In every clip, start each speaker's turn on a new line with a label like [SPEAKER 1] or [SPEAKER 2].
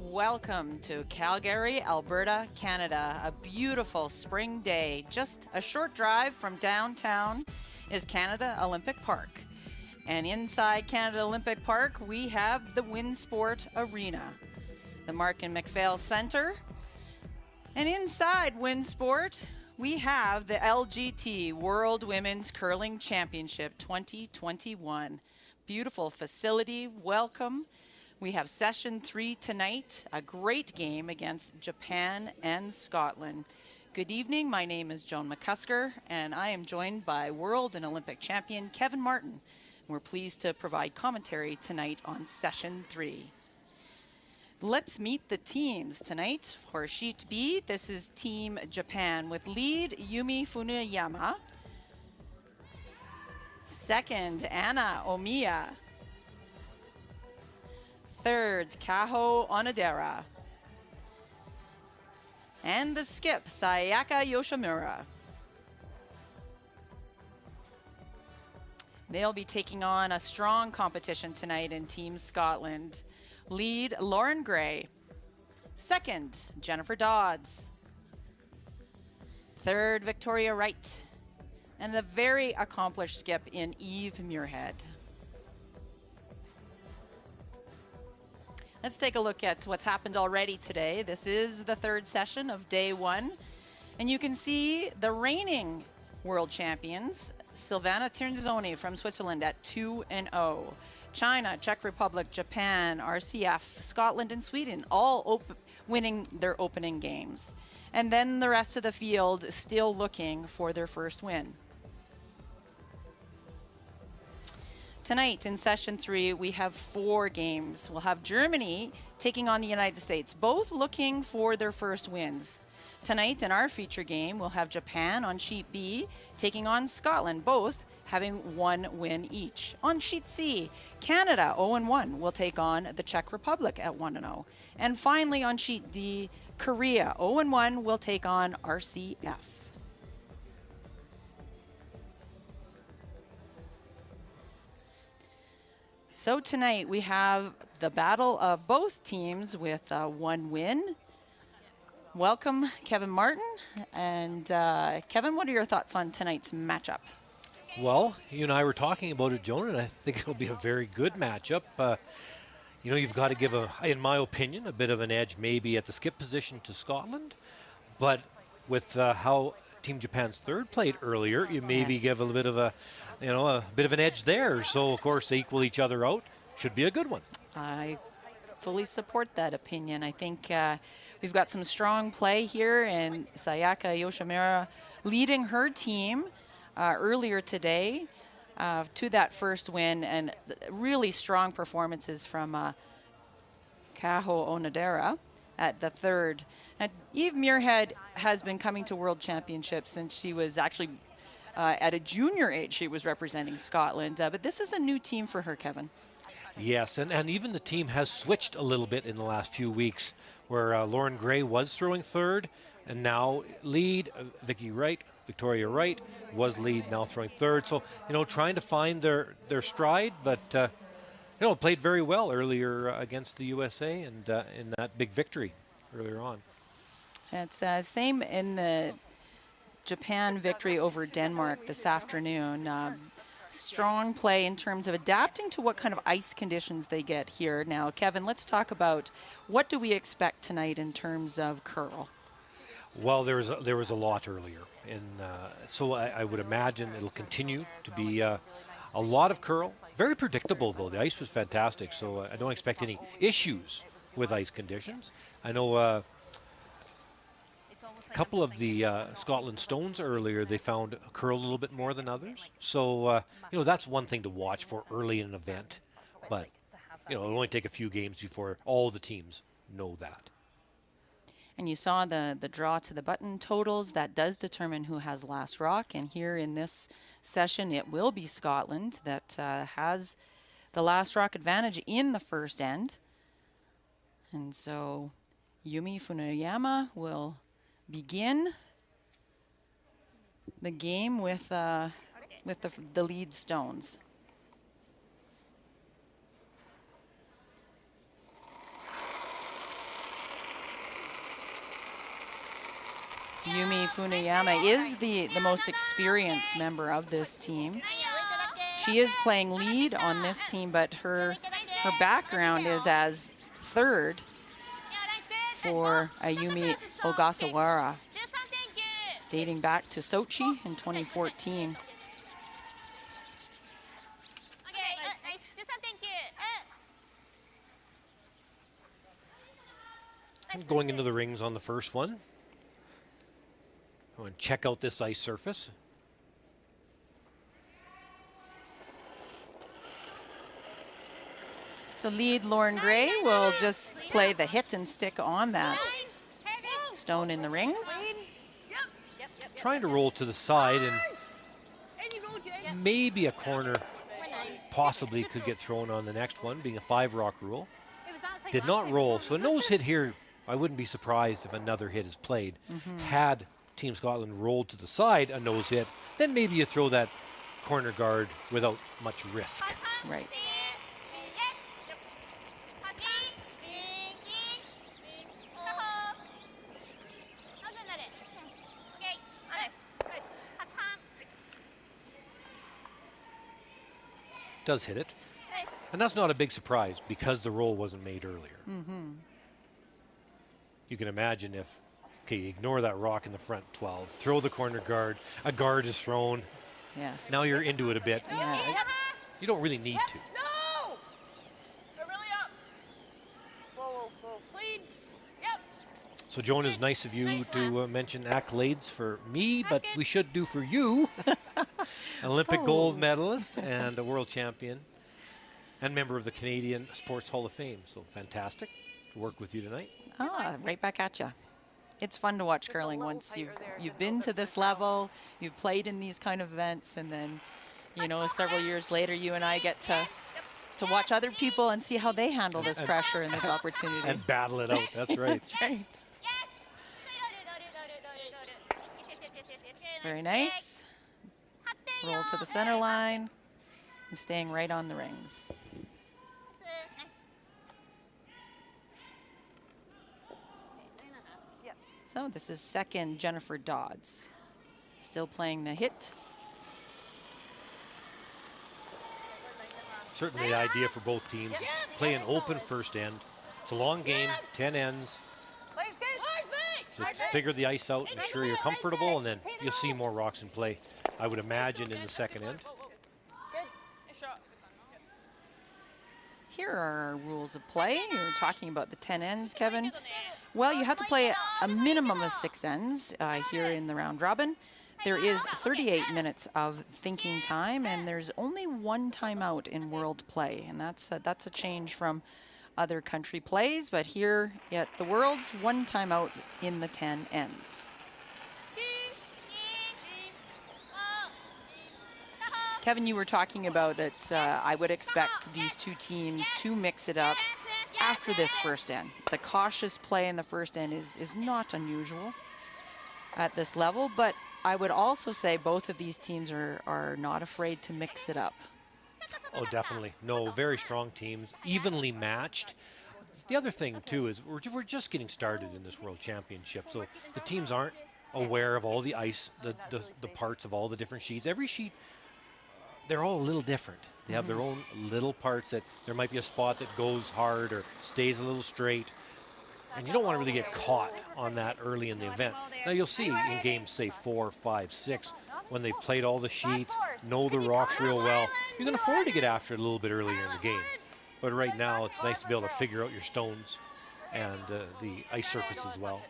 [SPEAKER 1] Welcome to Calgary, Alberta, Canada. A beautiful spring day. Just a short drive from downtown is Canada Olympic Park. And inside Canada Olympic Park, we have the Winsport Arena, the Mark and McPhail Center. And inside Winsport, we have the LGT World Women's Curling Championship 2021. Beautiful facility. Welcome. We have session 3 tonight, a great game against Japan and Scotland. Good evening, my name is Joan McCusker, and I am joined by world and Olympic champion Kevin Martin. We're pleased to provide commentary tonight on session 3. Let's meet the teams tonight. For Sheet B, this is Team Japan with lead Yumi Funuyama. Second, Anna Omiya. Third, Kaho Onodera. And the skip, Sayaka Yoshimira. They'll be taking on a strong competition tonight in Team Scotland. Lead, Lauren Gray. Second, Jennifer Dodds. Third, Victoria Wright. And a very accomplished skip in Eve Muirhead. Let's take a look at what's happened already today. This is the third session of day 1. And you can see the reigning world champions, Silvana Tirnzoni from Switzerland at 2-0. China, Czech Republic, Japan, RCF, Scotland, and Sweden all winning their opening games. And then the rest of the field still looking for their first win. Tonight in session 3, we have 4 games. We'll have Germany taking on the United States, both looking for their first wins. Tonight in our feature game, we'll have Japan on Sheet B taking on Scotland, both having 1 win each. On Sheet C, Canada 0-1 will take on the Czech Republic at 1-0. And finally on Sheet D, Korea 0-1 will take on RCF. So tonight we have the battle of both teams with 1 win. Welcome, Kevin Martin. And Kevin, what are your thoughts on tonight's matchup?
[SPEAKER 2] Well, you and I were talking about it, Joan, and I think it'll be a very good matchup. You know, you've got to give, in my opinion, a bit of an edge maybe at the skip position to Scotland. But with how Team Japan's third played earlier, you maybe give a bit of a bit of an edge there. So, of course, they equal each other out. Should be a good one.
[SPEAKER 1] I fully support that opinion. I think we've got some strong play here, and Sayaka Yoshimira leading her team earlier today to that first win, and really strong performances from Kaho Onodera at the third. And Eve Muirhead has been coming to World Championships since she was actually at a junior age. She was representing Scotland, but this is a new team for her, Kevin.
[SPEAKER 2] Yes, and even the team has switched a little bit in the last few weeks, where Lauren Gray was throwing third, and now lead, Victoria Wright was lead, now throwing third. So, trying to find their stride, but, played very well earlier against the USA and in that big victory earlier on.
[SPEAKER 1] It's the same in the Japan victory over Denmark this afternoon. Strong play in terms of adapting to what kind of ice conditions they get here. Now, Kevin, let's talk about what do we expect tonight in terms of curl?
[SPEAKER 2] Well, there was a lot earlier, and so I would imagine it'll continue to be a lot of curl. Very predictable, though. The ice was fantastic, so I don't expect any issues with ice conditions. I know a couple of the Scotland stones earlier, they found curl a little bit more than others. So, that's one thing to watch for early in an event. But, it'll only take a few games before all the teams know that.
[SPEAKER 1] And you saw the draw to the button totals. That does determine who has last rock. And here in this session, it will be Scotland that has the last rock advantage in the first end. And so Yumi Funuyama will begin the game with the lead stones. Yumi Funayama is the most experienced member of this team. She is playing lead on this team, but her background is as third for Ayumi Ogasawara, dating back to Sochi in 2014.
[SPEAKER 2] Going into the rings on the first one. I want to check out this ice surface.
[SPEAKER 1] So lead Lauren Gray will just play the hit and stick on that stone in the rings.
[SPEAKER 2] Trying to roll to the side, and maybe a corner possibly could get thrown on the next one, being a 5-rock rule. Did not roll, so a nose hit here. I wouldn't be surprised if another hit is played. Had Team Scotland rolled to the side, a nose hit, then maybe you throw that corner guard without much risk.
[SPEAKER 1] Right.
[SPEAKER 2] Does hit it. And that's not a big surprise because the roll wasn't made earlier. You can imagine if, okay, ignore that rock in the front 12, throw the corner guard, a guard is thrown.
[SPEAKER 1] Yes.
[SPEAKER 2] Now you're into it a bit.
[SPEAKER 1] Yeah.
[SPEAKER 2] You don't really need to.
[SPEAKER 3] No! They're really up. Whoa, whoa, whoa. Lead. Yep.
[SPEAKER 2] So Joan, it's nice of you to mention accolades for me, but we should do for you. Olympic gold medalist and a world champion and member of the Canadian Sports Hall of Fame. So fantastic to work with you tonight.
[SPEAKER 1] Right back at you. It's fun to watch curling once you've been to this level, you've played in these kind of events, and then, you know, several years later, you and I get to watch other people and see how they handle this pressure and this opportunity.
[SPEAKER 2] And battle it out. That's right.
[SPEAKER 1] That's right. Very nice. Roll to the center line and staying right on the rings. So this is second Jennifer Dodds. Still playing the hit.
[SPEAKER 2] Certainly the idea for both teams is play an open first end. It's a long game, 10 ends. Just figure the ice out, make sure you're comfortable, and then you'll see more rocks in play, I would imagine, in the second end.
[SPEAKER 1] Here are our rules of play. You were talking about the 10 ends, Kevin. Well, you have to play a minimum of 6 ends here in the round robin. There is 38 minutes of thinking time, and there's only 1 timeout in world play, and that's a change from other country plays, but here at the Worlds, 1 timeout in the 10 ends. Kevin, you were talking about it. I would expect these two teams to mix it up after this first end. The cautious play in the first end is not unusual at this level, but I would also say both of these teams are not afraid to mix it up.
[SPEAKER 2] Oh, definitely. No, very strong teams, evenly matched. The other thing, too, is we're just getting started in this World Championship, so the teams aren't aware of all the ice, the parts of all the different sheets. Every sheet, they're all a little different. They have their own little parts that there might be a spot that goes hard or stays a little straight. And you don't want to really get caught on that early in the event. Now you'll see in games, say 4, 5, 6, when they've played all the sheets, know the rocks real well, you can afford to get after it a little bit earlier in the game. But right now, it's nice to be able to figure out your stones and the ice surface as well.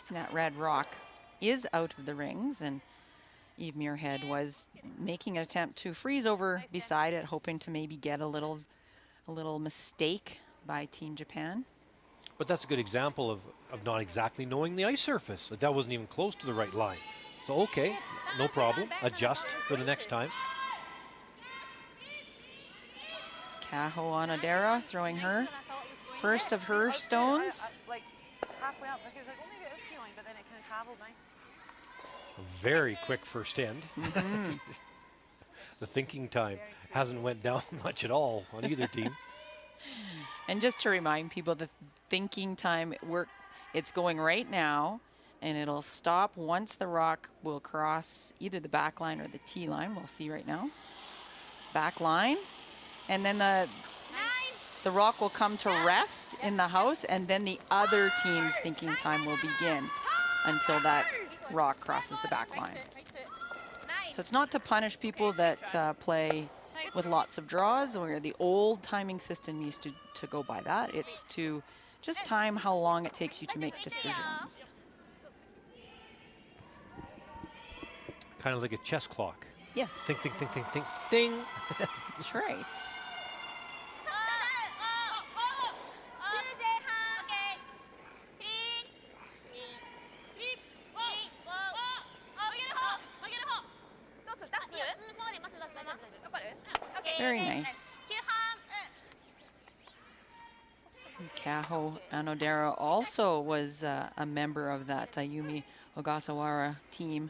[SPEAKER 1] And that red rock is out of the rings, and Eve Muirhead was making an attempt to freeze over beside it, hoping to maybe get a little mistake by Team Japan.
[SPEAKER 2] But that's a good example of not exactly knowing the ice surface. That wasn't even close to the right line. So, okay, no problem. Adjust for the next time.
[SPEAKER 1] Kaho Onodera throwing her first of her stones.
[SPEAKER 3] Like halfway up, because like only it was peeling, but then it kind of traveled nice.
[SPEAKER 2] A very quick first end. The thinking time hasn't went down much at all on either team.
[SPEAKER 1] And just to remind people, the thinking time it's going right now, and it'll stop once the rock will cross either the back line or the tee line. We'll see right now. Back line, and then the rock will come to rest in the house, and then the other team's thinking time will begin until that rock crosses the back line. So it's not to punish people that play with lots of draws, where the old timing system used to go by that. It's to just time how long it takes you to make decisions.
[SPEAKER 2] Kind of like a chess clock.
[SPEAKER 1] Yes.
[SPEAKER 2] Think, think, think, think, think, ding.
[SPEAKER 1] That's right. Very nice. Kaho Anodera also was a member of that Ayumi Ogasawara team,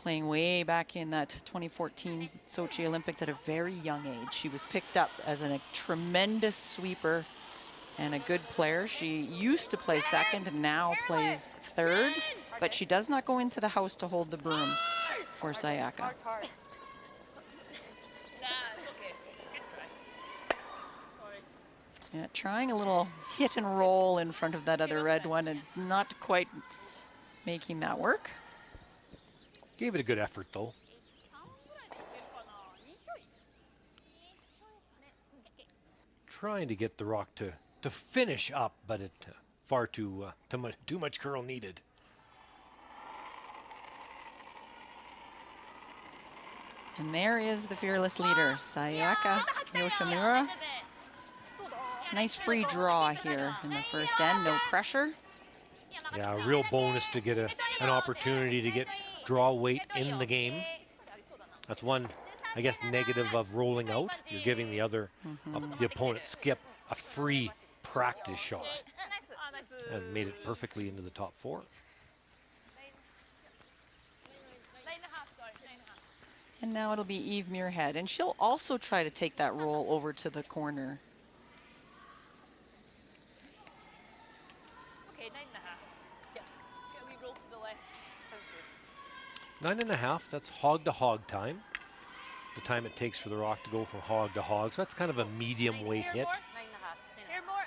[SPEAKER 1] playing way back in that 2014 Sochi Olympics at a very young age. She was picked up as a tremendous sweeper and a good player. She used to play second and now plays third, but she does not go into the house to hold the broom for Sayaka. Yeah, trying a little hit and roll in front of that other red one and not quite making that work.
[SPEAKER 2] Gave it a good effort, though. Trying to get the rock to finish up, but it far too much curl needed.
[SPEAKER 1] And there is the fearless leader, Sayaka Yoshimira. Nice free draw here in the first end, no pressure.
[SPEAKER 2] Yeah, a real bonus to get an opportunity to get draw weight in the game. That's one, I guess, negative of rolling out. You're giving the other, the opponent skip a free practice shot. And made it perfectly into the top four.
[SPEAKER 1] And now it'll be Eve Muirhead, and she'll also try to take that roll over to the corner.
[SPEAKER 3] Okay, 9.5. Yeah, we roll to the left. Sounds good.
[SPEAKER 2] 9.5, that's hog to hog time. The time it takes for the rock to go from hog to hog. So that's kind of a medium weight hit.
[SPEAKER 3] 9.5. Here more.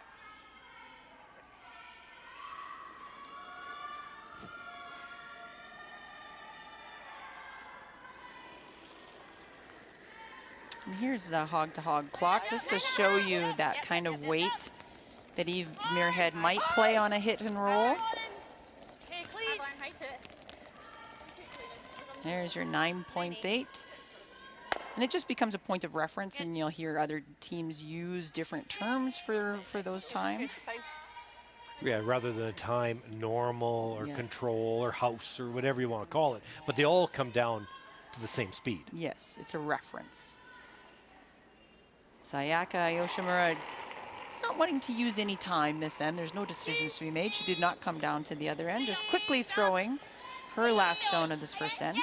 [SPEAKER 1] And here's the hog-to-hog clock, just to show you that kind of weight that Eve Muirhead might play on a hit and roll.
[SPEAKER 3] Okay, please.
[SPEAKER 1] There's your 9.8. And it just becomes a point of reference, and you'll hear other teams use different terms for those times.
[SPEAKER 2] Yeah, rather than a time normal or control or house or whatever you want to call it. But they all come down to the same speed.
[SPEAKER 1] Yes, it's a reference. Sayaka Yoshimura not wanting to use any time this end. There's no decisions to be made. She did not come down to the other end, just quickly throwing her last stone of this first end.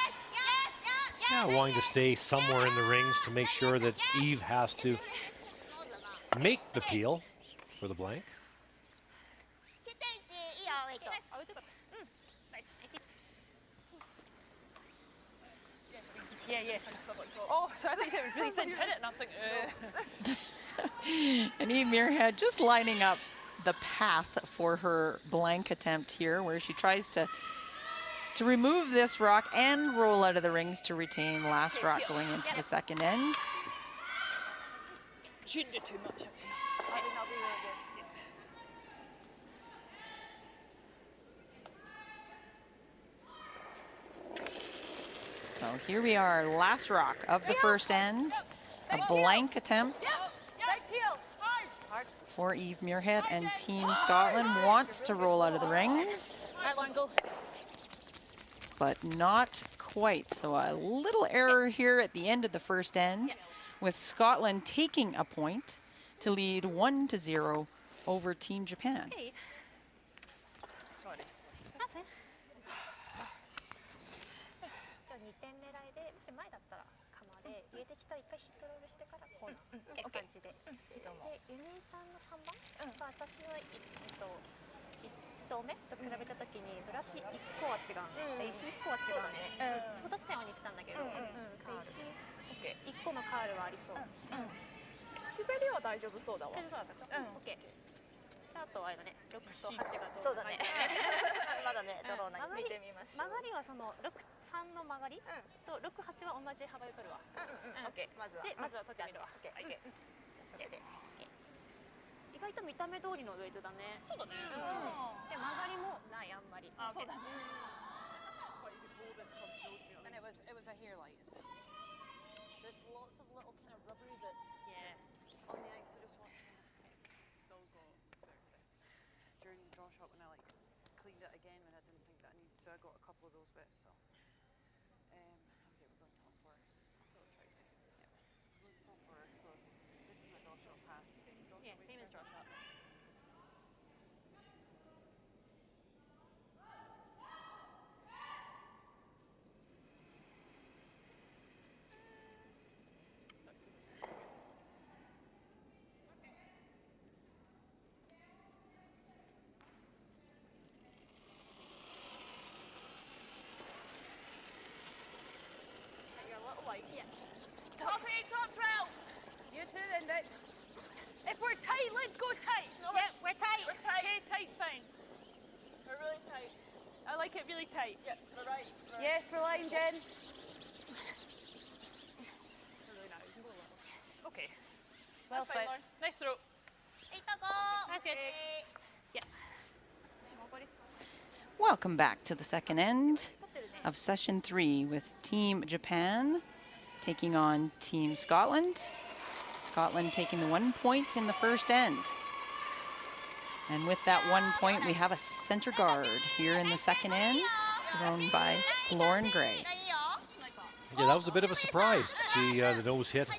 [SPEAKER 2] Yeah, wanting to stay somewhere in the rings to make sure that Eve has to make the peel for the blank.
[SPEAKER 3] Yeah, yeah. Oh, so I thought you said it was really thin. Hit it, and I'm thinking,
[SPEAKER 1] And Eve Muirhead just lining up the path for her blank attempt here, where she tries to remove this rock and roll out of the rings to retain last rock going into the second end.
[SPEAKER 3] Shouldn't do too much.
[SPEAKER 1] So here we are, last rock of the first end. A blank attempt for Eve Muirhead, and Team Scotland wants to roll out of the rings, but not quite. So a little error here at the end of the first end, with Scotland taking a point to lead 1-0 over Team Japan.
[SPEAKER 4] 消えてきたら一回ヒットロールしてからコーナーって感じで。で、ゆみちゃんの3番が私の1投目と比べた時にブラシ1個は違うので、石1個は違うので、到達点は似てたんだけど、石1個のカールはありそう。
[SPEAKER 3] 滑りは大丈夫そうだわ。
[SPEAKER 4] 大丈夫そうだった。オッケー。じゃああとはあれだね、6と8が
[SPEAKER 3] そうだね。まだね、ドローな見てみましょう。
[SPEAKER 4] 曲がりはその6、3の曲がりと6、8は同じ幅で取るわ。
[SPEAKER 3] オッケー。まずは。
[SPEAKER 4] で、まずは取ってみるわ。
[SPEAKER 3] オッケー。じゃあそれで。
[SPEAKER 4] 意外と見た目通りのウェイトだね。
[SPEAKER 3] そうだね。
[SPEAKER 4] で、曲がりもないあんまり。
[SPEAKER 3] そうだね。
[SPEAKER 1] And it was a hair light. There's lots of little kind of rubbery bits on the ice. I just want still go during the draw shot when I cleaned it again when I didn't think that I needed to. I got a couple of those bits. So okay, we're going top four. So try seconds. Yeah, we're going top four. So this is my draw shot path. Same draw shot.
[SPEAKER 4] Same as draw shot.
[SPEAKER 3] Top 8, top 12. You too then, Dick. If we're tight, let's go tight. No,
[SPEAKER 4] Yeah, we're tight.
[SPEAKER 3] We're tight. Okay, tight's fine. We're really tight. I like it really tight. Yeah, we're right.
[SPEAKER 5] Yes, for line, Jen.
[SPEAKER 3] Really nice. You can go a little. Okay.
[SPEAKER 5] Well
[SPEAKER 3] That's fine,
[SPEAKER 5] fit.
[SPEAKER 3] Lauren. Nice throw.
[SPEAKER 4] That's good. Yeah.
[SPEAKER 1] Welcome back to the second end of session 3 with Team Japan taking on Team Scotland. Scotland taking the 1 point in the first end. And with that 1 point, we have a center guard here in the second end, thrown by Lauren Gray.
[SPEAKER 2] Yeah, that was a bit of a surprise to see the nose hit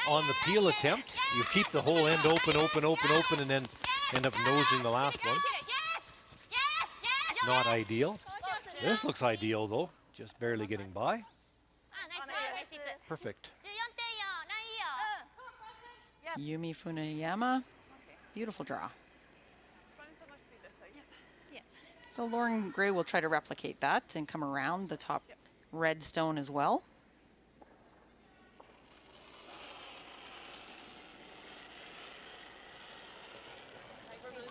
[SPEAKER 2] on the peel attempt. You keep the whole end open, and then end up nosing the last one. Not ideal. This looks ideal, though. Just barely getting by. Perfect.
[SPEAKER 1] Yumi Funayama, beautiful draw. So Lauren Gray will try to replicate that and come around the top red stone as well.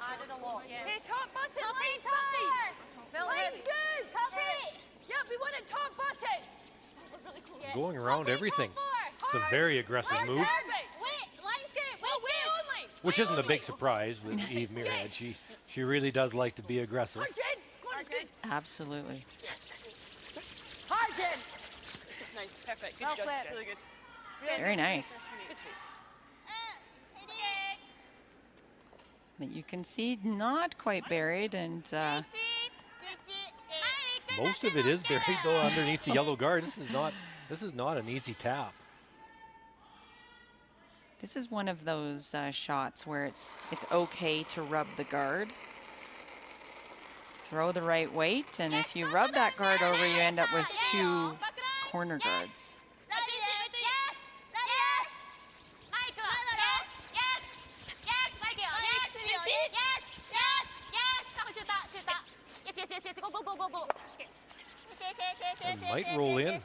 [SPEAKER 3] I did a lot.
[SPEAKER 5] Hey, top button, line, top 8. Line's good. Top 8.
[SPEAKER 3] Yep, we want it top button.
[SPEAKER 2] Going around everything. It's a very aggressive move,
[SPEAKER 5] Wait, line's good. Wait, only.
[SPEAKER 2] which isn't a big surprise with Eve Muirhead. She really does like to be aggressive.
[SPEAKER 3] Hard, good.
[SPEAKER 1] Absolutely.
[SPEAKER 3] Hard, Jen. Nice, perfect. Good
[SPEAKER 5] Well
[SPEAKER 3] job,
[SPEAKER 5] played.
[SPEAKER 3] Jen. Really good.
[SPEAKER 1] Very nice.
[SPEAKER 3] Good feet.
[SPEAKER 1] But you can see not quite buried, and
[SPEAKER 2] Most of it is buried though underneath the yellow guard. This is not an easy tap.
[SPEAKER 1] this is one of those shots where it's okay to rub the guard. Throw the right weight, and if you rub that guard over, you end up with 2 corner guards.
[SPEAKER 2] And might roll in.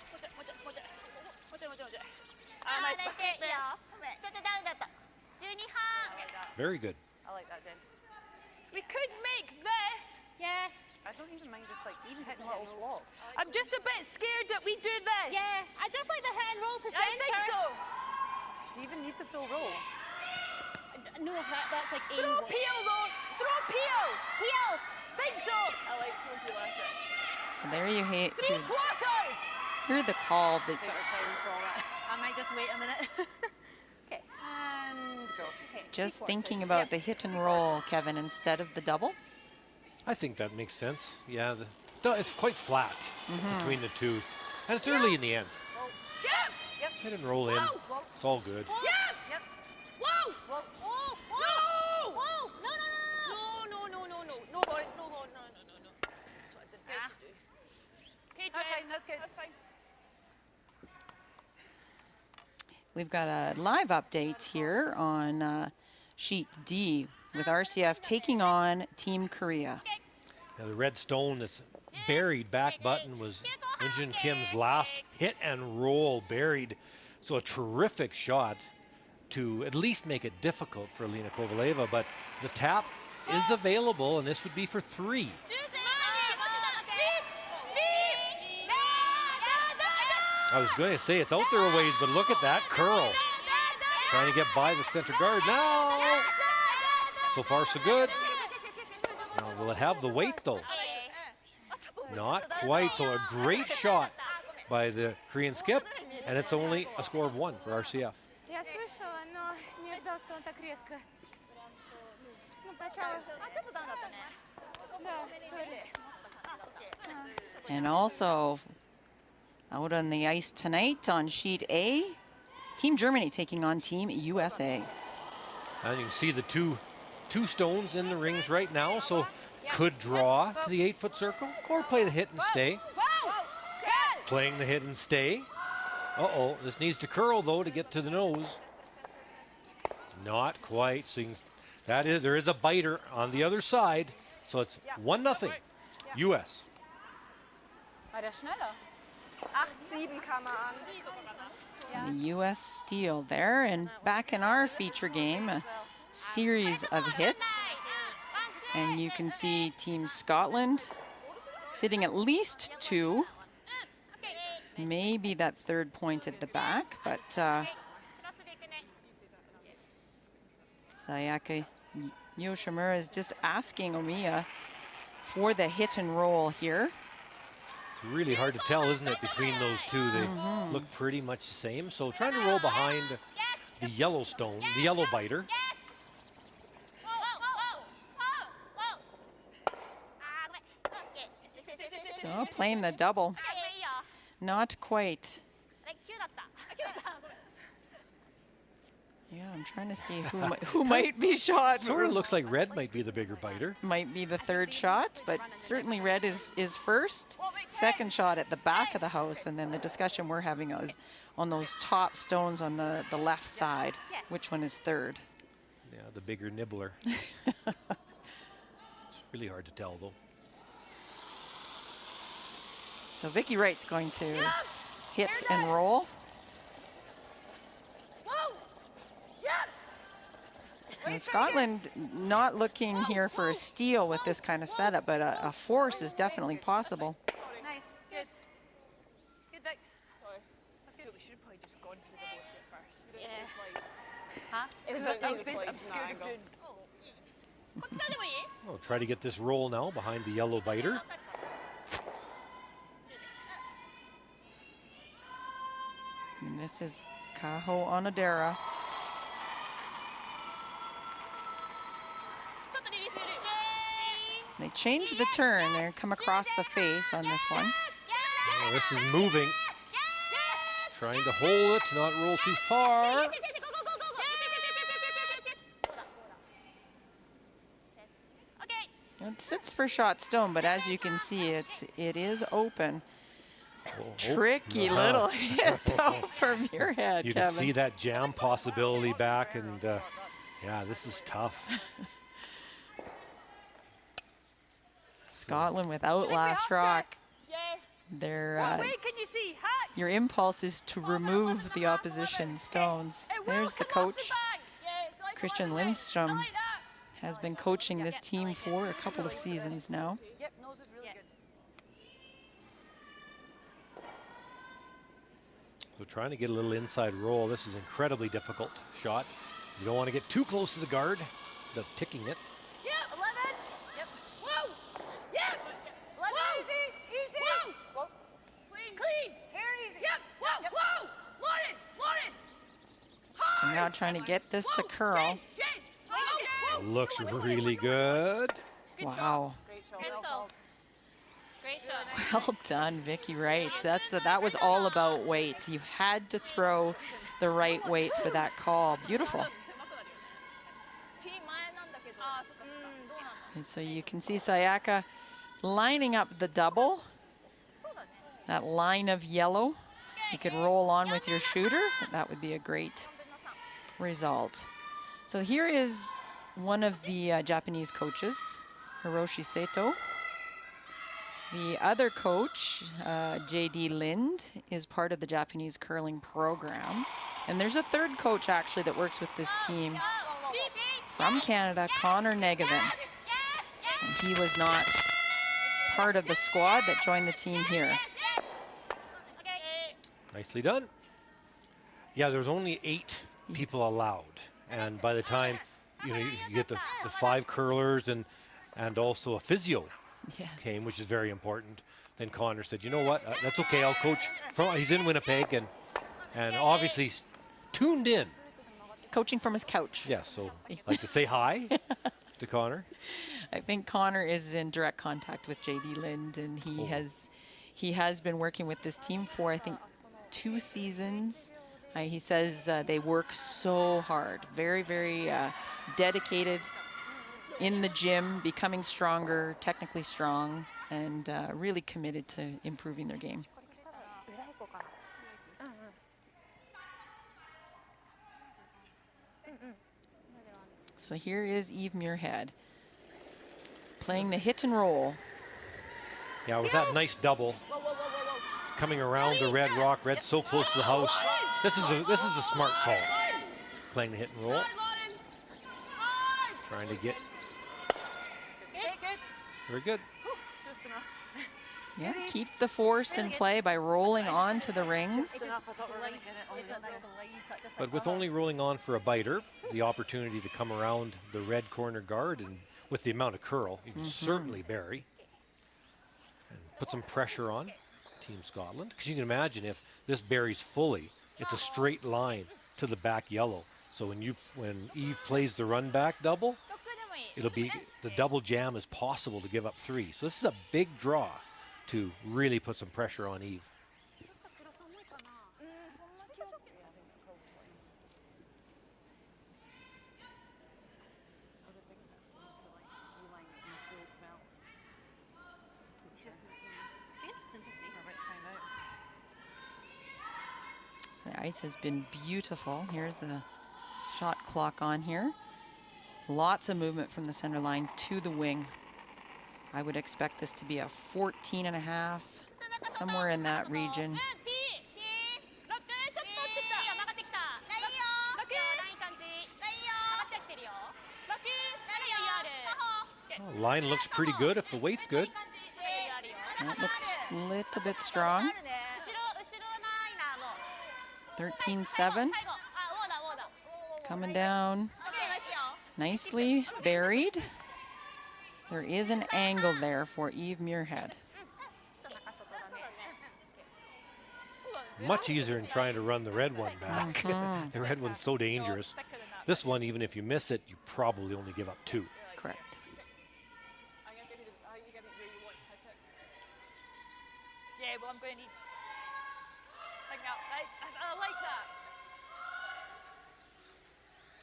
[SPEAKER 2] Very good.
[SPEAKER 3] I like that, Jen. We could make this.
[SPEAKER 4] Yeah.
[SPEAKER 3] I don't even mind just even hitting little flops. I'm just a bit scared that we do this.
[SPEAKER 4] Yeah. I just like the hand roll to
[SPEAKER 3] I
[SPEAKER 4] center.
[SPEAKER 3] think so.
[SPEAKER 5] Do you even need the full roll?
[SPEAKER 4] No, that's like
[SPEAKER 3] Throw
[SPEAKER 4] aim.
[SPEAKER 3] peel though. Throw peel.
[SPEAKER 4] Heel.
[SPEAKER 3] Think so. I like throw peel at it.
[SPEAKER 1] So there you
[SPEAKER 3] 3/4.
[SPEAKER 1] hear the call that
[SPEAKER 4] I might just wait a minute. Okay. And go. Okay.
[SPEAKER 1] just thinking about the hit and roll, Kevin, instead of the double.
[SPEAKER 2] I think that makes sense. Yeah, it's quite flat between the two. And it's early in the end.
[SPEAKER 3] Yep.
[SPEAKER 2] Hit and roll in. It's all good.
[SPEAKER 3] Yep. Yep. Whoa. Whoa. Whoa. Whoa. Whoa. No. No. No. No. No. No. Boy. No. No. No. No. No. No. That's what I didn't get to do. Okay,
[SPEAKER 5] That's
[SPEAKER 3] Jen.
[SPEAKER 5] fine, that's good.
[SPEAKER 3] That's fine.
[SPEAKER 1] we've got a live update here on sheet D with RCF taking on Team Korea.
[SPEAKER 2] Now the red stone that's buried back button was Eunjin Kim's last hit and roll buried. So a terrific shot to at least make it difficult for Alina Kovaleva, but the tap is available, and this would be for 3. I was going to say it's out there a ways, but look at that curl. Trying to get by the center guard. Now, so far so good. Now, will it have the weight though? Not quite. So a great shot by the Korean skip, and it's only a score of 1 for RCF.
[SPEAKER 4] Я слышала, но не ждал, что он так резко. Ну, сначала...
[SPEAKER 1] And also out on the ice tonight on sheet A, Team Germany taking on Team USA.
[SPEAKER 2] And you can see the two stones in the rings right now, so could draw to the 8-foot circle or play the hit and stay. Playing the hit and stay. Uh-oh, this needs to curl though to get to the nose. Not quite. So there is a biter on the other side, so it's 1-0 US.
[SPEAKER 3] War der schneller?
[SPEAKER 4] 8-7 kam an.
[SPEAKER 1] The US steal there, and back in our feature game, a series of hits. And you can see Team Scotland sitting at least 2. Maybe that third point at the back, but Sayaka Yoshimira is just asking Omiya for the hit and roll here.
[SPEAKER 2] It's really hard to tell, isn't it, between those two? They look pretty much the same. So trying to roll behind the yellow stone, the yellow biter.
[SPEAKER 1] Oh, playing the double. Not quite. Yeah, I'm trying to see who might be shot.
[SPEAKER 2] Sort of looks like red might be the bigger biter.
[SPEAKER 1] Might be the third shot, but certainly red is first. Second shot at the back of the house, and then the discussion we're having is on those top stones on the left side. Which one is third?
[SPEAKER 2] Yeah, the bigger nibbler. It's really hard to tell, though.
[SPEAKER 1] So Vicky Wright's going to hit and roll. And Scotland not looking here for a steal with this kind of setup, but a force is definitely possible.
[SPEAKER 3] Nice, good. Good, Vic. That's good. We should have probably just gone for the board here first. Yeah. Huh? It was basically obscured of doing.
[SPEAKER 2] We'll try to get this roll now behind the yellow biter.
[SPEAKER 1] And this is Kaho Onodera. They changed the turn. They come across the face on this one.
[SPEAKER 2] Oh, this is moving. Trying to hold it, not roll too far.
[SPEAKER 1] It sits for shot stone, but as you can see, it is open. Tricky little hit though from your head,
[SPEAKER 2] You
[SPEAKER 1] Kevin.
[SPEAKER 2] can see that jam possibility back, and yeah, this is tough.
[SPEAKER 1] Scotland without last rock.
[SPEAKER 3] What way can you see? Hot.
[SPEAKER 1] Your impulse is to remove the opposition stones. There's the coach. Christian Lindstrom has been coaching this team for a couple of seasons now.
[SPEAKER 3] Yep, nose is really good.
[SPEAKER 2] So trying to get a little inside roll. This is incredibly difficult shot. You don't want to get too close to the guard, the ticking it.
[SPEAKER 3] Yep, 11. Yep. Whoa. Yep. 11. Whoa. Easy. Whoa. Clean. Clean. Hair easy. Yep. Whoa. Yep. Whoa. Loaded. Loaded.
[SPEAKER 1] And now trying to get this to curl.
[SPEAKER 2] Looks really good.
[SPEAKER 1] Wow.
[SPEAKER 3] Great shot. Great shot.
[SPEAKER 1] Well done, Vicky Wright. That was all about weight. You had to throw the right weight for that call. Beautiful. And so you can see Sayaka lining up the double. That line of yellow you could roll on with your shooter, that would be a great result. So here is one of the Japanese coaches, Hiroshi Seto. The other coach, J.D. Lind, is part of the Japanese curling program. And there's a third coach, actually, that works with this team from Canada, Connor Negevin. And he was not part of the squad that joined the team here.
[SPEAKER 2] Nicely done. Yeah, there's only 8 people allowed. And by the time, you know, you get the 5 curlers and also a physio came, which is very important. Then Connor said, you know what, that's okay, I'll coach. He's in Winnipeg and obviously he's tuned in.
[SPEAKER 1] Coaching from his couch.
[SPEAKER 2] Yeah, so I'd like to say hi to Connor.
[SPEAKER 1] I think Connor is in direct contact with J.D. Lind, and he has been working with this team for, I think, 2 seasons. He says they work so hard, very, very dedicated in the gym, becoming stronger, technically strong, and really committed to improving their game. So here is Eve Muirhead playing the hit and roll.
[SPEAKER 2] Yeah, with that nice double coming around the red rock. Red's so close to the house. This is a smart call. Playing the hit and roll. Trying to get. Very good.
[SPEAKER 1] Yeah, keep the force in play by rolling on to the rings.
[SPEAKER 2] But with only rolling on for a biter, the opportunity to come around the red corner guard, and with the amount of curl, you can certainly bury and put some pressure on Team Scotland. Because you can imagine if this buries fully, it's a straight line to the back yellow. So when Eve plays the run back double, it'll be the double jam is possible to give up 3. So this is a big draw to really put some pressure on Eve.
[SPEAKER 1] The ice has been beautiful. Here's the shot clock on here. Lots of movement from the center line to the wing. I would expect this to be a 14.5, somewhere in that region.
[SPEAKER 2] Well, line looks pretty good if the weight's good.
[SPEAKER 1] That looks a little bit strong. 13.7. Coming down nicely buried. There is an angle there for Eve Muirhead.
[SPEAKER 2] Much easier than trying to run the red one back. The red one's so dangerous. This one, even if you miss it, you probably only give up 2.
[SPEAKER 1] Correct.
[SPEAKER 3] Yeah, well, I'm going to need. I like that.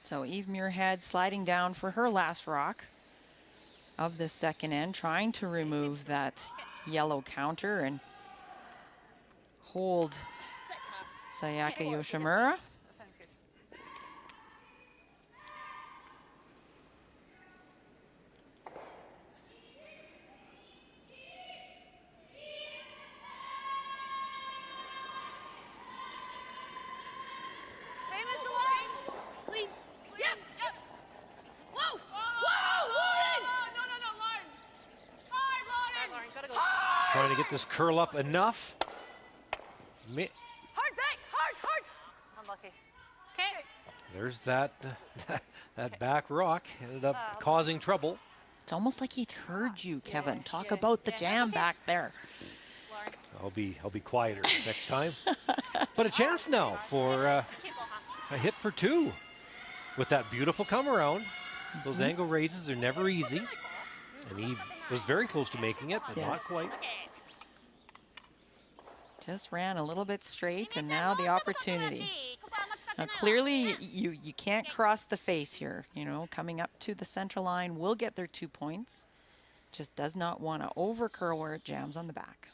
[SPEAKER 1] So Eve Muirhead sliding down for her last rock of the second end, trying to remove that yellow counter and hold Sayaka Yoshimira.
[SPEAKER 2] Trying to get this curl up enough.
[SPEAKER 3] Hard back, hard. Unlucky. Okay.
[SPEAKER 2] There's that back rock. Ended up causing trouble.
[SPEAKER 1] It's almost like he heard you, Kevin. Talk about the jam back there.
[SPEAKER 2] I'll be quieter next time. But a chance now for a hit for 2 with that beautiful come around. Those angle raises are never easy. And Eve was very close to making it, but not quite.
[SPEAKER 1] Just ran a little bit straight, and now the opportunity. Now clearly you can't cross the face here. You know, coming up to the center line will get their 2 points. Just does not want to over curl where it jams on the back.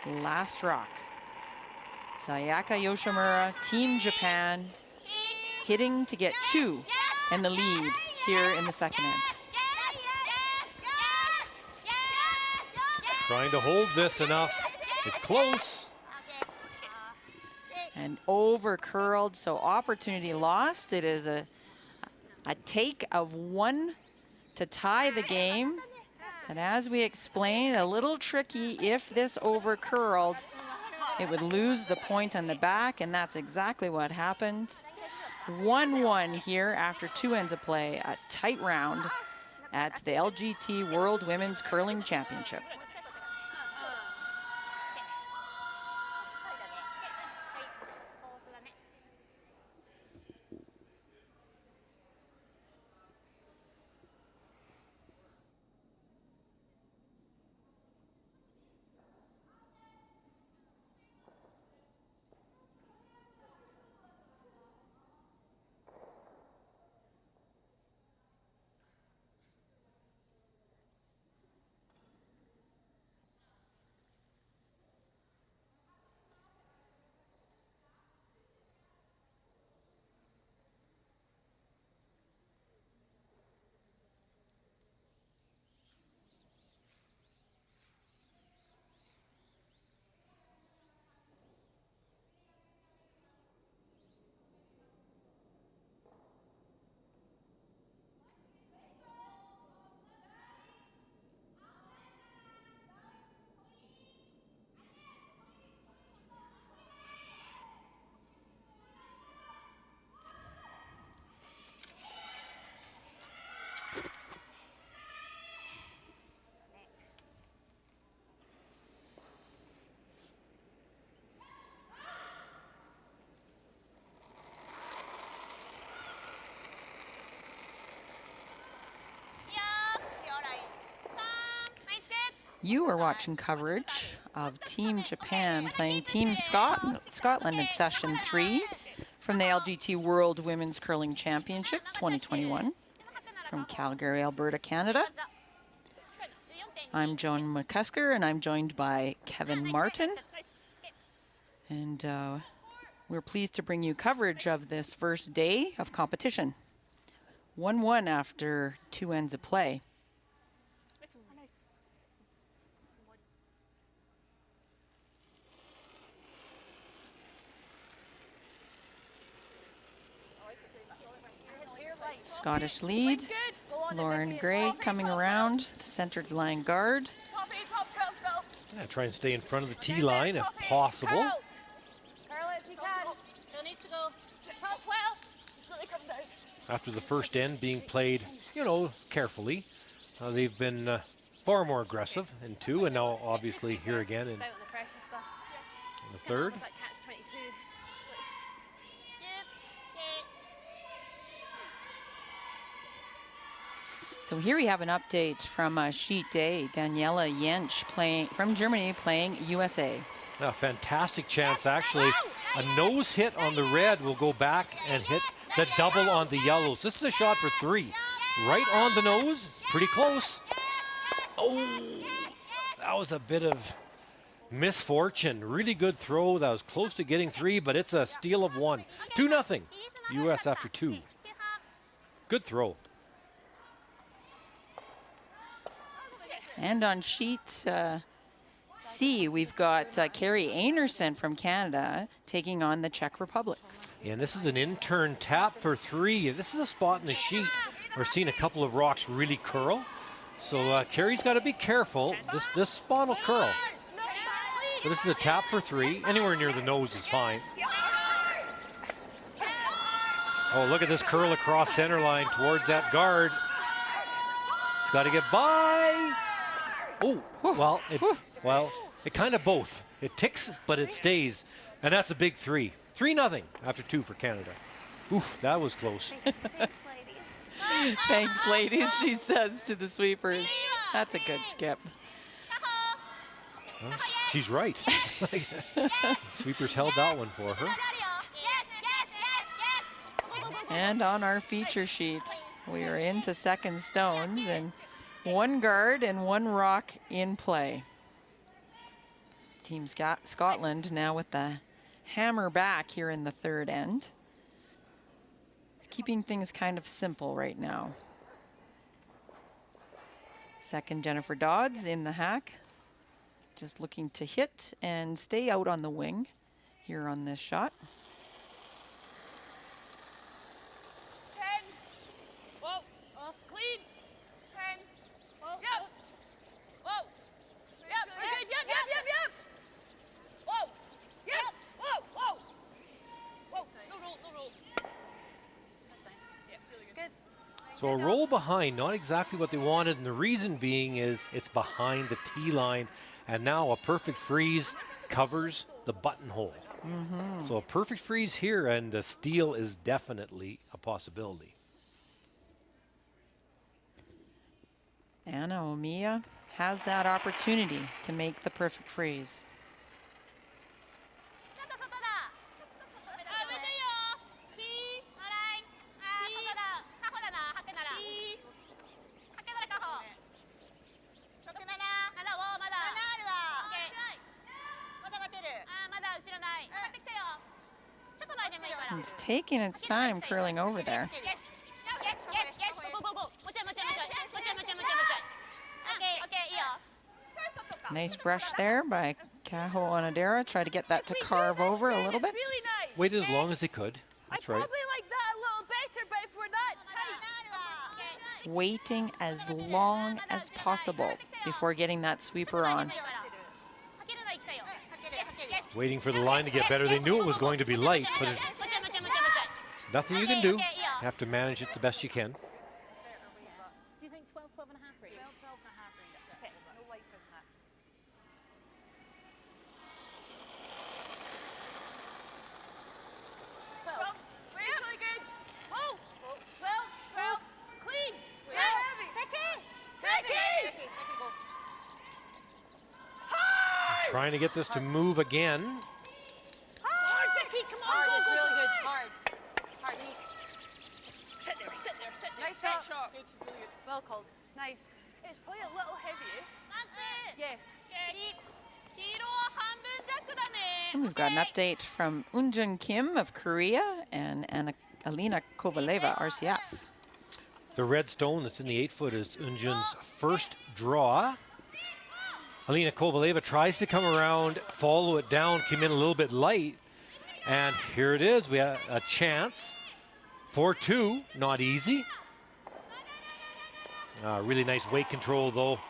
[SPEAKER 1] last rock. Sayaka Yoshimira, Team Japan, hitting to get 2 and the lead here in the second end.
[SPEAKER 2] Trying to hold this enough. It's close.
[SPEAKER 1] And over curled, so opportunity lost. It is a take of 1 to tie the game. And as we explained, a little tricky. If this over curled, it would lose the point on the back, and that's exactly what happened. 1-1 here after 2 ends of play. A tight round at the LGT World Women's Curling Championship. You are watching coverage of Team Japan playing Team Scotland in session 3 from the LGT World Women's Curling Championship 2021 from Calgary, Alberta, Canada. I'm Joan McCusker, and I'm joined by Kevin Martin. And we're pleased to bring you coverage of this first day of competition. 1-1 after 2 ends of play. Scottish lead. Lauren Gray coming around the centered line guard.
[SPEAKER 2] Yeah, try and stay in front of the tee line if possible. After the first end being played, you know, carefully, they've been far more aggressive in 2, and now obviously here again in the third.
[SPEAKER 1] So here we have an update from Sheet A. Daniella Yench from Germany playing USA.
[SPEAKER 2] A fantastic chance, actually. A nose hit on the red will go back and hit the double on the yellows. This is a shot for 3. Right on the nose, pretty close. Oh, that was a bit of misfortune. Really good throw. That was close to getting 3, but it's a steal of 1. 2-0, US after 2. Good throw.
[SPEAKER 1] And on sheet C, we've got Carrie Einarson from Canada taking on the Czech Republic.
[SPEAKER 2] And this is an in-turn tap for 3. This is a spot in the sheet. We're seeing a couple of rocks really curl. So Carrie's got to be careful. This spot will curl. But this is a tap for 3. Anywhere near the nose is fine. Oh, look at this curl across center line towards that guard. It's got to get by. Oh, well, it kind of both. It ticks, but it stays. And that's a big 3. 3-0 after 2 for Canada. Oof, that was close.
[SPEAKER 1] Thanks, ladies, she says to the sweepers. That's a good skip.
[SPEAKER 2] Well, she's right. Sweepers held that one for her.
[SPEAKER 1] And on our feature sheet, we are into second stones, and 1 guard and 1 rock in play. Team Scotland now with the hammer back here in the third end. It's keeping things kind of simple right now. Second, Jennifer Dodds in the hack. Just looking to hit and stay out on the wing here on this shot.
[SPEAKER 3] 10. Whoa. Clean. 10. Whoa. Yep. Whoa. Yep. We're good. Yep. Whoa. Yep. Whoa. Whoa. No roll. That's nice. Yeah, really good.
[SPEAKER 2] So a roll behind, not exactly what they wanted, and the reason being is it's behind the tee line, and now a perfect freeze covers the buttonhole. So a perfect freeze here, and a steal is definitely a possibility.
[SPEAKER 1] Anna Omiya has that opportunity to make the perfect freeze.
[SPEAKER 3] ちょっと外だ。外だよ。キー。オライ。外だ。カホだな。ハケなら。ハケならカホ。6、7。7をまだ。7あるわ。まだ待てる。まだ後ろない。待ってきたよ。ちょっと前でもいいから。
[SPEAKER 1] It's taking its time curling over there.
[SPEAKER 3] Yes. Go. もちろん。Okay, いいよ。
[SPEAKER 1] Nice brush there by Kaho Onodera. Try to get that to carve over a little bit.
[SPEAKER 3] Really nice.
[SPEAKER 2] Waited as long as they could. That's
[SPEAKER 3] I
[SPEAKER 2] right.
[SPEAKER 3] probably like that a little better, but if we're not tight.
[SPEAKER 1] Waiting as long as possible before getting that sweeper on.
[SPEAKER 2] Waiting for the line to get better. They knew it was going to be light, but nothing you can do. You have to manage it the best you can.
[SPEAKER 3] Do you think 12 and a half range? 12 and a half range. Okay. No lighter than that. 12. Really good. Oh. 12. Clean. Becky. Go.
[SPEAKER 2] Trying to get this to move again.
[SPEAKER 3] Hard, Becky. Come on.
[SPEAKER 5] Hard is
[SPEAKER 3] Go.
[SPEAKER 5] really good. Hard. Eat.
[SPEAKER 3] Sit there.
[SPEAKER 5] Nice shot.
[SPEAKER 3] Good. Really good.
[SPEAKER 5] Well called. Nice.
[SPEAKER 3] It's probably a little heavy. That's it.
[SPEAKER 5] Yeah.
[SPEAKER 1] And we've got an update from Unjun Kim of Korea and Alina Kovaleva, RCF.
[SPEAKER 2] The red stone that's in the 8-foot is Unjun's first draw. Alina Kovaleva tries to come around, follow it down, came in a little bit light. And here it is. We have a chance. 4-2, not easy. Really nice weight control, though.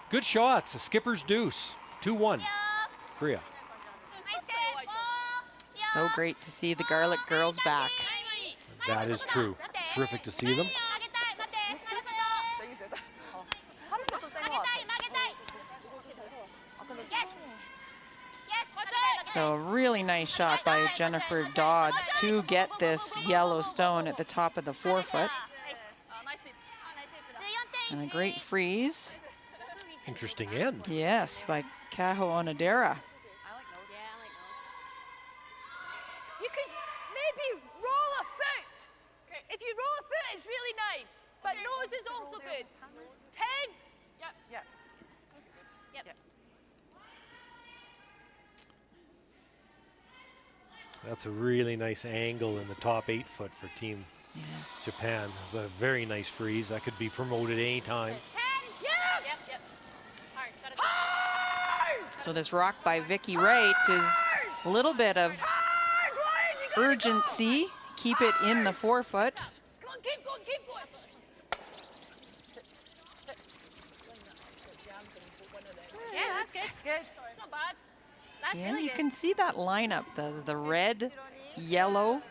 [SPEAKER 2] Good shots. A skipper's deuce. 2-1. Korea.
[SPEAKER 1] So great to see the Garlic girls back.
[SPEAKER 2] That is true. Terrific to see them.
[SPEAKER 1] So a really nice shot by Jennifer Dodds to get this yellow stone at the top of the 4-foot. And a great freeze.
[SPEAKER 2] Interesting end.
[SPEAKER 1] Yes, by Kaho Onodera.
[SPEAKER 3] You could maybe roll a foot. If you roll a foot, it's really nice. But nose is also good. 10. Yep.
[SPEAKER 2] That's a really nice angle in the top 8-foot for Team Japan. It's a very nice freeze. That could be promoted anytime.
[SPEAKER 3] 10. Yep. Hard.
[SPEAKER 1] So this rock by Vicky Wright is a little bit of urgency. Keep it in the 4-foot.
[SPEAKER 3] Come on, keep going.
[SPEAKER 5] Yeah, that's good. Good.
[SPEAKER 3] It's not bad. That's
[SPEAKER 1] Yeah,
[SPEAKER 3] really
[SPEAKER 1] you
[SPEAKER 3] good.
[SPEAKER 1] can see that lineup, the red, yellow,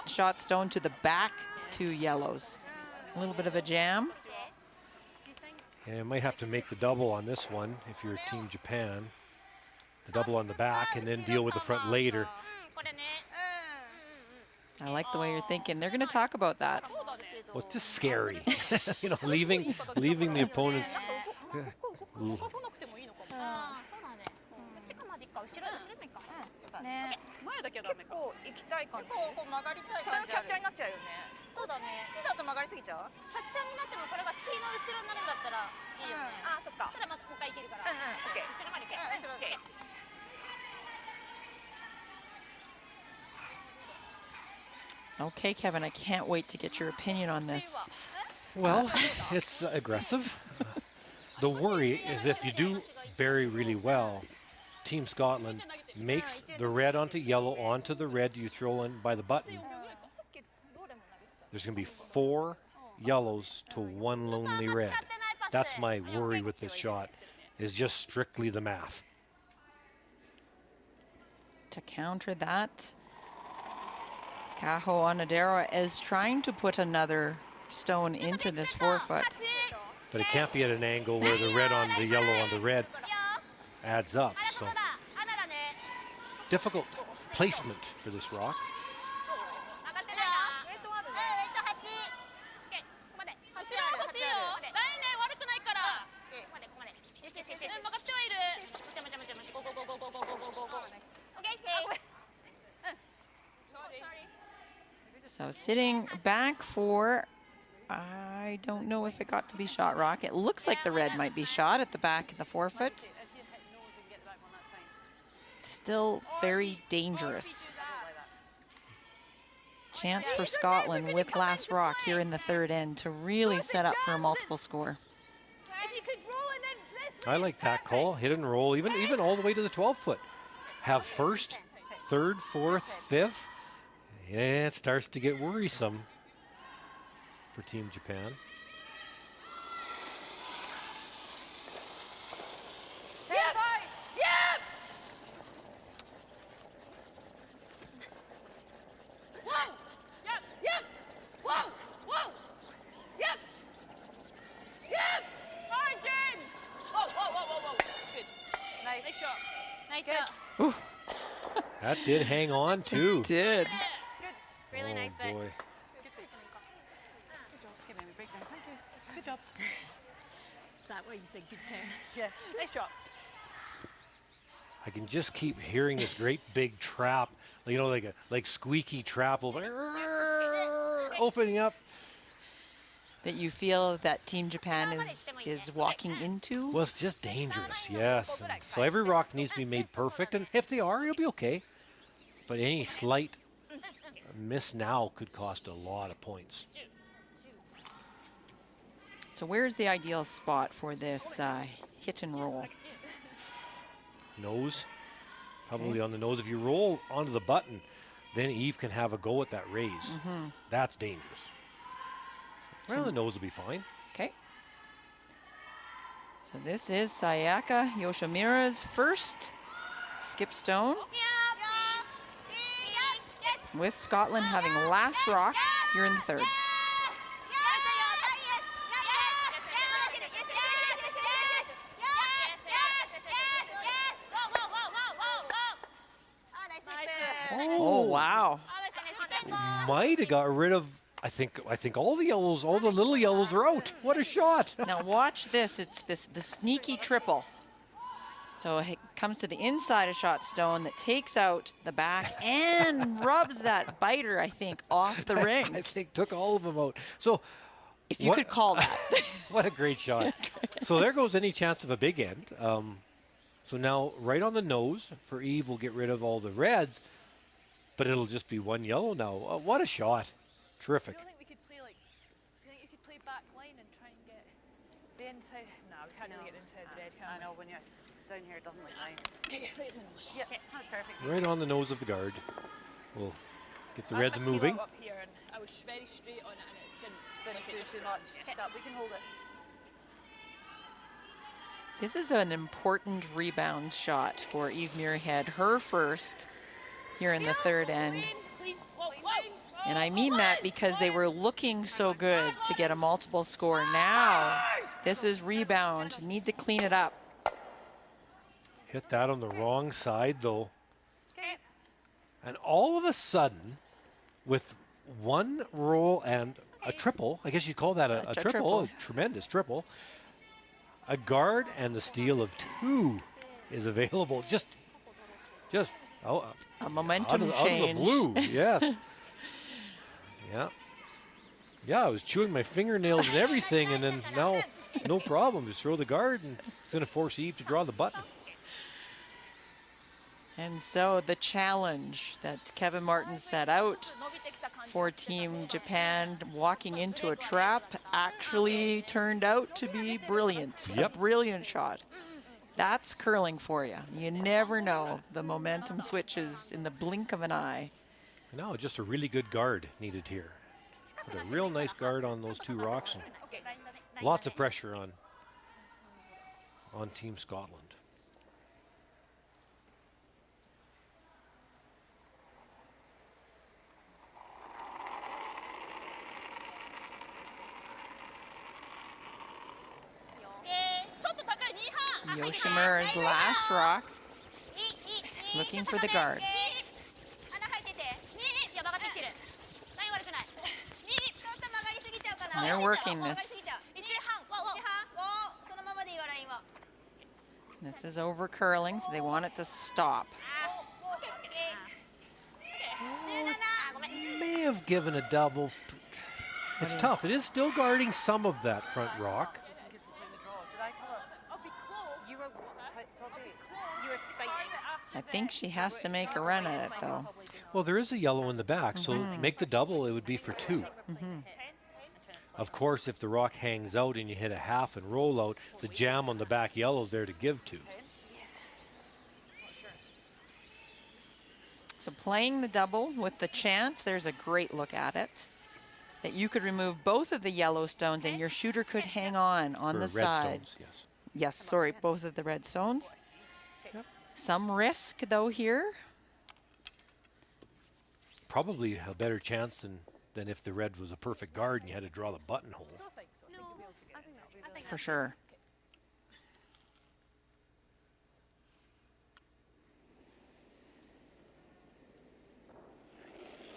[SPEAKER 1] shot stone to the back, 2 yellows. A little bit of a jam.
[SPEAKER 2] And you might have to make the double on this one if you're Team Japan. The double on the back and then deal with the front later.
[SPEAKER 1] I like the way you're thinking. They're going to talk about that.
[SPEAKER 2] Well, it's just scary. You know, leaving the opponents.
[SPEAKER 1] Okay, Kevin, I can't wait to get your opinion on this.
[SPEAKER 2] Well, it's aggressive. The worry is if you do bury really well, Team Scotland makes the red onto yellow onto the red you throw in by the button. There's going to be 4 yellows to 1 lonely red. That's my worry with this shot, is just strictly the math.
[SPEAKER 1] To counter that, Kaho Onodera is trying to put another stone into this 4-foot.
[SPEAKER 2] But it can't be at an angle where the red on the yellow on the red adds up. So difficult placement for this rock.
[SPEAKER 1] So sitting back for, I don't know if it got to be shot rock. It looks like the red might be shot at the back of the 4-foot. Still very dangerous. Chance for Scotland with last rock here in the 3rd end to really set up for a multiple score.
[SPEAKER 2] I like that call, hit and roll, even all the way to the 12-foot. Have 1st, 3rd, 4th, 5th. Yeah, it starts to get worrisome for Team Japan.
[SPEAKER 5] Nice shot. Nice shot.
[SPEAKER 1] Ooh.
[SPEAKER 2] That did hang on too.
[SPEAKER 1] Did.
[SPEAKER 5] Really nice
[SPEAKER 2] Oh
[SPEAKER 5] fit.
[SPEAKER 2] boy.
[SPEAKER 5] Good job. Is that what you said? Good turn. Yeah. Nice job.
[SPEAKER 2] I can just keep hearing this great big trap, you know, like squeaky trap opening up.
[SPEAKER 1] That you feel that Team Japan is walking into?
[SPEAKER 2] Well, it's just dangerous, yes. And so every rock needs to be made perfect, and if they are, you'll be okay. But any slight miss now could cost a lot of points.
[SPEAKER 1] So where's the ideal spot for this hit and roll?
[SPEAKER 2] Nose, probably on the nose. If you roll onto the button, then Eve can have a go at that raise. That's dangerous. Well, the nose will be fine.
[SPEAKER 1] Okay. So this is Sayaka Yoshimira's first skip stone, with Scotland having last rock here in the 3rd. Oh, wow.
[SPEAKER 2] Might have got rid of, I think all the yellows, all the little yellows are out. What a shot.
[SPEAKER 1] Now watch this. It's the sneaky triple. So it comes to the inside of shot stone that takes out the back and rubs that biter, I think, off the rings.
[SPEAKER 2] I think took all of them out. So
[SPEAKER 1] if you could call that.
[SPEAKER 2] What a great shot. So there goes any chance of a big end. So now right on the nose for Eve, we'll get rid of all the reds, but it'll just be one yellow now. What a shot. Terrific.
[SPEAKER 6] I don't think we could play you think you could play back line and try and get the inside. No, we can't really get into the red, can we?
[SPEAKER 7] I know, when you're down here it doesn't look nice.
[SPEAKER 6] Right in the nose.
[SPEAKER 7] Yeah, that's perfect.
[SPEAKER 2] Right on the nose of the guard. We'll get the
[SPEAKER 6] I
[SPEAKER 2] reds
[SPEAKER 6] picked you
[SPEAKER 2] moving.
[SPEAKER 6] up here and I was very straight on it and it didn't
[SPEAKER 7] Didn't
[SPEAKER 6] like it
[SPEAKER 7] do
[SPEAKER 6] just
[SPEAKER 7] too
[SPEAKER 6] ran.
[SPEAKER 7] much. Yeah, we can hold it.
[SPEAKER 1] This is an important rebound shot for Eve Muirhead, her first here in the 3rd end.
[SPEAKER 6] Clean. Whoa, whoa.
[SPEAKER 1] And I mean that because they were looking so good to get a multiple score. Now, this is rebound. Need to clean it up.
[SPEAKER 2] Hit that on the wrong side, though. And all of a sudden, with one roll and a triple, I guess you call that a triple, a tremendous triple, a guard and the steal of 2 is available. Just
[SPEAKER 1] A momentum
[SPEAKER 2] out
[SPEAKER 1] change.
[SPEAKER 2] of the blue, yes. Yeah, I was chewing my fingernails and everything, and then now, no problem. Just throw the guard, and it's going to force Eve to draw the button.
[SPEAKER 1] And so the challenge that Kevin Martin set out for Team Japan, walking into a trap, actually turned out to be brilliant.
[SPEAKER 2] Yep.
[SPEAKER 1] A brilliant shot. That's curling for you. You never know. The momentum switches in the blink of an eye.
[SPEAKER 2] No, just a really good guard needed here. Put a real nice guard on those two rocks and lots of pressure on Team Scotland.
[SPEAKER 1] Yoshimura's last rock, looking for the guard. And they're working this. This is over curling, so they want it to stop.
[SPEAKER 2] May have given a double. It's tough. It is still guarding some of that front rock.
[SPEAKER 1] I think she has to make a run at it, though.
[SPEAKER 2] Well, there is a yellow in the back, so make the double, it would be for 2. Of course, if the rock hangs out and you hit a half and roll out, the jam on the back yellow is there to give to.
[SPEAKER 1] So playing the double with the chance, there's a great look at it, that you could remove both of the yellow stones and your shooter could hang on
[SPEAKER 2] Or
[SPEAKER 1] the
[SPEAKER 2] red
[SPEAKER 1] side.
[SPEAKER 2] stones, yes.
[SPEAKER 1] Yes, sorry, both of the red stones.
[SPEAKER 2] Yep.
[SPEAKER 1] Some risk, though, here.
[SPEAKER 2] Probably a better chance than if the red was a perfect guard and you had to draw the buttonhole.
[SPEAKER 1] For sure.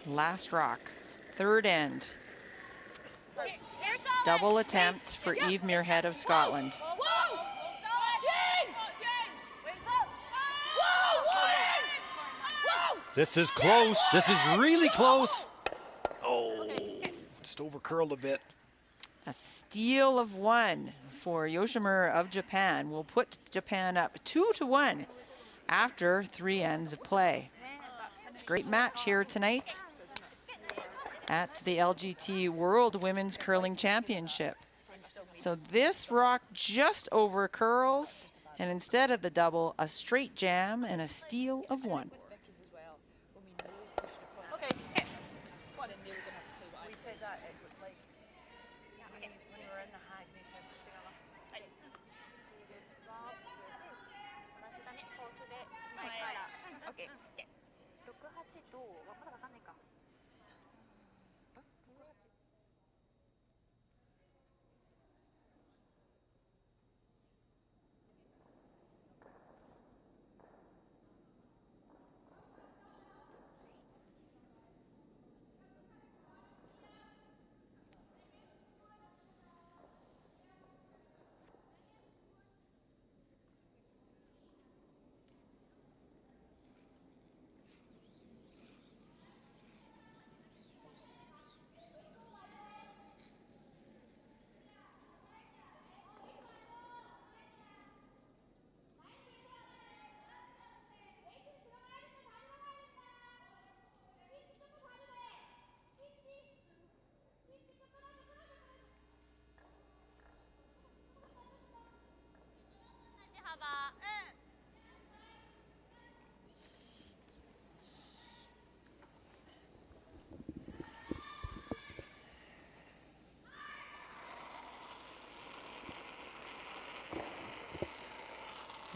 [SPEAKER 1] Last rock, third end. Double attempt for Eve Muirhead of Scotland.
[SPEAKER 2] This is close. This is really close. Oh, just over curled a bit.
[SPEAKER 1] A steal of 1 for Yoshimura of Japan will put Japan up 2-1 after 3 ends of play. It's a great match here tonight at the LGT World Women's Curling Championship. So this rock just over curls, and instead of the double, a straight jam and a steal of 1.
[SPEAKER 7] We said that it would, like, when we were in the hag, we said sing along.
[SPEAKER 4] 68とまだわかんないか。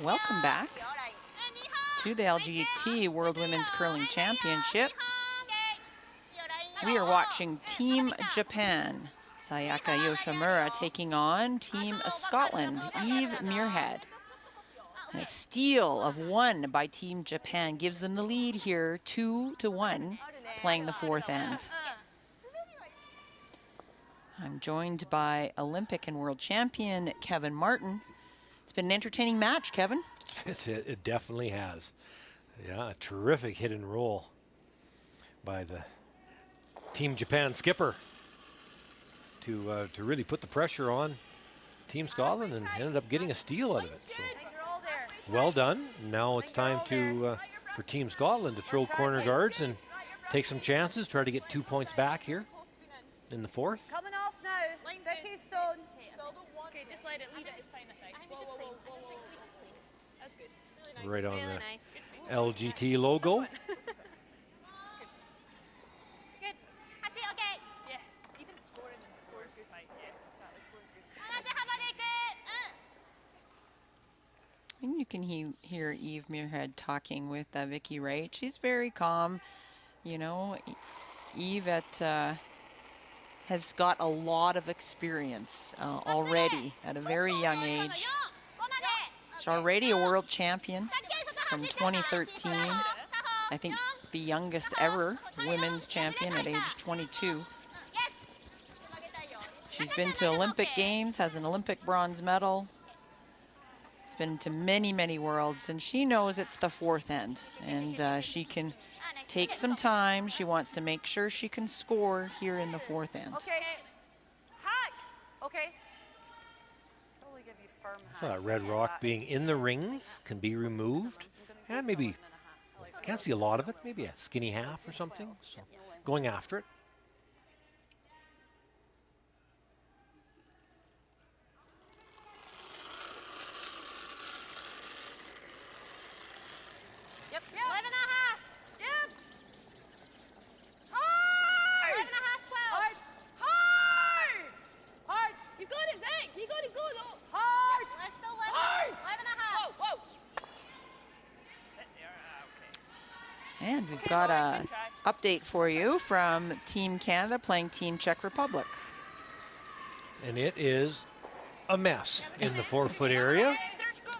[SPEAKER 1] Welcome back to the LGT World Women's Curling Championship. We are watching Team Japan, Sayaka Yoshimura taking on Team Scotland, Eve Muirhead. A steal of 1 by Team Japan gives them the lead here, 2-1, playing the 4th end. I'm joined by Olympic and world champion Kevin Martin. It's been an entertaining match, Kevin.
[SPEAKER 2] It definitely has. Yeah, a terrific hit and roll by the Team Japan skipper to really put the pressure on Team Scotland and ended up getting a steal out of it. So well done. Now it's time to for Team Scotland to throw corner guards and take some chances, try to get 2 points back here in the fourth.
[SPEAKER 7] Coming off now. Vicky Stone.
[SPEAKER 6] Okay, just let it lead it. It's fine, I think. Whoa, whoa, whoa, whoa, whoa. That's good.
[SPEAKER 2] Right on the LGT logo.
[SPEAKER 3] Good. 8 OK
[SPEAKER 6] Yeah, even scoring in the scores is fine. Yeah, exactly. Scores good.
[SPEAKER 3] 同じ幅でいく
[SPEAKER 1] And you can hear Eve Muirhead talking with Vicky Wright. She's very calm. You know, Eve has got a lot of experience already at a very young age. She's already a world champion from 2013. I think the youngest ever women's champion at age 22. She's been to Olympic Games, has an Olympic bronze medal. She's been to many, many worlds, and she knows it's the fourth end, and she can take some time. She wants to make sure she can score here in the fourth end.
[SPEAKER 7] Okay. Hack. Okay. Probably give you firm
[SPEAKER 2] So
[SPEAKER 7] hacks
[SPEAKER 2] that red
[SPEAKER 7] like
[SPEAKER 2] rock
[SPEAKER 7] that.
[SPEAKER 2] being in the rings can be removed. And maybe, can't see a lot of it, maybe a skinny half or something. So going after it.
[SPEAKER 3] Yep. 11 and a half. Yep. Hard. 11 and a half, 12.
[SPEAKER 7] Hard. Hard.
[SPEAKER 6] You got it, Vic. You got it good. Oh.
[SPEAKER 7] Hard.
[SPEAKER 3] Let's still 11. 11 and a half.
[SPEAKER 6] Whoa, whoa. Sit there. Okay.
[SPEAKER 1] And we've got a update for you from Team Canada playing Team Czech Republic.
[SPEAKER 2] And it is a mess in the 4-foot area.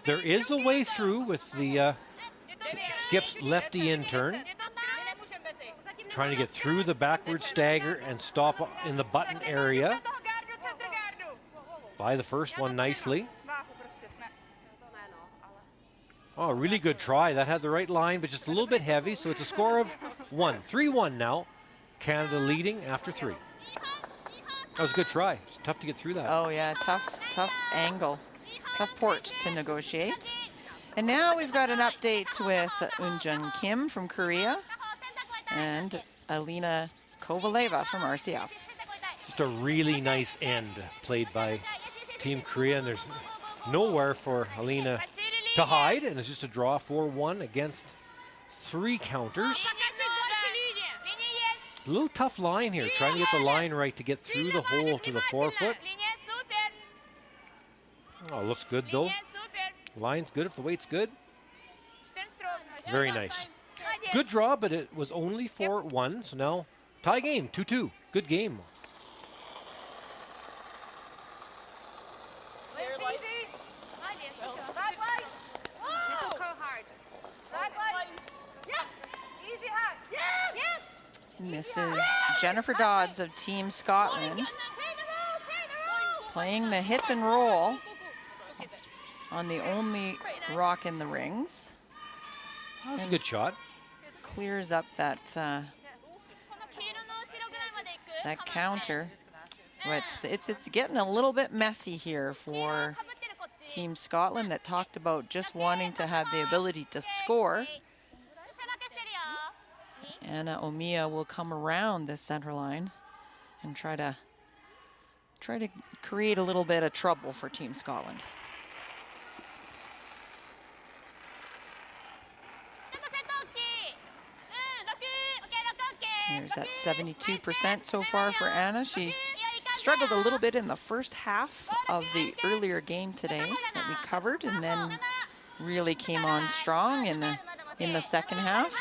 [SPEAKER 2] There is a way through with the Skip's lefty in turn, trying to get through the backward stagger and stop in the button area. By the first one nicely. Oh, really good try. That had the right line, but just a little bit heavy, so it's a score of 1. 3-1 now. Canada leading after 3. That was a good try. It's tough to get through that.
[SPEAKER 1] Oh yeah, tough angle, tough port to negotiate. And now we've got an update with Eunjun Kim from Korea and Alina Kovaleva from RCF.
[SPEAKER 2] Just a really nice end played by Team Korea, and there's nowhere for Alina to hide, and it's just a draw 4-1 against 3 counters. A little tough line here, trying to get the line right to get through the hole to the 4-foot. Oh, looks good though. Line's good if the weight's good. Very nice. Good draw, but it was only 4-1, so now tie game, 2-2. Good game.
[SPEAKER 1] And this is Jennifer Dodds of Team Scotland playing the hit and roll on the only rock in the rings.
[SPEAKER 2] That was a good shot.
[SPEAKER 1] Clears up that that counter. But it's getting a little bit messy here for Team Scotland that talked about just wanting to have the ability to score. Anna Omiya will come around this center line and try to create a little bit of trouble for Team Scotland. There's that 72% so far for Anna. She struggled a little bit in the first half of the earlier game today that we covered, and then really came on strong in the second half.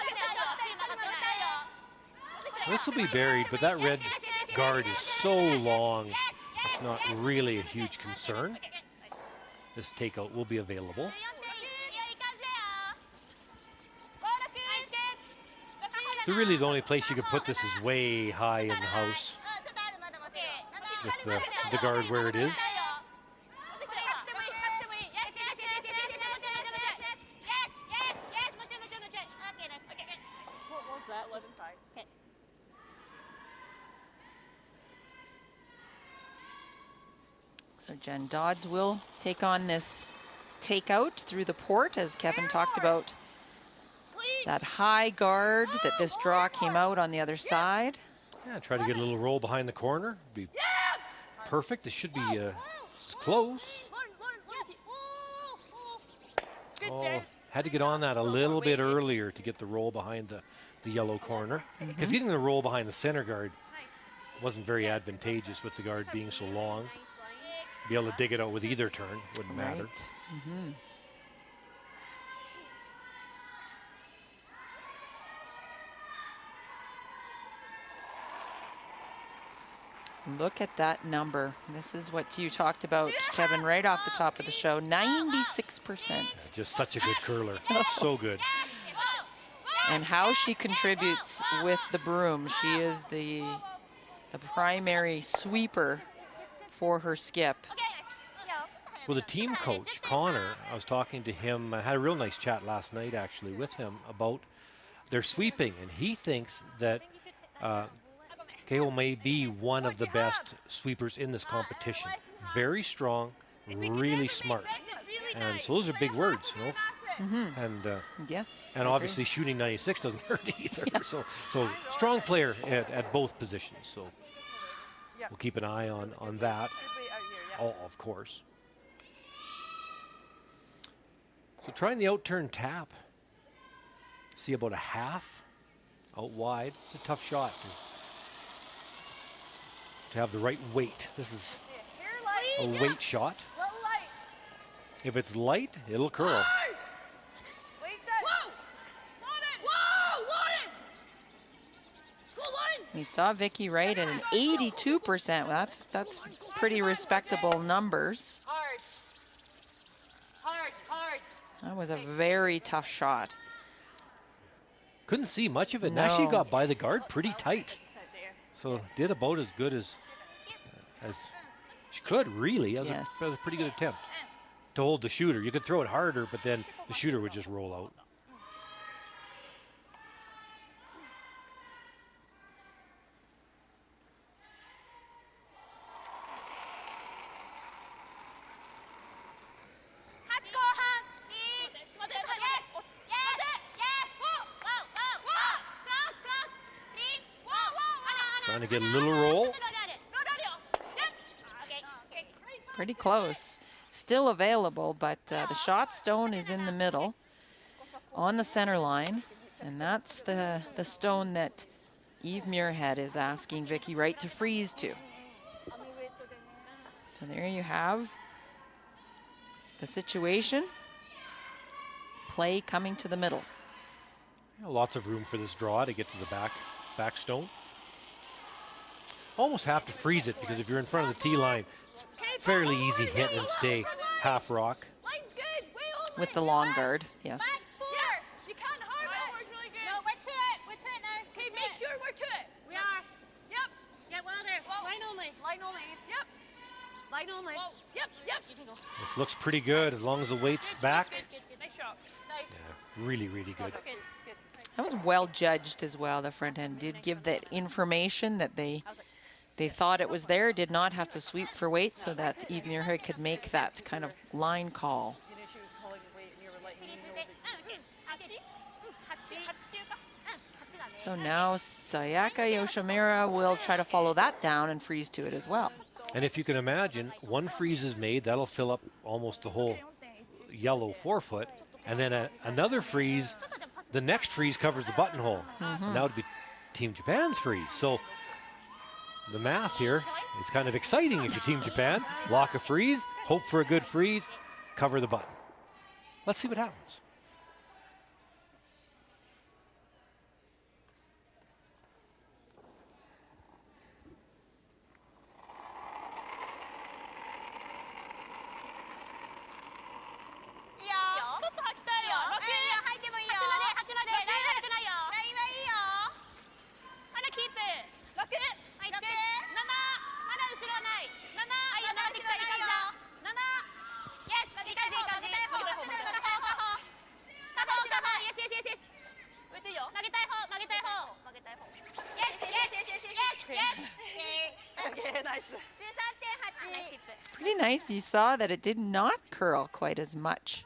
[SPEAKER 2] This will be buried, but that red guard is so long, it's not really a huge concern. This takeout will be available. Really, the only place you could put this is way high in the house with the guard where it is.
[SPEAKER 3] What was that?
[SPEAKER 6] 11-5.
[SPEAKER 3] Okay.
[SPEAKER 1] So Jen Dodds will take on this takeout through the port, as Kevin talked about that high guard that this draw came out on the other side.
[SPEAKER 2] Yeah, try to get a little roll behind the corner. Be perfect. This should be close. Oh, had to get on that a little bit earlier to get the roll behind the yellow corner. Because getting the roll behind the center guard wasn't very advantageous with the guard being so long. Be able to dig it out with either turn, wouldn't matter.
[SPEAKER 1] Look at that number. This is what you talked about, Kevin, right off the top of the show. 96%.
[SPEAKER 2] Just such a good curler. So good.
[SPEAKER 1] And how she contributes with the broom. She is the primary sweeper for her skip.
[SPEAKER 2] Well, the team coach, Connor, I was talking to him. I had a real nice chat last night, actually, with him about their sweeping. And he thinks that Keho may be one of the best sweepers in this competition. Very strong, really smart. And so those are big words, you know. And
[SPEAKER 1] yes,
[SPEAKER 2] and obviously shooting 96 doesn't hurt either. So strong player at both positions. So we'll keep an eye on that. Oh, of course. So trying the outturn tap. See about a half out wide. It's a tough shot to have the right weight. This is a weight shot. If it's light, it'll curl.
[SPEAKER 1] We saw Vicky Wright at an 82%. Well, that's pretty respectable numbers. That was a very tough shot.
[SPEAKER 2] Couldn't see much of it.
[SPEAKER 1] No.
[SPEAKER 2] And actually got by the guard pretty tight. So did about as good as she could, really. That was a pretty good attempt to hold the shooter. You could throw it harder, but then the shooter would just roll out. Trying to get a little roll.
[SPEAKER 1] Pretty close. Still available, but the shot stone is in the middle on the center line. And that's the stone that Eve Muirhead is asking Vicky Wright to freeze to. So there you have the situation. Play coming to the middle.
[SPEAKER 2] Lots of room for this draw to get to the back stone. Almost have to freeze it, because if you're in front of the tee line, it's fairly easy hit and stay half rock.
[SPEAKER 1] With the long guard, yes.
[SPEAKER 3] You can't harm it. No, we're to it. We're to it now. Okay, make sure we're to it. We are. Yep. Yeah, well there. Line only. Line only. Yep. Line only. Yep. Yep.
[SPEAKER 2] This looks pretty good as long as the weight's back.
[SPEAKER 3] Nice shot. Nice.
[SPEAKER 2] Yeah, really, really good.
[SPEAKER 1] That was well judged as well. The front end did give that information that they thought it was there, did not have to sweep for weight, so that Eve Muirhead could make that kind of line call. So now Sayaka Yoshimira will try to follow that down and freeze to it as well.
[SPEAKER 2] And if you can imagine, one freeze is made, that'll fill up almost the whole yellow forefoot, and then another freeze, the next freeze covers the buttonhole. And that would be Team Japan's freeze. So the math here is kind of exciting if you're Team Japan. Lock a freeze, hope for a good freeze, cover the button. Let's see what happens.
[SPEAKER 1] It's pretty nice. You saw that it did not curl quite as much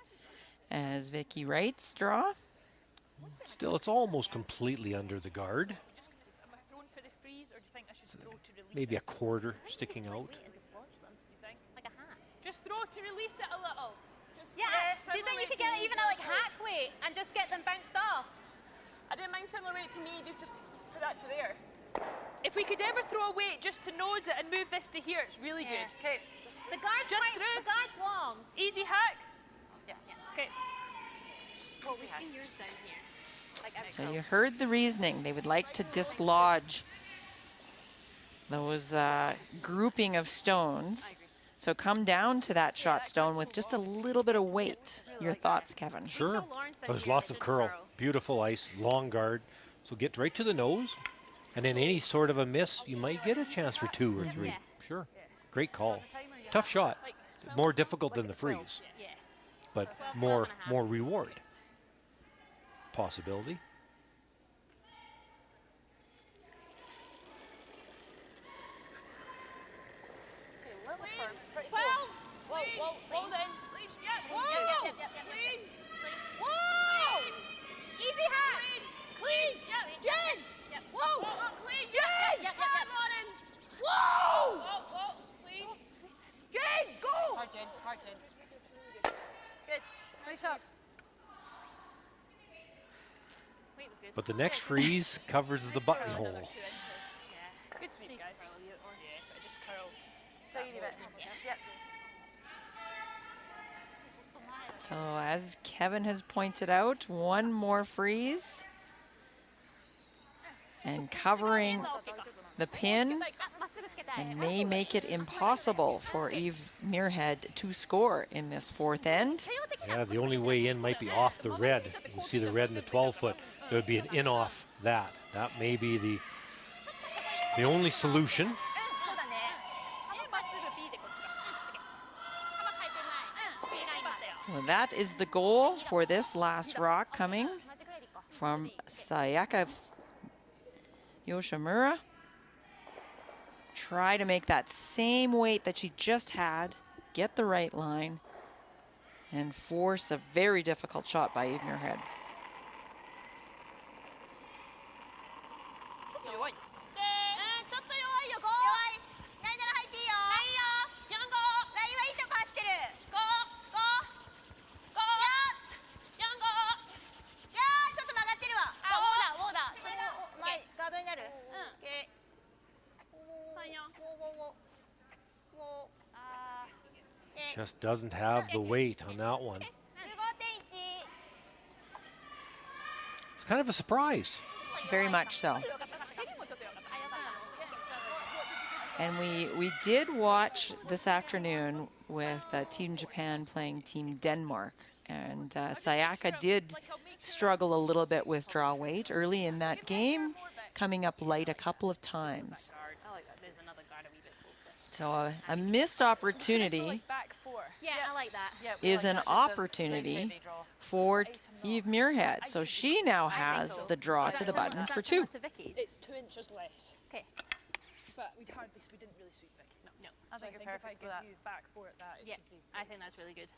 [SPEAKER 1] as Vicky Wright's draw.
[SPEAKER 2] Still, it's almost completely under the guard.
[SPEAKER 6] Am I thrown for the freeze, or do you think I should throw to release
[SPEAKER 2] Maybe a
[SPEAKER 6] it?
[SPEAKER 2] quarter sticking out.
[SPEAKER 6] You think?
[SPEAKER 4] Like a hat.
[SPEAKER 6] Just throw to release it a little. Just
[SPEAKER 3] Yeah, do you think you could get even a like hack weight and just get them bounced off?
[SPEAKER 6] I didn't mind similar weight to me, just put that to there. If we could ever throw a weight just to nose it and move this to here, it's really good.
[SPEAKER 7] Okay.
[SPEAKER 3] The guard's
[SPEAKER 6] Just
[SPEAKER 3] quite,
[SPEAKER 6] through.
[SPEAKER 3] the guard's long.
[SPEAKER 6] Easy hack.
[SPEAKER 7] Yeah.
[SPEAKER 6] Okay.
[SPEAKER 5] Well, we've seen yours down here.
[SPEAKER 7] Like every
[SPEAKER 1] So you heard the reasoning. They would like to dislodge those grouping of stones. So come down to that shot stone with just a little bit of weight. Your thoughts, Kevin?
[SPEAKER 2] Sure.
[SPEAKER 3] Lawrence down
[SPEAKER 2] There's
[SPEAKER 3] here
[SPEAKER 2] lots
[SPEAKER 3] that
[SPEAKER 2] of
[SPEAKER 3] didn't
[SPEAKER 2] curl.
[SPEAKER 3] curl.
[SPEAKER 2] Beautiful ice, long guard. So get right to the nose. And in any sort of a miss, you might get a chance for 2 or 3.
[SPEAKER 3] Yeah.
[SPEAKER 2] Sure. Great call. Tough shot. More difficult than the freeze,
[SPEAKER 3] Yeah.
[SPEAKER 2] but more reward. Possibility.
[SPEAKER 7] Okay, little firm. Pretty
[SPEAKER 3] 12.
[SPEAKER 7] close.
[SPEAKER 6] Whoa, whoa, hold in. Please, yeah,
[SPEAKER 3] Whoa.
[SPEAKER 6] Yep. Clean.
[SPEAKER 3] Whoa. Easy hack.
[SPEAKER 6] Clean. Yeah.
[SPEAKER 3] Jen. Whoa.
[SPEAKER 6] Clean.
[SPEAKER 3] Jen.
[SPEAKER 6] Lauren.
[SPEAKER 3] Whoa.
[SPEAKER 6] Whoa, clean.
[SPEAKER 3] Jen, go.
[SPEAKER 7] Hard, Jen. Hard, Jen. Good. Nice shot.
[SPEAKER 6] Wait, was good.
[SPEAKER 2] But the next freeze covers the buttonhole.
[SPEAKER 6] Another 2 inches. Yeah. Good sweep, guys. Yeah, but it just curled.
[SPEAKER 7] Tiny bit. Yep.
[SPEAKER 1] So as Kevin has pointed out, one more freeze. And covering the pin and may make it impossible for Eve Muirhead to score in this fourth end.
[SPEAKER 2] Yeah, the only way in might be off the red. You can see the red in the 12-foot. There would be an in off that. That may be the only solution.
[SPEAKER 3] そうだね。幅まっすぐ B でこっちが。幅変えてない。B が今だよ。
[SPEAKER 1] So that is the goal for this last rock coming from Sayaka Yoshimira. Try to make that same weight that she just had, get the right line, and force a very difficult shot by Eve Muirhead.
[SPEAKER 3] ちょっと弱い。ちょっと弱いよ。弱い。ないなら入っていいよ。ないよ。ヤンゴ。今いいとこ走ってる。ゴー。ゴー。ゴー。ヤンゴ。いやーちょっと曲がってるわ。あ、ウォーだ。ウォーだ。
[SPEAKER 7] 前、ガードになる。
[SPEAKER 3] うん。
[SPEAKER 7] Okay.
[SPEAKER 3] 三四。あー。
[SPEAKER 2] Just doesn't have the weight on that one.
[SPEAKER 3] 15.1。
[SPEAKER 2] It's kind of a surprise.
[SPEAKER 1] Very much so. And we did watch this afternoon with Team Japan playing Team Denmark. And Sayaka did struggle a little bit with draw weight early in that game, coming up light a couple of times.
[SPEAKER 3] There's another guard a wee bit closer.
[SPEAKER 1] So a missed opportunity
[SPEAKER 6] Back 4.
[SPEAKER 3] Yeah, I like that.
[SPEAKER 7] Yeah,
[SPEAKER 1] is an
[SPEAKER 7] just a
[SPEAKER 1] opportunity
[SPEAKER 7] nice heavy draw.
[SPEAKER 1] for Eve Muirhead. So she now has the draw to the button for 2.
[SPEAKER 3] To Vicky's.
[SPEAKER 6] It's 2 inches less.
[SPEAKER 3] Okay.
[SPEAKER 6] But we didn't really sweep Vicky. No.
[SPEAKER 7] I
[SPEAKER 6] So
[SPEAKER 7] think you're
[SPEAKER 6] if I
[SPEAKER 7] perfect
[SPEAKER 6] give
[SPEAKER 7] with that.
[SPEAKER 6] you back 4 at that, it
[SPEAKER 3] Yeah,
[SPEAKER 6] should be.
[SPEAKER 3] I think that's really good.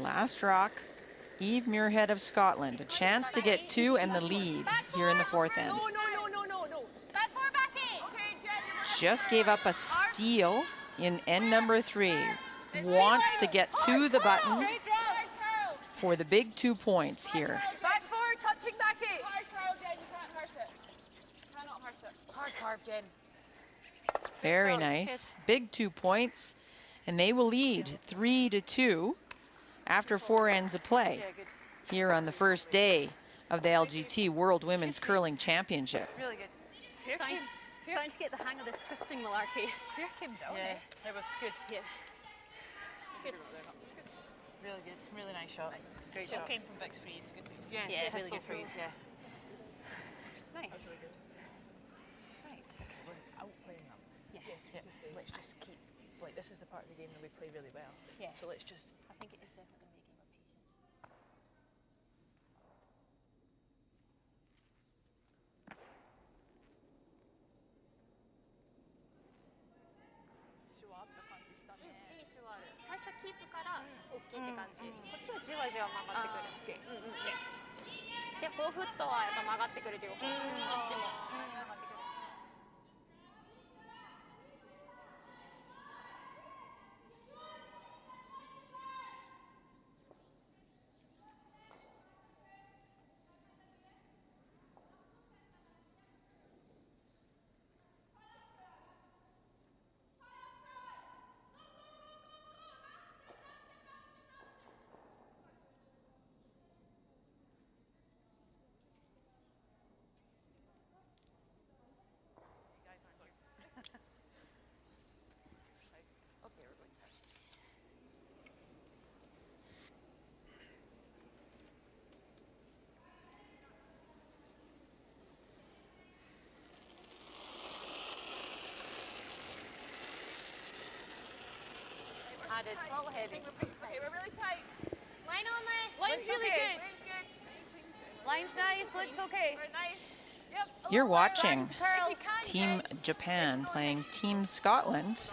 [SPEAKER 1] Last rock, Eve Muirhead of Scotland. A chance to get 2 and the lead here in the fourth end.
[SPEAKER 6] No.
[SPEAKER 3] Back 4 backing.
[SPEAKER 6] Okay, Jen, you're
[SPEAKER 1] Just gave up a steal in end number 3. Wants to get to the button
[SPEAKER 3] Straight draw.
[SPEAKER 1] for the big 2 points here.
[SPEAKER 7] Back 4, touching back 8.
[SPEAKER 6] hard curl, Jen. You can't hurt it. Cannot hurt it.
[SPEAKER 7] Hard carve, Jen.
[SPEAKER 1] Very nice. Big 2 points. And they will lead 3-2 after 4 ends of play
[SPEAKER 7] Yeah, good.
[SPEAKER 1] here on the first day of the LGT World Women's Curling Championship.
[SPEAKER 7] Really good.
[SPEAKER 5] Starting to get the hang of this twisting malarkey.
[SPEAKER 6] Fear came down.
[SPEAKER 7] Yeah, it was good.
[SPEAKER 5] Yeah.
[SPEAKER 7] Really good. Really nice shot.
[SPEAKER 6] Nice.
[SPEAKER 7] Great
[SPEAKER 6] Still
[SPEAKER 7] shot.
[SPEAKER 6] came from Vic's freeze. Good freeze.
[SPEAKER 7] Yeah,
[SPEAKER 3] Yeah, really
[SPEAKER 7] pistol
[SPEAKER 3] good
[SPEAKER 7] freeze.
[SPEAKER 3] freeze.
[SPEAKER 7] Yeah. Nice. Right.
[SPEAKER 6] Outplaying them.
[SPEAKER 3] Yeah.
[SPEAKER 6] It's just, let's just keep, like, this is the part of the game that we play really well.
[SPEAKER 3] Yeah.
[SPEAKER 6] So let's just
[SPEAKER 3] I think it is definitely going to be a game of patience.
[SPEAKER 4] 初キープから大きいって感じ、こっちはじわじわ曲がってくる、でフォーフットはやっぱ曲がってくる両方、こっちも曲がってくる。
[SPEAKER 7] It's all heavy.
[SPEAKER 6] Okay, we're really tight.
[SPEAKER 3] Line only.
[SPEAKER 6] Line's really
[SPEAKER 7] okay.
[SPEAKER 6] good. Line's good.
[SPEAKER 7] Line's nice, looks okay.
[SPEAKER 6] We're nice. Yep.
[SPEAKER 1] You're watching
[SPEAKER 7] Curl.
[SPEAKER 6] If you can,
[SPEAKER 1] Team
[SPEAKER 6] guys.
[SPEAKER 1] Japan playing Team Scotland.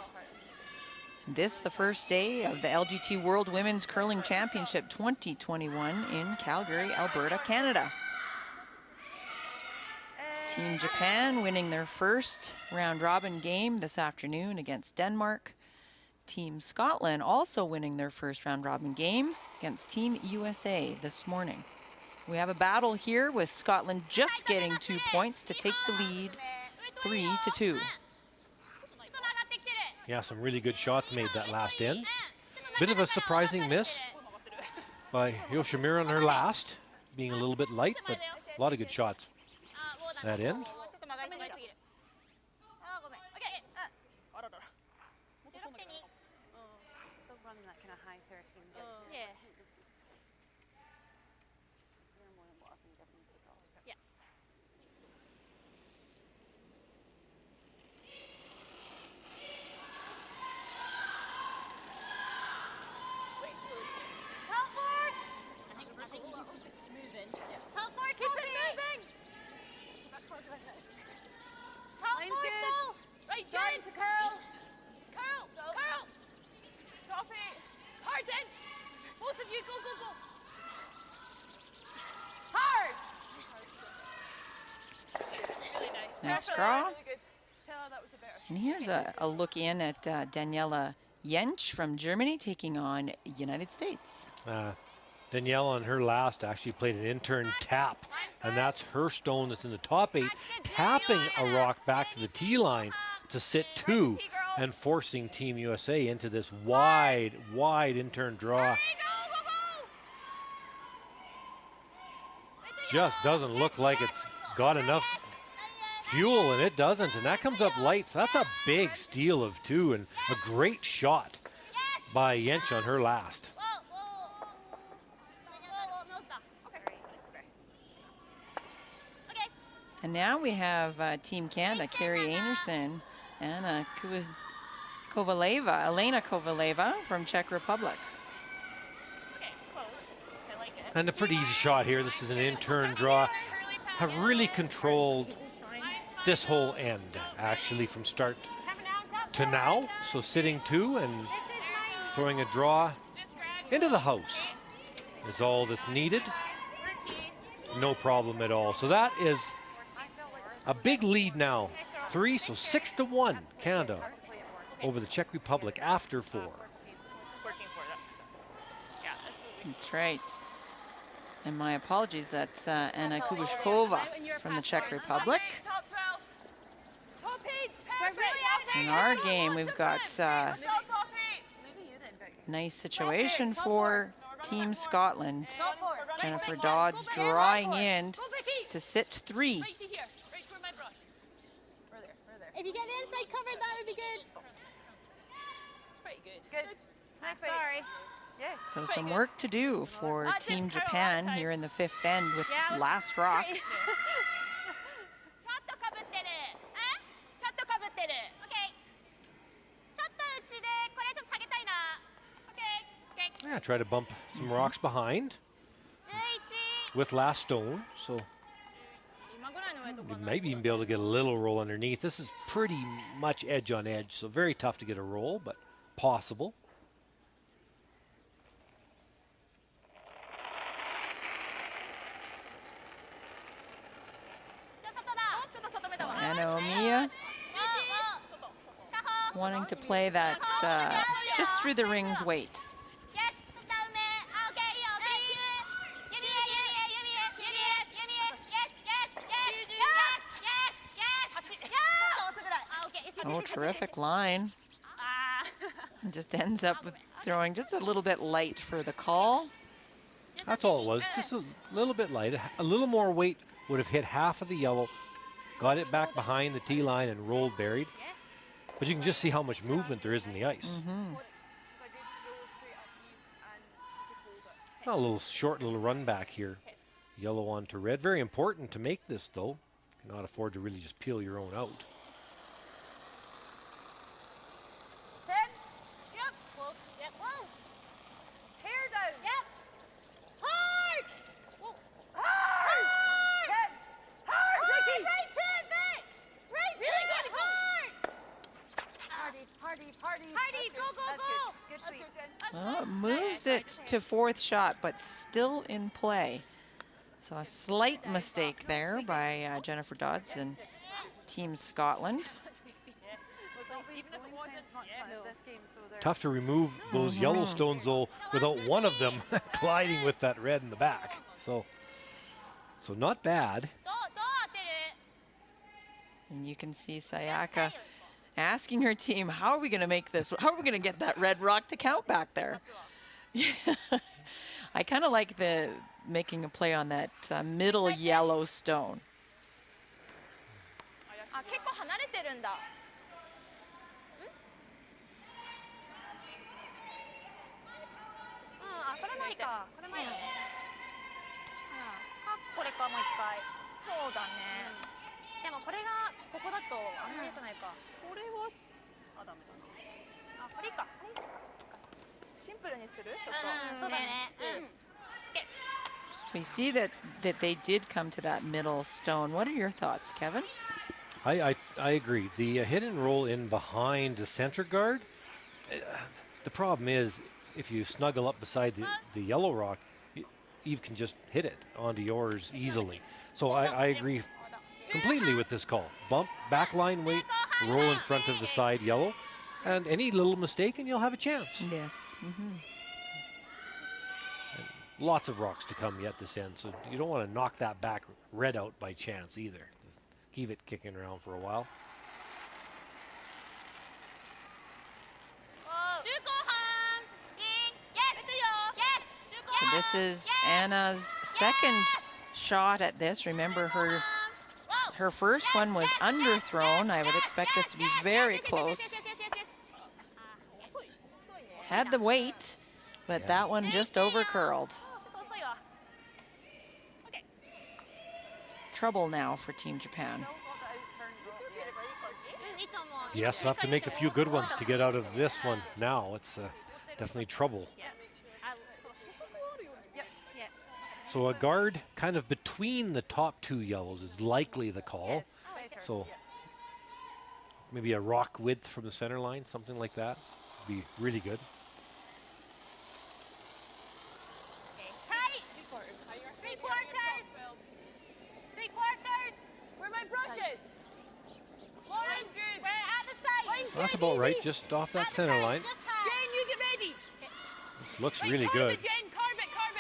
[SPEAKER 1] This the first day of the LGT World Women's Curling Championship 2021 in Calgary, Alberta, Canada. Team Japan winning their first round-robin game this afternoon against Denmark. Team Scotland also winning their first round-robin game against Team USA this morning. We have a battle here with Scotland just getting 2 points to take the lead, 3-2.
[SPEAKER 2] Yeah, some really good shots made that last end. Bit of a surprising miss by Yoshimira on her last, being a little bit light, but a lot of good shots that end.
[SPEAKER 7] Still running that kind of high 13s.
[SPEAKER 3] Yeah.
[SPEAKER 7] Yeah.
[SPEAKER 3] Top forward. I think it's moving. Top forward,
[SPEAKER 6] Keep
[SPEAKER 3] top
[SPEAKER 6] it
[SPEAKER 3] feet.
[SPEAKER 6] moving.
[SPEAKER 3] Top
[SPEAKER 7] Line's
[SPEAKER 3] forward
[SPEAKER 7] good.
[SPEAKER 3] still.
[SPEAKER 6] Right,
[SPEAKER 3] Starting
[SPEAKER 6] good.
[SPEAKER 3] to curl.
[SPEAKER 6] Curl. Curl. Stop it. Hard then.
[SPEAKER 3] Both of you, go, go, go. Hard.
[SPEAKER 6] Really nice.
[SPEAKER 1] Nice
[SPEAKER 6] Definitely
[SPEAKER 1] draw.
[SPEAKER 6] Really good. Tell her that was a better.
[SPEAKER 1] And here's a look in at Daniella Yench from Germany taking on United States.
[SPEAKER 2] Danielle on her last actually played an intern tap, and that's her stone that's in the top 8, tapping a rock back to the tee line to sit 2 and forcing Team USA into this wide intern draw. Just doesn't look like it's got enough fuel, and it doesn't, and that comes up light. So that's a big steal of 2 and a great shot by Yench on her last.
[SPEAKER 1] And now we have Team Canada, Carrie Anderson, and Elena Kovaleva from Czech Republic.
[SPEAKER 4] Okay, close. I like it.
[SPEAKER 2] And a pretty easy shot here. This is an in-turn draw. Have really controlled this whole end, actually, from start to now. So sitting 2 and throwing a draw into the house is all that's needed. No problem at all. So that is a big lead now. 3, so 6-1 Canada over the Czech Republic after 4.
[SPEAKER 4] 14-4, that makes sense. Yeah,
[SPEAKER 1] That's right. And my apologies, that's Anna Kubushkova from the Czech Republic.
[SPEAKER 6] Top 12. Top 8. Perfect.
[SPEAKER 1] In our game, we've got
[SPEAKER 6] Top 8.
[SPEAKER 1] nice situation for Team Scotland.
[SPEAKER 3] Top forward.
[SPEAKER 1] Jennifer Dodds drawing in to sit 3.
[SPEAKER 6] Right to here. Right where my brush.
[SPEAKER 3] If you get the inside covered, that would be good.
[SPEAKER 6] Pretty good.
[SPEAKER 7] Good. Nice bait.
[SPEAKER 4] sorry.
[SPEAKER 7] Yeah.
[SPEAKER 1] So some work to do for Team Japan here in the 5th end with last rock.
[SPEAKER 3] ちょっとかぶってる。ちょっとかぶってる。Okay. ちょっと内でこれちょっと下げたいな。Okay.
[SPEAKER 2] Yeah, try to bump some rocks behind
[SPEAKER 3] 11。
[SPEAKER 2] with last stone. So you might even be able to get a little roll underneath. This is pretty much edge on edge, so very tough to get a roll, but possible.
[SPEAKER 1] wanting to play that just through the rings weight.
[SPEAKER 3] Yes. 下埋め。あ、オッケー、いいよ。指へ、指へ。Yes.
[SPEAKER 1] Oh, terrific line. Just ends up with throwing just a little bit light for the call.
[SPEAKER 2] That's all it was, just a little bit light. A little more weight would have hit half of the yellow, got it back behind the tee line and rolled buried. But you can just see how much movement there is in the ice. A little short little run back here. Yellow on to red. Very important to make this, though. Cannot afford to really just peel your own out.
[SPEAKER 1] Well, moves it to fourth shot, but still in play. So a slight mistake there by Jennifer Dodds and Team Scotland.
[SPEAKER 2] Tough to remove those yellow stones, though, without one of them colliding with that red in the back. So not bad.
[SPEAKER 1] And you can see Sayaka asking her team, how are we going to make this? How are we going to get that red rock to count back there? I kind of like the making a play on that middle yellow stone.
[SPEAKER 3] あ、結構離れてるんだ。あ、これないか。これないよね。これか、もう一回。そうだね。でもこれがここだとあんまり良くないか。これはダメだな。あ、これいいか。これいいっすか。シンプルにする？ちょっと。そうだね。
[SPEAKER 1] So we see that they did come to that middle stone. What are your thoughts, Kevin?
[SPEAKER 2] I agree. The hit and roll in behind the center guard, the problem is if you snuggle up beside the yellow rock, Eve can just hit it onto yours easily. So I agree completely with this call. Bump, backline weight, roll in front of the side yellow, and any little mistake and you'll have a chance.
[SPEAKER 1] Yes.
[SPEAKER 2] Lots of rocks to come yet this end, so you don't want to knock that back red out by chance either. Just keep it kicking around for a while.
[SPEAKER 1] So this is Anna's second shot at this. Remember, her first one was underthrown. I would expect this to be very close. Had the weight, but that one just over curled. Trouble now for Team Japan.
[SPEAKER 2] Yes, have to make a few good ones to get out of this one now. It's definitely trouble. So a guard kind of between the top two yellows is likely the call. So maybe a rock width from the center line, something like that would be really good. Well, that's about right, just off that center line.
[SPEAKER 6] Jen, you get ready.
[SPEAKER 2] This looks really good.
[SPEAKER 6] Jen, carve it. Carve,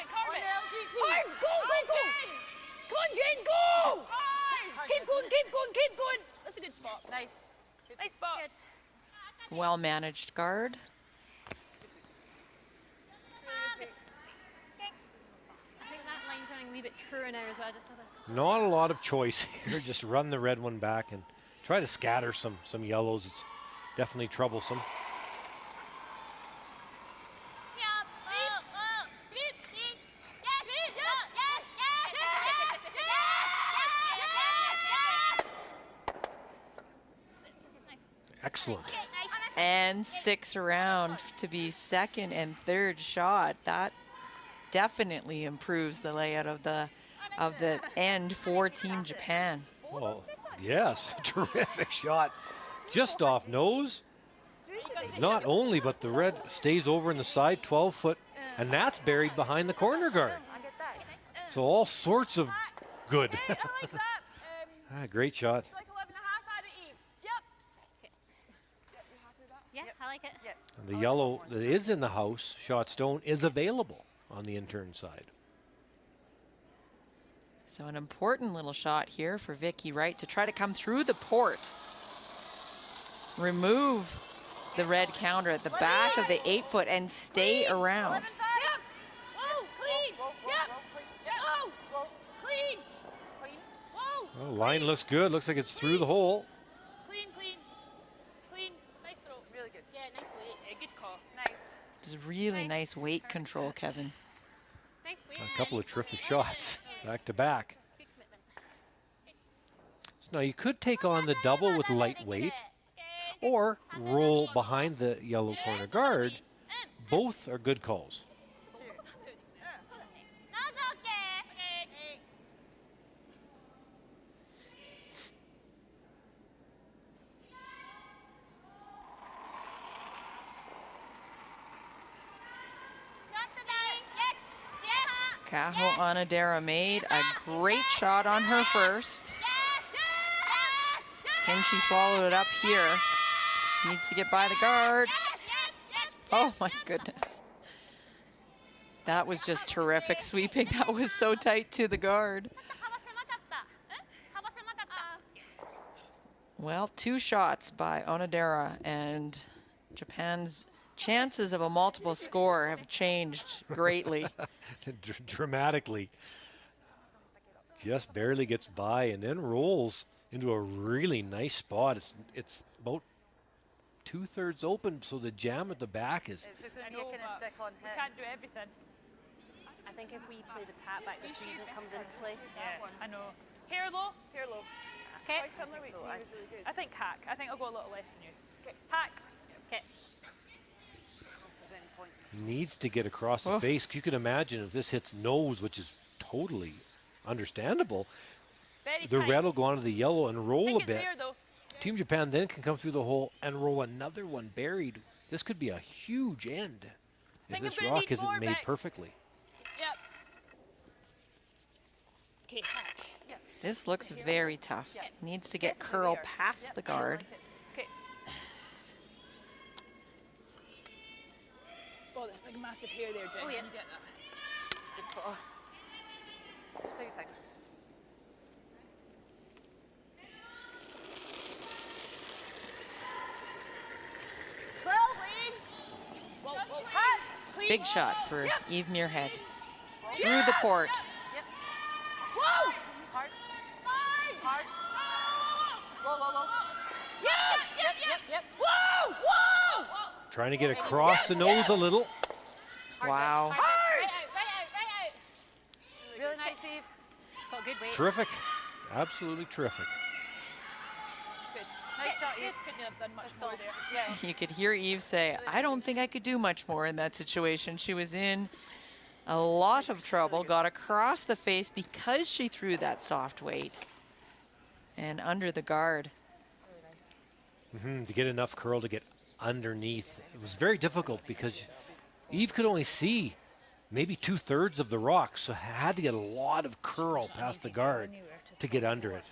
[SPEAKER 6] go. Come on, Jen, go. Keep going. That's a good spot.
[SPEAKER 7] Nice.
[SPEAKER 6] Nice spot.
[SPEAKER 1] Well managed guard.
[SPEAKER 6] I think that line's running a wee bit truer now as well.
[SPEAKER 2] Not a lot of choice here. Just run the red one back and try to scatter some yellows. It's definitely troublesome. Excellent.
[SPEAKER 1] And sticks around to be second and third shot. That definitely improves the layout of the end for Team Japan.
[SPEAKER 2] Well, yes, terrific shot. Just off nose. Not only, but the red stays over in the side, 12 foot, and that's buried behind the corner guard. So all sorts of good. Great shot. The yellow that is in the house, shot stone, is available on the intern side.
[SPEAKER 1] So an important little shot here for Vicky Wright to try to come through the port. Remove the red counter at the back of the 8-foot and stay around.
[SPEAKER 3] Yep. Whoa, clean. Yep. Whoa, clean. Whoa.
[SPEAKER 2] Oh, line looks good. Looks like it's through the hole.
[SPEAKER 3] Clean. Nice throw.
[SPEAKER 7] Really good.
[SPEAKER 3] Yeah, nice weight. Yeah, good call.
[SPEAKER 7] Nice.
[SPEAKER 1] It's really nice weight control, Kevin.
[SPEAKER 3] Nice weight.
[SPEAKER 2] A couple of terrific shots back to back.
[SPEAKER 3] Good commitment.
[SPEAKER 2] So now you could take on the double with lightweight or roll behind the yellow corner guard. Both are good calls.
[SPEAKER 3] That's okay.
[SPEAKER 1] Kaho Onodera made a great shot on her first. Can she follow it up here? Needs to get by the guard. Oh my goodness. That was just terrific sweeping. That was so tight to the guard. Well, 2 shots by Onodera, and Japan's chances of a multiple score have changed greatly.
[SPEAKER 2] Dramatically. Just barely gets by and then rolls into a really nice spot. It's about 2/3 open, so the jam at the back is.
[SPEAKER 7] It's going to be a kind of stick on
[SPEAKER 3] We
[SPEAKER 7] hit.
[SPEAKER 3] can't do everything.
[SPEAKER 8] I think if we play the tap back, the freezing comes into play.
[SPEAKER 3] Yeah, I know. Hair low.
[SPEAKER 8] Okay.
[SPEAKER 3] Quite similar weight to
[SPEAKER 7] so.
[SPEAKER 3] me was really good. I think hack. I think I'll go a little less than you. Okay. Hack.
[SPEAKER 8] Okay.
[SPEAKER 7] If there's any point.
[SPEAKER 2] Needs to get across the
[SPEAKER 1] Oh.
[SPEAKER 2] face. You can imagine if this hits nose, which is totally understandable,
[SPEAKER 3] Very
[SPEAKER 2] the
[SPEAKER 3] tight.
[SPEAKER 2] red will go onto the yellow and
[SPEAKER 3] I
[SPEAKER 2] roll
[SPEAKER 3] think
[SPEAKER 2] a
[SPEAKER 3] it's
[SPEAKER 2] bit.
[SPEAKER 3] there though.
[SPEAKER 2] Team Japan then can come through the hole and roll another one buried. This could be a huge end if
[SPEAKER 3] Think
[SPEAKER 2] this
[SPEAKER 3] I'm gonna
[SPEAKER 2] rock
[SPEAKER 3] need
[SPEAKER 2] isn't
[SPEAKER 3] more
[SPEAKER 2] made
[SPEAKER 3] back.
[SPEAKER 2] perfectly.
[SPEAKER 3] Yep. Okay, hack.
[SPEAKER 1] This looks very tough. Needs to get curl past the guard.
[SPEAKER 3] Okay. Oh, there's a big massive hair there, Jen.
[SPEAKER 8] Oh, yeah.
[SPEAKER 3] Can you get that?
[SPEAKER 7] Good spot. Take your time.
[SPEAKER 3] Whoa, hack. Clean.
[SPEAKER 1] Big shot for
[SPEAKER 3] Yep.
[SPEAKER 1] Eve Muirhead. Through the port.
[SPEAKER 7] Yep.
[SPEAKER 3] Whoa.
[SPEAKER 7] Hard.
[SPEAKER 3] Fine.
[SPEAKER 7] Hard. Low.
[SPEAKER 3] Yep. Whoa.
[SPEAKER 2] Trying to get across the nose a little.
[SPEAKER 1] Wow.
[SPEAKER 3] Right out.
[SPEAKER 7] Really nice, Eve.
[SPEAKER 3] Got good weight.
[SPEAKER 2] Terrific. Absolutely terrific.
[SPEAKER 7] It's good. Nice shot, Eve.
[SPEAKER 3] Couldn't have done much
[SPEAKER 7] Still.
[SPEAKER 3] more there.
[SPEAKER 7] Yeah.
[SPEAKER 1] You could hear Eve say, I don't think I could do much more in that situation. She was in a lot of trouble, got across the face because she threw that soft weight and under the guard.
[SPEAKER 2] To get enough curl to get underneath. It was very difficult because Eve could only see maybe 2/3 of the rock, so had to get a lot of curl past the guard to get under it.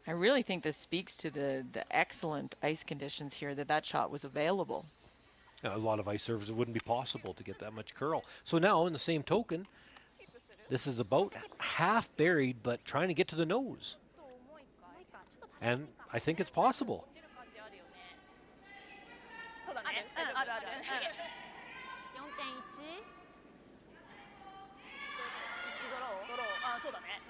[SPEAKER 1] I really think this speaks to the excellent ice conditions here that shot was available.
[SPEAKER 2] A lot of ice surfaces, it wouldn't be possible to get that much curl. So now, in the same token, this is about half buried, but trying to get to the nose. And I think it's possible.
[SPEAKER 3] そうだね。ある。4.1。1ドロー。あ、そうだね。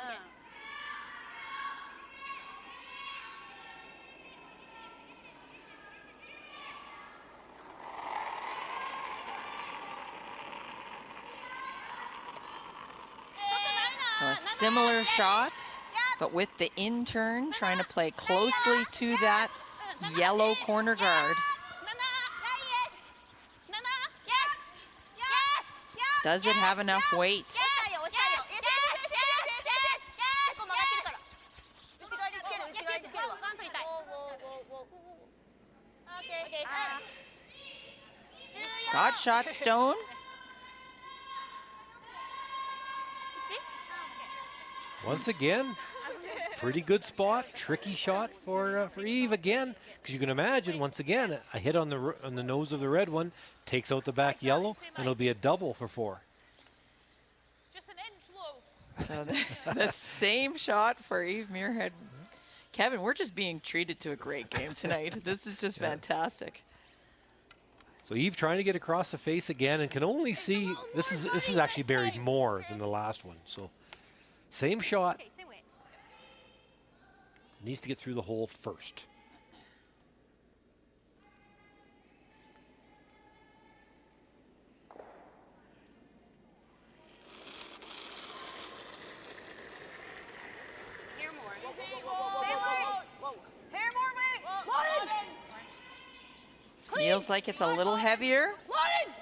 [SPEAKER 1] So a similar shot, but with the in-turn, trying to play closely to that yellow corner guard. Does it have enough weight? Got shot stone.
[SPEAKER 2] Once again, pretty good spot, tricky shot for Eve again, because you can imagine once again a hit on the nose of the red one takes out the back yellow, and it'll be a double for 4.
[SPEAKER 3] Just an inch low.
[SPEAKER 1] So the same shot for Eve Muirhead. Kevin, we're just being treated to a great game tonight. This is just fantastic.
[SPEAKER 2] So Eve trying to get across the face again, and can only see this is actually buried more than the last one. So same shot.
[SPEAKER 3] Okay, same way.
[SPEAKER 2] Needs to get through the hole first.
[SPEAKER 8] Here more.
[SPEAKER 6] Hair more way.
[SPEAKER 1] Feels like it's a little heavier.
[SPEAKER 6] Lauren.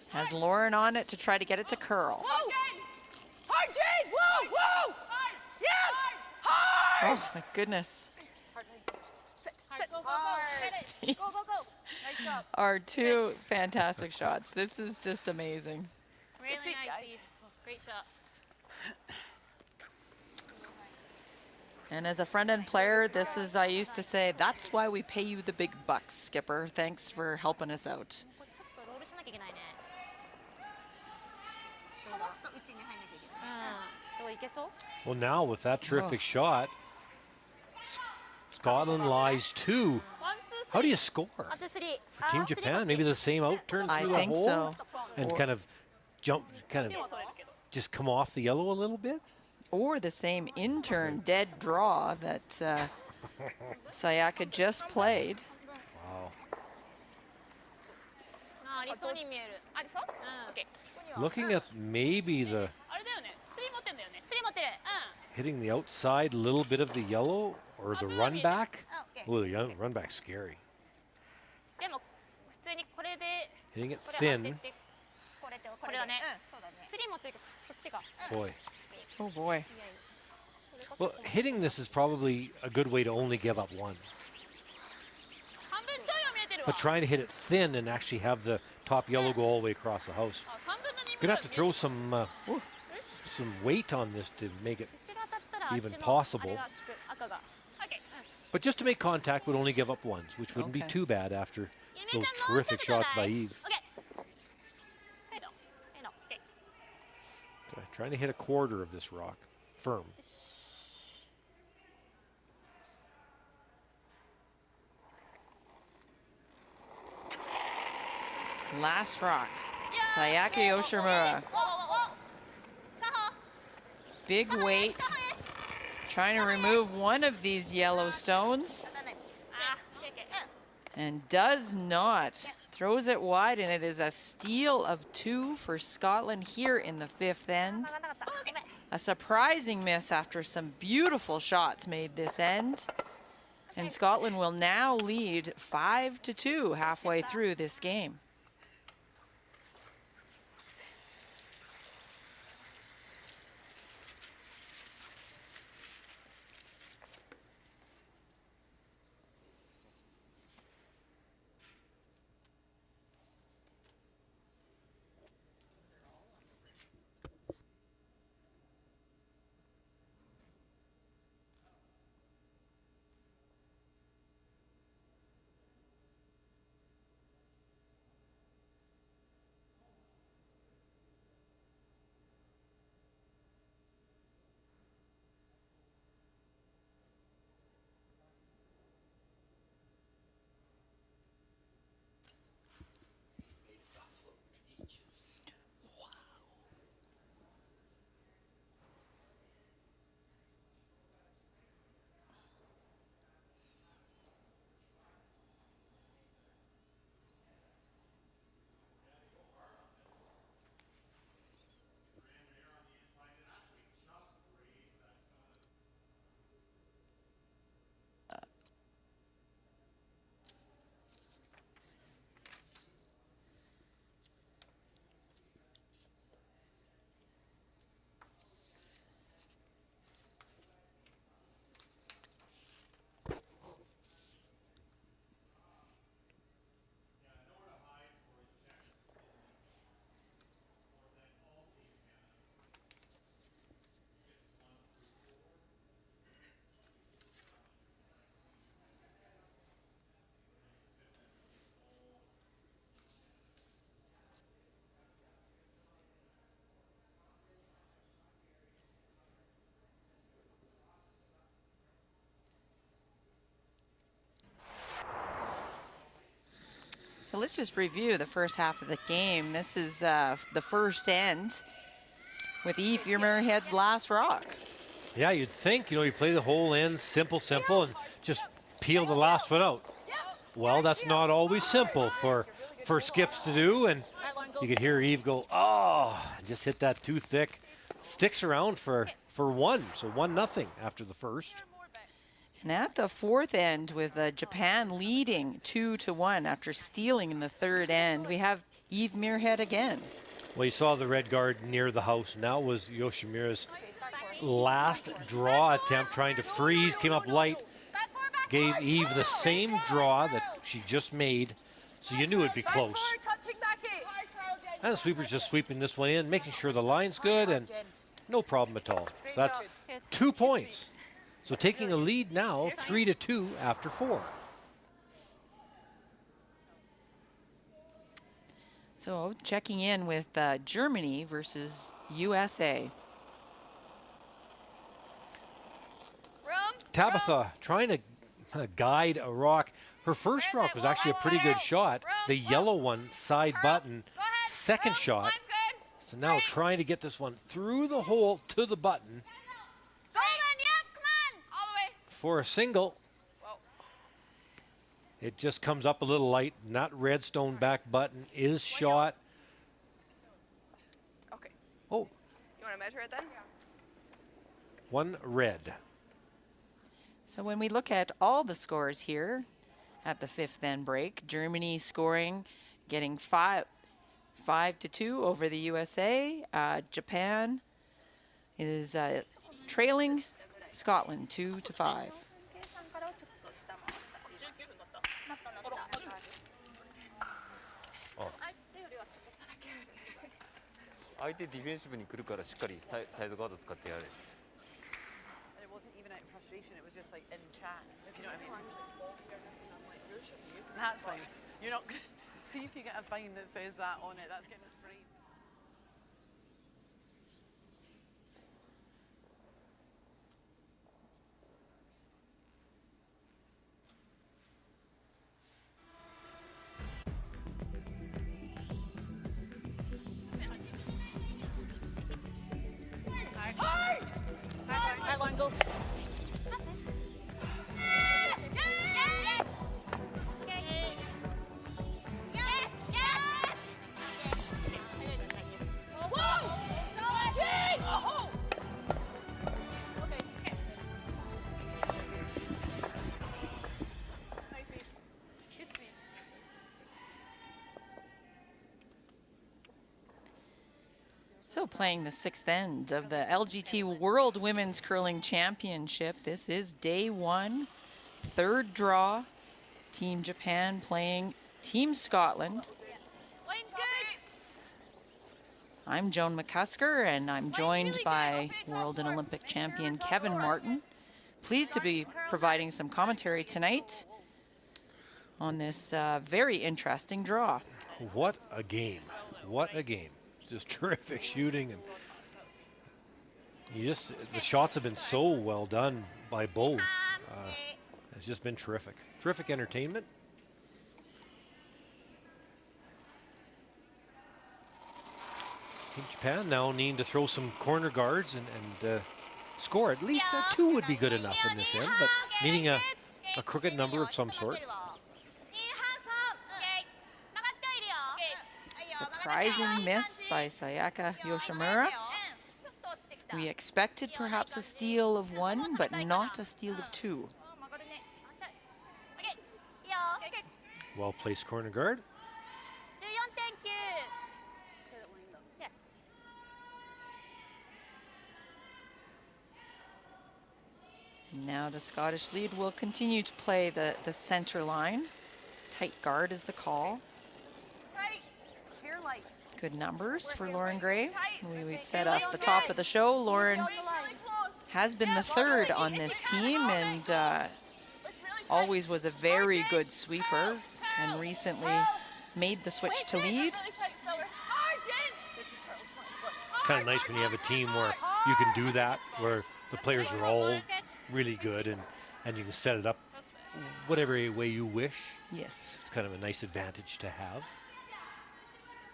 [SPEAKER 1] Has Lauren on it to try to get it to curl.
[SPEAKER 6] Hard, Jade. Whoa, whoa. Yeah. Hard.
[SPEAKER 1] Oh my goodness.
[SPEAKER 6] Sit. Go, go, go. Hit it. Go, go, go. Nice job.
[SPEAKER 1] Our 2 fantastic shots. This is just amazing.
[SPEAKER 3] Really
[SPEAKER 6] sweep,
[SPEAKER 3] nice,
[SPEAKER 6] guys.
[SPEAKER 3] Eve. Great shot.
[SPEAKER 1] And as a front-end player, this is, I used to say, that's why we pay you the big bucks, Skipper. Thanks for helping us out.
[SPEAKER 3] これちょっとロールしなきゃいけないね。
[SPEAKER 4] どういけそう？
[SPEAKER 2] Well, now with that terrific shot, Scotland lies 2. How do you score?
[SPEAKER 4] ワンツースリー。
[SPEAKER 2] For Team Japan, maybe the same out turn
[SPEAKER 1] I
[SPEAKER 2] through the
[SPEAKER 1] think
[SPEAKER 2] hole
[SPEAKER 1] so.
[SPEAKER 2] and
[SPEAKER 1] Or-
[SPEAKER 2] kind of just come off the yellow a little bit.
[SPEAKER 1] Or the same in-turn dead draw that Sayaka just played.
[SPEAKER 2] Wow.
[SPEAKER 3] ありそうに見える。
[SPEAKER 6] ありそう？
[SPEAKER 3] うん。オッケー。
[SPEAKER 2] Looking at maybe the
[SPEAKER 3] あれだよね。釣り持ってんだよね。釣り持ってる。うん。
[SPEAKER 2] hitting the outside, a little bit of the yellow or the run back. Oh, the run back's scary.
[SPEAKER 3] でも普通にこれで
[SPEAKER 2] Hitting it
[SPEAKER 3] これ当て
[SPEAKER 2] thin.
[SPEAKER 3] て
[SPEAKER 6] これとこ
[SPEAKER 3] これだね。
[SPEAKER 6] そうだね。
[SPEAKER 3] 釣り持ってるそっちが。
[SPEAKER 2] Boy.
[SPEAKER 1] Oh boy.
[SPEAKER 2] Well, hitting this is probably a good way to only give up 1.
[SPEAKER 3] 半分ちょいは見えてるわ。
[SPEAKER 2] But trying to hit it thin and actually have the top yellow go all the way across the house.
[SPEAKER 3] あ、3分の2
[SPEAKER 2] Gonna have to throw some weight on this to make it.
[SPEAKER 3] こっちが当たったら
[SPEAKER 2] even
[SPEAKER 3] あっちの
[SPEAKER 2] possible.
[SPEAKER 3] あれが効く赤が。オッケー。
[SPEAKER 2] But just to make contact would only give up 1s, which wouldn't be
[SPEAKER 1] Okay.
[SPEAKER 2] too bad after
[SPEAKER 3] ゆみ
[SPEAKER 2] those
[SPEAKER 3] ちゃんもうちょっ
[SPEAKER 2] terrific
[SPEAKER 3] と
[SPEAKER 2] shots
[SPEAKER 3] だ
[SPEAKER 2] by
[SPEAKER 3] い
[SPEAKER 2] Eve.
[SPEAKER 3] オッケー。はいど。はいど。オッケー。
[SPEAKER 2] Trying to hit a quarter of this rock, firm.
[SPEAKER 1] Last rock. Sayaka Yoshimira. Big weight. Trying to remove one of these yellow stones.
[SPEAKER 3] あ、オッケーオッケー。
[SPEAKER 1] And does not. Throws it wide, and it is a steal of 2 for Scotland here in the 5th end.
[SPEAKER 3] 上がんなかった。ごめん。
[SPEAKER 1] A surprising miss after some beautiful shots made this end. And Scotland will now lead 5-2 halfway through this game. So let's just review the first half of the game. This is the first end with Eve Muirhead's last rock.
[SPEAKER 2] Yeah, you'd think, you play the whole end, simple, and just peel the last one out. Well, that's not always simple for skips to do, and you could hear Eve go, oh, just hit that too thick. Sticks around for one, so 1-0 after the first.
[SPEAKER 1] And at the fourth end, with Japan leading 2-1 after stealing in the third end, we have Eve Muirhead again.
[SPEAKER 2] Well, you saw the red guard near the house. Now was Yoshimira's last draw attempt, trying to freeze, came up light, gave Eve the same draw that she just made, so you knew it'd be close. And the sweeper's just sweeping this one in, making sure the line's good, and no problem at all. That's 2 points. So taking a lead now, 3-2 after 4.
[SPEAKER 1] So checking in with Germany versus USA.
[SPEAKER 2] Tabitha trying to guide a rock. Her first rock was actually a pretty good shot. The yellow one, side button, second shot. So now trying to get this one through the hole to the button for a single. It just comes up a little light, and that redstone back button is shot.
[SPEAKER 7] Okay.
[SPEAKER 2] Oh.
[SPEAKER 7] You want to measure it then?
[SPEAKER 2] One red.
[SPEAKER 1] So when we look at all the scores here at the fifth end break, Germany scoring, getting 5-2 over the USA. Japan is trailing Scotland 2-5.
[SPEAKER 9] 相手ディフェンシブに来るからしっかりサイドガード使ってやれ。
[SPEAKER 7] And it wasn't even out of frustration, it was just like in chat, if you know what I mean. That sounds, you're not, see if you get a fine that says that on it, that's getting us framed.
[SPEAKER 6] Hard line, go.
[SPEAKER 1] So playing the sixth end of the LGT World Women's Curling Championship. This is day one, third draw. Team Japan playing Team Scotland. I'm Joan McCusker, and I'm joined by World and Olympic champion Kevin Martin. Pleased to be providing some commentary tonight on this very interesting draw.
[SPEAKER 2] What a game. What a game. Just terrific shooting, and the shots have been so well done by both. It's just been terrific. Terrific entertainment. Team Japan now needing to throw some corner guards and score. At least 2 would be good enough in this end, but needing a crooked number of some sort.
[SPEAKER 1] Surprising miss by Sayaka Yoshimira. We expected perhaps a steal of 1, but not a steal of 2.
[SPEAKER 2] Well placed corner guard.
[SPEAKER 1] And now the Scottish lead will continue to play the center line. Tight guard is the call. Good numbers for Lauren Gray. We said off the top of the show, Lauren has been the third on this team and always was a very good sweeper and recently made the switch to lead.
[SPEAKER 2] It's kind of nice when you have a team where you can do that, where the players are all really good and you can set it up whatever way you wish.
[SPEAKER 1] Yes.
[SPEAKER 2] It's kind of a nice advantage to have.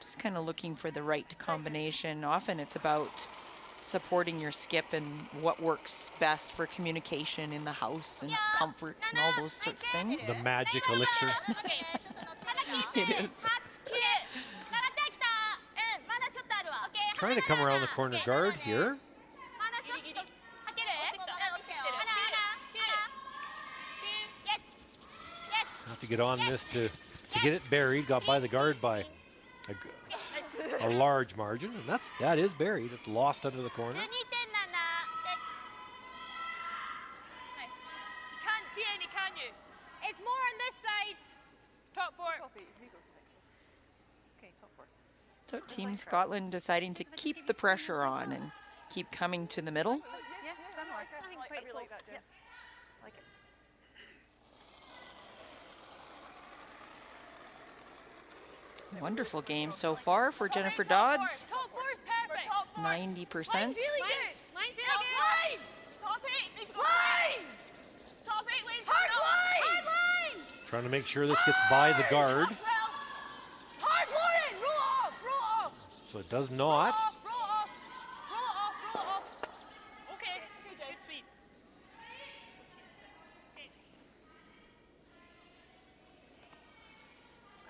[SPEAKER 1] Just kind of looking for the right combination. Often it's about supporting your skip and what works best for communication in the house and comfort and all those sorts of things.
[SPEAKER 2] The magic elixir.
[SPEAKER 1] It is.
[SPEAKER 2] Trying to come around the corner guard here. Have to get on this to get it buried. Got by the guard by a large margin, and that is buried. It's lost under the corner.
[SPEAKER 6] It's more on this side. Top four.
[SPEAKER 7] Okay, top four.
[SPEAKER 1] So Team Scotland deciding to keep the pressure on and keep coming to the middle.
[SPEAKER 7] Yeah, similar.
[SPEAKER 5] I think pretty
[SPEAKER 7] really like
[SPEAKER 5] close.
[SPEAKER 7] that, Jen. Like it.
[SPEAKER 1] Wonderful game so far for Jennifer Dodds.
[SPEAKER 6] Top four is perfect.
[SPEAKER 1] 90%.
[SPEAKER 6] Mine's really good. Mine's really good. Top eight. Line. Top eight lanes. Hard line.
[SPEAKER 2] Trying to make sure this gets by the guard.
[SPEAKER 6] Hard, Lauren. Roll off. Roll off.
[SPEAKER 2] So it does not.
[SPEAKER 6] Roll off. Roll off. Roll off. Okay. Good job. Good speed.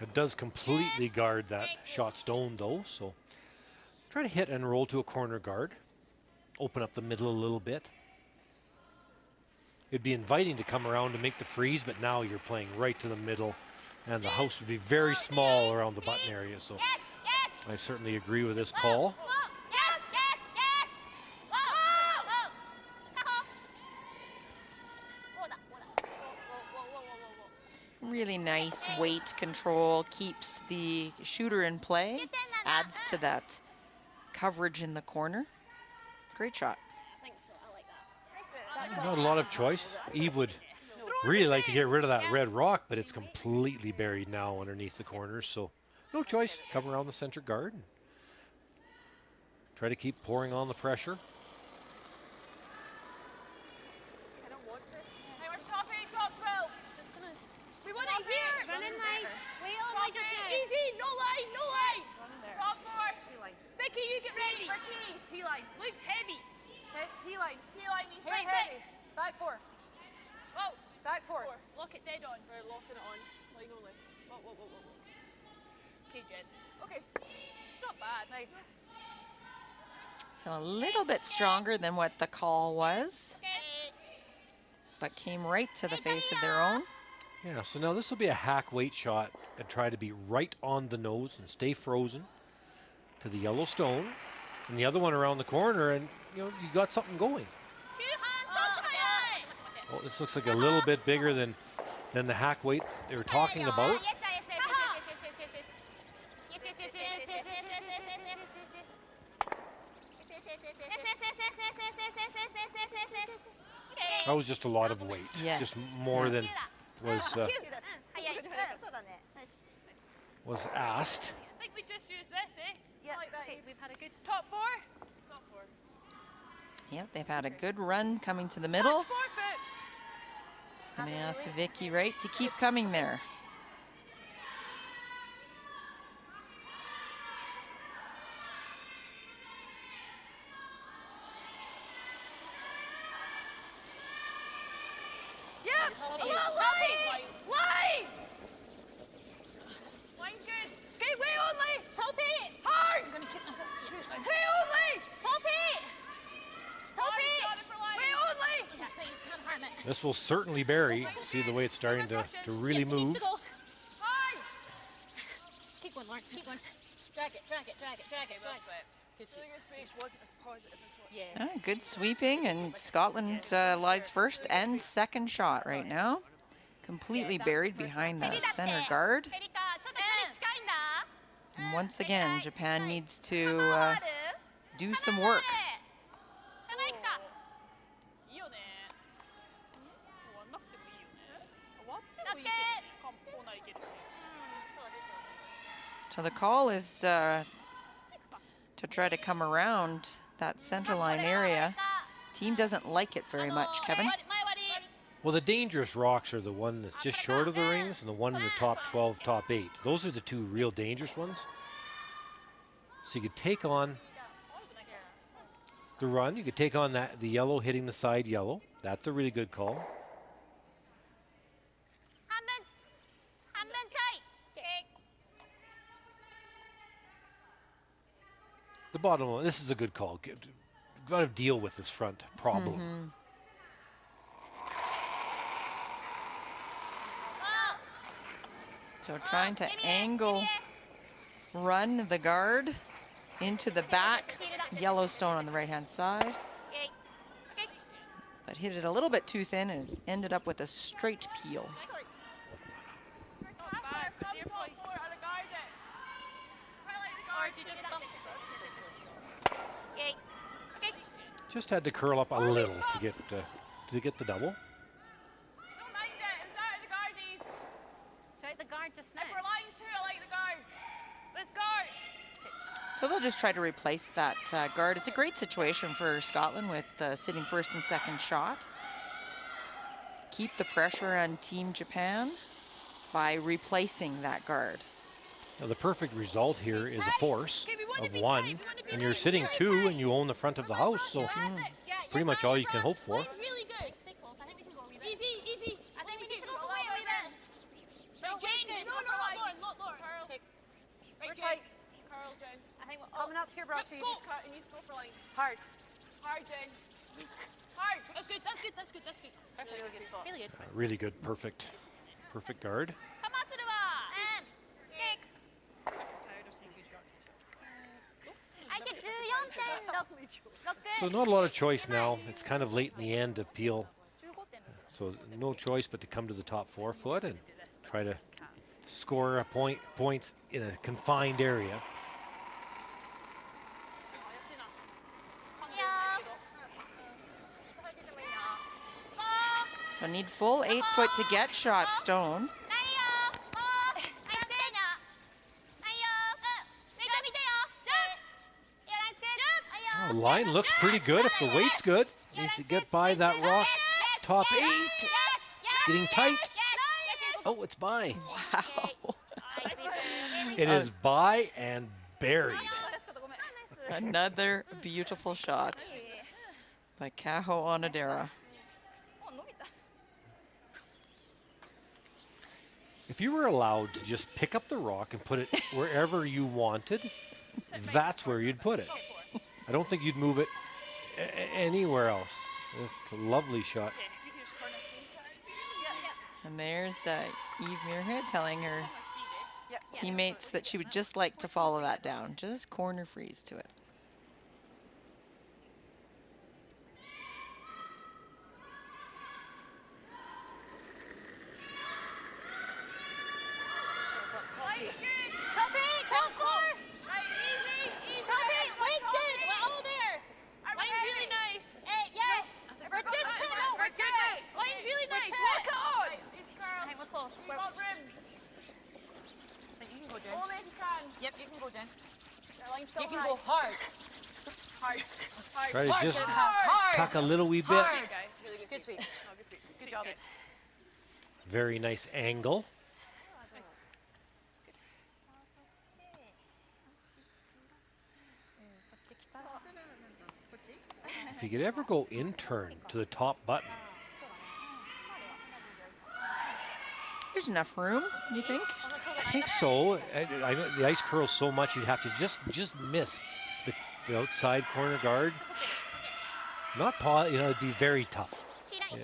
[SPEAKER 2] It does completely guard that shot stone though, so try to hit and roll to a corner guard. Open up the middle a little bit. It'd be inviting to come around to make the freeze, but now you're playing right to the middle, and the house would be very small around the button area, so I certainly agree with this call.
[SPEAKER 1] Really nice weight control, keeps the shooter in play, adds to that coverage in the corner. Great shot.
[SPEAKER 2] Not a lot of choice. Eve would really like to get rid of that red rock, but it's completely buried now underneath the corners, so no choice. Come around the center guard. Try to keep pouring on the pressure.
[SPEAKER 6] Easy, no line. Top four.
[SPEAKER 7] T-line.
[SPEAKER 6] Vicky, you get ready. For T.
[SPEAKER 7] T-line.
[SPEAKER 6] Luke's heavy.
[SPEAKER 7] T-line.
[SPEAKER 6] T-line means
[SPEAKER 7] Hair
[SPEAKER 6] right
[SPEAKER 7] heavy. Back four.
[SPEAKER 6] Whoa.
[SPEAKER 7] Back four.
[SPEAKER 6] Lock it dead on. We're locking it on. Line only. Whoa. Okay, Jen. Okay. It's not bad. Nice.
[SPEAKER 1] So a little bit stronger than what the call was, but came right to the face of their own.
[SPEAKER 2] Yeah, so now this will be a hack weight shot and try to be right on the nose and stay frozen to the yellow stone. And the other one around the corner, and you got something going. Oh, this looks like a little bit bigger than the hack weight they were talking about. That was just a lot of weight.
[SPEAKER 1] Yes.
[SPEAKER 2] Just more than was asked.
[SPEAKER 6] I think we just used this, eh?
[SPEAKER 7] Yeah.
[SPEAKER 6] I like that.
[SPEAKER 8] Okay, we've had a good
[SPEAKER 6] Top four. Top four.
[SPEAKER 1] Yep, they've had a good run coming to the middle.
[SPEAKER 6] Touch 4 foot.
[SPEAKER 1] And I asked Vicky Wright to keep coming there.
[SPEAKER 6] Yeah. Come on, line. Line's good. Okay, way only. Topi. Hard.
[SPEAKER 7] I'm gonna kick myself.
[SPEAKER 6] Way only. Topi. Way only.
[SPEAKER 7] Can't harm it.
[SPEAKER 2] This will certainly bury. See the way it's starting to really move.
[SPEAKER 6] Hard.
[SPEAKER 7] Keep going, Lauren. Keep going. Drag it.
[SPEAKER 1] Ah, good sweeping, and Scotland lies first and second shot right now. Completely buried behind the center guard. And once again, Japan needs to do some work. So the call is to try to come around that center line area. Team doesn't like it very much, Kevin.
[SPEAKER 2] Well, the dangerous rocks are the one that's just short of the rings and the one in the top 12, top 8. Those are the two real dangerous ones. So you could take on the run. You could take on the yellow hitting the side yellow. That's a really good call. The bottom one, this is a good call. Got to deal with this front problem.
[SPEAKER 1] So trying to angle, run the guard into the back, Yellowstone on the right-hand side. But hit it a little bit too thin and ended up with a straight peel.
[SPEAKER 2] Just had to curl up a little to get the double.
[SPEAKER 8] The guard just now.
[SPEAKER 3] If we're line 2, I like the guard. Let's go.
[SPEAKER 1] So they'll just try to replace that guard. It's a great situation for Scotland with sitting first and second shot. Keep the pressure on Team Japan by replacing that guard.
[SPEAKER 2] Now the perfect result here is a force of 1, and you're sitting 2, and you own the front of the house, so it's pretty much all you can hope for.
[SPEAKER 3] Really good. Stay close. I think we can go reverse. Easy. I think we can go away. Not Lauren. Carl.
[SPEAKER 7] We're tight.
[SPEAKER 3] Carl, Jen.
[SPEAKER 7] I think we're coming up here, Brushy.
[SPEAKER 3] It needs to go for line.
[SPEAKER 7] Hard.
[SPEAKER 3] Hard, Jen. Hard. That's good.
[SPEAKER 8] Really good spot.
[SPEAKER 3] Really good.
[SPEAKER 2] Really good, perfect guard. So not a lot of choice now. It's kind of late in the end to peel. So no choice but to come to the top 4 foot and try to score points in a confined area.
[SPEAKER 1] So need full 8 foot to get shot stone.
[SPEAKER 2] Oh, line looks pretty good if the weight's good. Needs to get by that rock. Top 8. It's getting tight. Oh, it's by.
[SPEAKER 1] Wow.
[SPEAKER 2] It is by and buried.
[SPEAKER 1] Another beautiful shot by Kaho Onodera.
[SPEAKER 2] If you were allowed to just pick up the rock and put it wherever you wanted, that's where you'd put it. I don't think you'd move it anywhere else. It's a lovely shot.
[SPEAKER 1] And there's Eve Muirhead telling her teammates that she would just like to follow that down. Just corner freeze to it.
[SPEAKER 7] Yep, you can go, Jen. You can go hard.
[SPEAKER 2] Try to just
[SPEAKER 7] Hard.
[SPEAKER 2] tuck a little wee bit.
[SPEAKER 7] Hard. Good sweep. Good job.
[SPEAKER 2] Very nice angle. If you could ever go in turn to the top button.
[SPEAKER 1] There's enough room, you think?
[SPEAKER 2] I think so. I know the ice curls so much you'd have to just miss the outside corner guard. Not it'd be very tough. And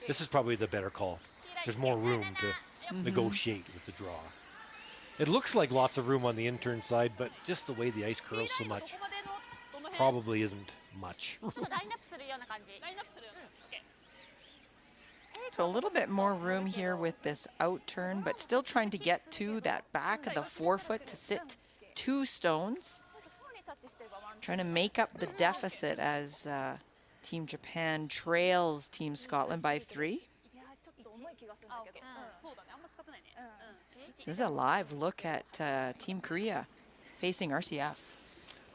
[SPEAKER 2] this is probably the better call. There's more room to negotiate with the draw. It looks like lots of room on the intern side, but just the way the ice curls so much probably isn't much.
[SPEAKER 1] So a little bit more room here with this out turn, but still trying to get to that back of the 4 foot to sit 2 stones. Trying to make up the deficit as Team Japan trails Team Scotland by 3. This is a live look at Team Korea facing RCF.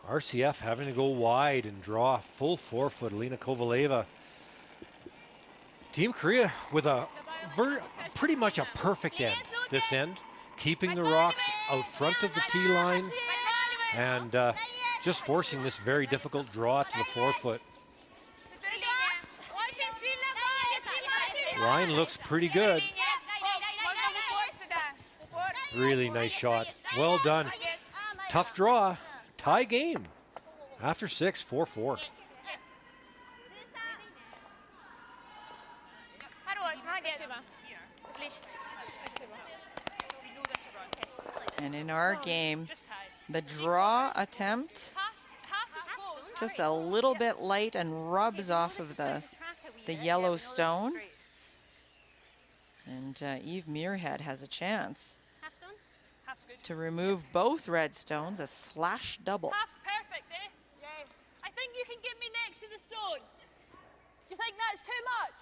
[SPEAKER 2] RCF having to go wide and draw full 4 foot. Alina Kovaleva Team Korea with a pretty much a perfect end this end, keeping the rocks out front of the tee line and just forcing this very difficult draw to the forefoot. Line looks pretty good. Really nice shot. Well done. Tough draw. Tie game. After 6, 4-4.
[SPEAKER 1] And in our game, the draw attempt just a little bit light and rubs off of the yellow stone. And Eve Muirhead has a chance to remove both red stones, a slash double.
[SPEAKER 6] Half's perfect, eh? Yeah. I think you can get me next to the stone. Do you think that's too much?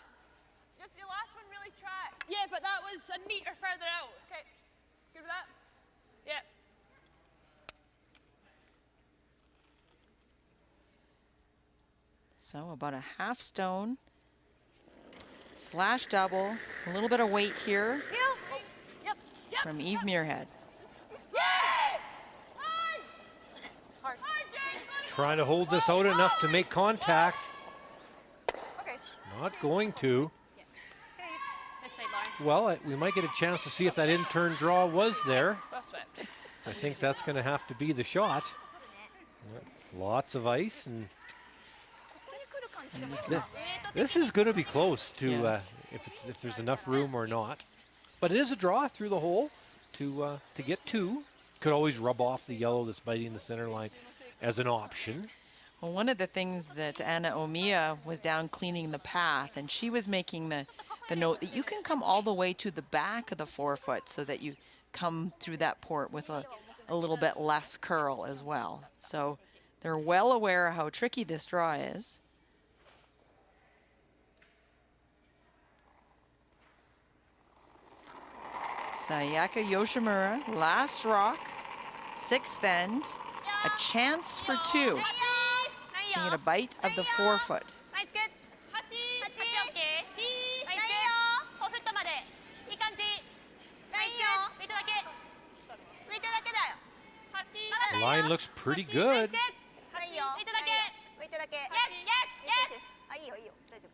[SPEAKER 6] Just your last one really tracked. Yeah, but that was a meter further out. Okay. Good with that? Yeah.
[SPEAKER 1] So about a half stone, slash double, a little bit of weight here
[SPEAKER 6] Yep.
[SPEAKER 1] from Eve Muirhead.
[SPEAKER 6] Yes!
[SPEAKER 2] Trying to hold this out enough to make contact.
[SPEAKER 6] Okay.
[SPEAKER 2] Not going to. Well, we might get a chance to see if that in-turn draw was there. So I think that's going to have to be the shot. Lots of ice, and this is going to be close to
[SPEAKER 1] Yes.
[SPEAKER 2] if there's enough room or not. But it is a draw through the hole to get 2. Could always rub off the yellow that's biting the center line as an option.
[SPEAKER 1] Well, one of the things that Anna Omiya was down cleaning the path, and she was making the note that you can come all the way to the back of the forefoot so that you come through that port with a little bit less curl as well. So they're well aware of how tricky this draw is. Sayaka Yoshimura, last rock, 6th end, a chance for 2. She can get a bite of the forefoot.
[SPEAKER 3] Nice, good. 8 OK。ナイス。4フットまで。いい感じ。ナイス。ウェイトだけ。ウェイトだけだよ。
[SPEAKER 2] The line looks pretty good.
[SPEAKER 3] ウェイトだけ。ウェイトだけ。Yes, yes, yes. あ、いいよいいよ。大丈夫。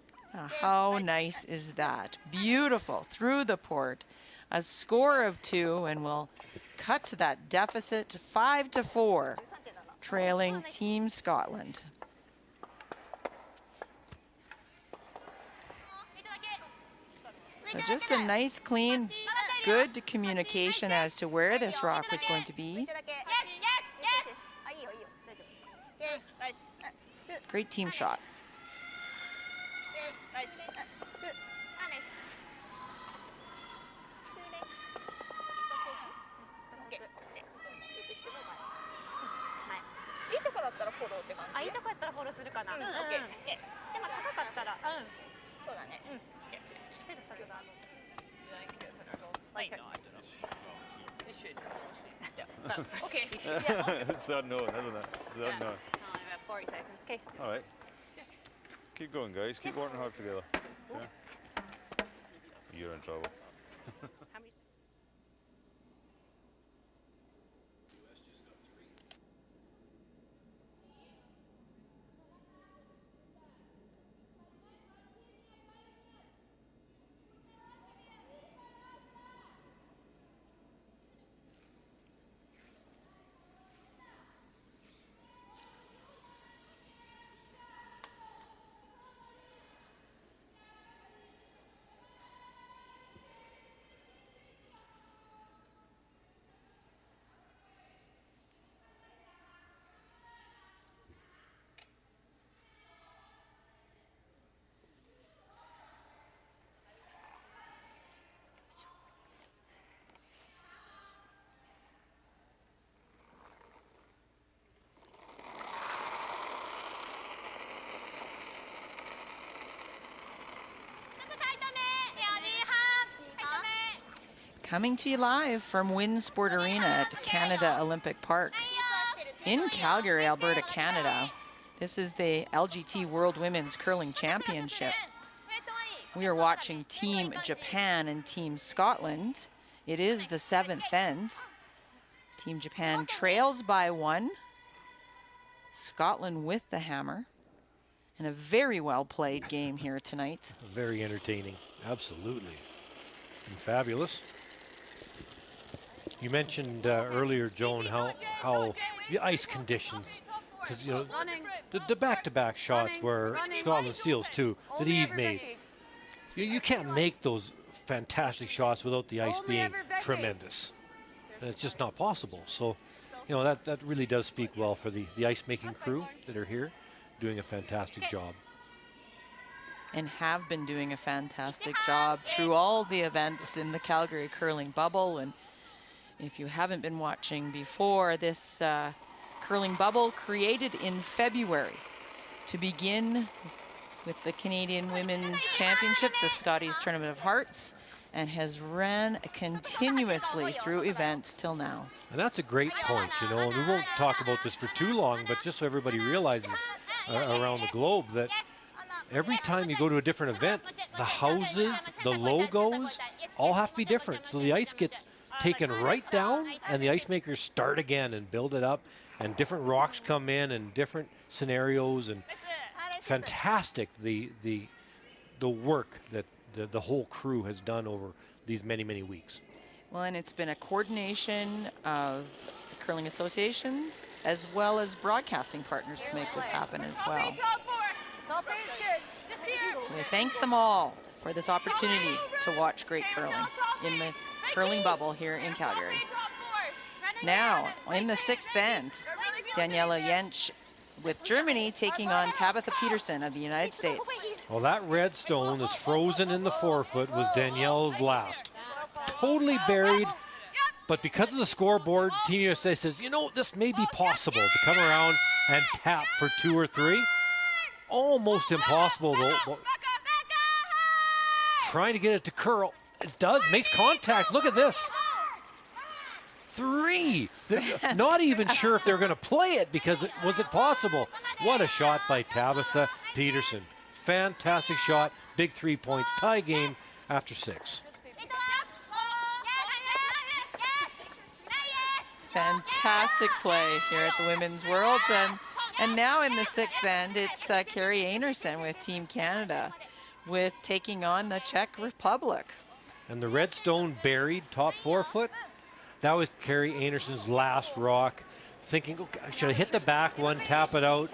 [SPEAKER 1] How nice is that? Beautiful through the port. A score of 2, and we'll cut that deficit to 5-4, trailing Team Scotland. So just a nice, clean, good communication as to where this rock was going to be. Great team shot.
[SPEAKER 6] Okay.
[SPEAKER 9] It's not known, isn't it? It's not known.
[SPEAKER 8] About 40 seconds. Okay.
[SPEAKER 9] All right. Keep going, guys. Keep working hard together. Yeah. You're in trouble.
[SPEAKER 1] Coming to you live from Winsport Arena at Canada Olympic Park in Calgary, Alberta, Canada. This is the LGT World Women's Curling Championship. We are watching Team Japan and Team Scotland. It is the 7th end. Team Japan trails by 1. Scotland with the hammer. And a very well played game here tonight.
[SPEAKER 2] Very entertaining, absolutely. And fabulous. You mentioned earlier, Joan, how the ice conditions, because you know the back-to-back shots where Scotland steals 2 that Eve made. You can't make those fantastic shots without the ice being tremendous. And it's just not possible. So, you know, that really does speak well for the ice-making crew that are here, doing a fantastic job.
[SPEAKER 1] And have been doing a fantastic job through all the events in the Calgary curling bubble. And if you haven't been watching before, this curling bubble created in February to begin with the Canadian Women's Championship, the Scotties Tournament of Hearts, and has ran continuously through events till now.
[SPEAKER 2] And that's a great point, you know, and we won't talk about this for too long, but just so everybody realizes around the globe that every time you go to a different event, the houses, the logos, all have to be different. So the ice gets taken right down and the ice makers start again and build it up, and different rocks come in and different scenarios, and fantastic the work that the whole crew has done over these many weeks.
[SPEAKER 1] Well, and it's been a coordination of curling associations as well as broadcasting partners to make this happen as well. So we thank them all for this opportunity to watch great curling in the curling bubble here in Calgary. Now, in the 6th end, Daniella Yench with Germany taking on Tabitha Peterson of the United States.
[SPEAKER 2] Well, that red stone is frozen in the forefoot was Daniella's last. Totally buried, but because of the scoreboard, Team USA says, you know, this may be possible to come around and tap for 2 or 3. Almost impossible, though. Trying to get it to curl. It does, makes contact. Look at this. 3. Not even sure if they're going to play it because was it possible? What a shot by Tabitha Peterson. Fantastic shot. Big 3 points. Tie game after 6.
[SPEAKER 1] Fantastic play here at the Women's Worlds. And now in the 6th end, it's Carrie Einarson with Team Canada with taking on the Czech Republic.
[SPEAKER 2] And the red stone buried top forefoot. That was Carrie Einarson's last rock. Thinking, okay, should I hit the back one, tap it out?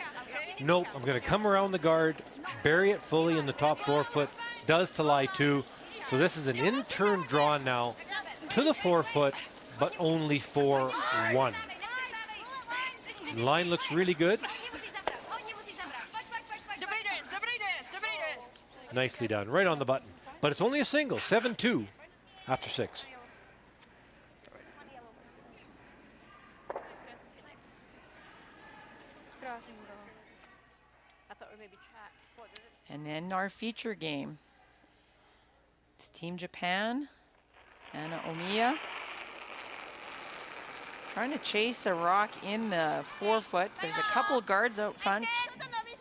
[SPEAKER 2] Nope, I'm going to come around the guard, bury it fully in the top forefoot. Does to lie 2. So this is an in-turn draw now to the forefoot, but only for 1. Line looks really good. Nicely done, right on the button. But it's only a single, 7-2 after 6.
[SPEAKER 1] And then our feature game. It's Team Japan, Anna Omiya. Trying to chase a rock in the forefoot. There's a couple of guards out front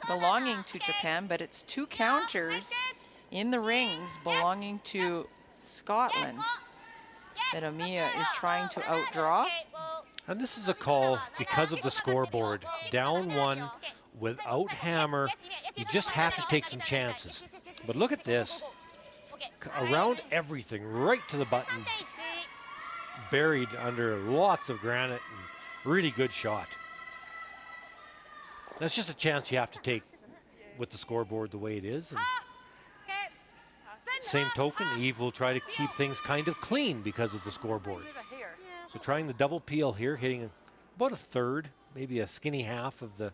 [SPEAKER 1] belonging to Japan, but it's 2 counters in the rings belonging to Scotland that Omiya is trying to outdraw.
[SPEAKER 2] And this is a call because of the scoreboard. Down 1 without hammer. You just have to take some chances. But look at this. Around everything, right to the button. Buried under lots of granite, and really good shot. That's just a chance you have to take with the scoreboard the way it is. And same token, Eve will try to keep things kind of clean because of the scoreboard. So trying the double peel here, hitting about a third, maybe a skinny half of the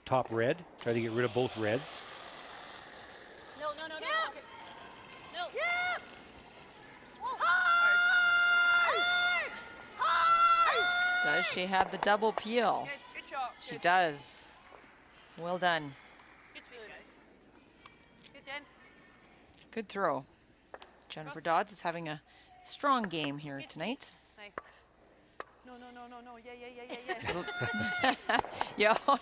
[SPEAKER 2] top red. Try to get rid of both reds.
[SPEAKER 1] Does she have the double peel? She does. Well done. Good throw. Jennifer Dodds is having a strong game here tonight.
[SPEAKER 7] No. Yeah.
[SPEAKER 1] Yeah,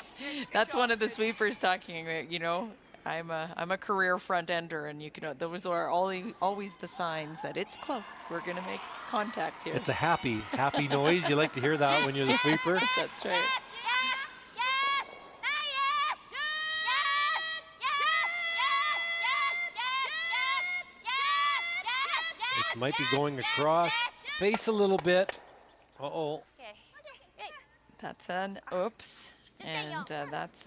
[SPEAKER 1] that's one of the sweepers talking about, you know, I'm a career front ender, and you can those are always the signs that it's close. We're gonna make contact here.
[SPEAKER 2] It's a happy noise. You like to hear that when you're the sweeper.
[SPEAKER 1] That's right.
[SPEAKER 2] This might be going across. Face a little bit. Uh-oh.
[SPEAKER 1] That's an oops. And that's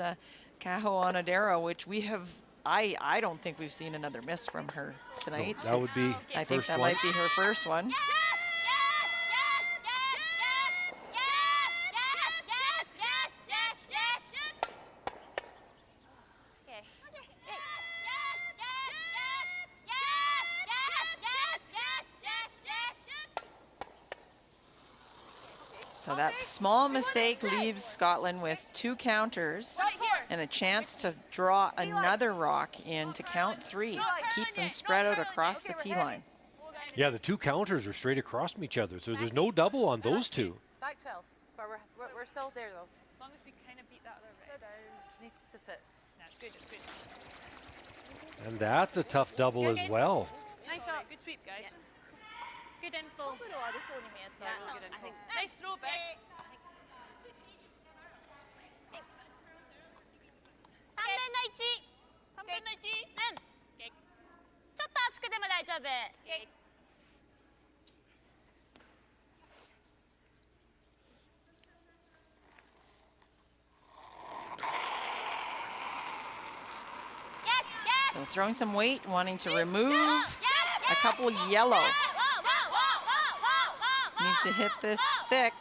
[SPEAKER 1] Kaho Onodera, which we have, I don't think we've seen another miss from her tonight.
[SPEAKER 2] No, that would be
[SPEAKER 1] I think
[SPEAKER 2] first
[SPEAKER 1] that
[SPEAKER 2] one.
[SPEAKER 1] might be her first one. So that small mistake leaves Scotland with 2 counters and a chance to draw another rock in to count 3, keep them spread out across the tee line.
[SPEAKER 2] Yeah, the 2 counters are straight across from each other, so there's no double on those 2.
[SPEAKER 7] Back 12, but we're still there though.
[SPEAKER 6] As long as we kind of beat that other
[SPEAKER 7] Sit down. She needs to sit.
[SPEAKER 6] No, it's good, it's good.
[SPEAKER 2] And that's a tough double as well.
[SPEAKER 6] Nice shot. Good sweep, guys.
[SPEAKER 8] Yeah. Good info.
[SPEAKER 6] I think nice throw back.
[SPEAKER 3] 3分の1。3分の1。うん。ちょっと熱くても大丈夫。
[SPEAKER 1] So throwing some weight, wanting to remove a couple yellow. Need to hit this thick.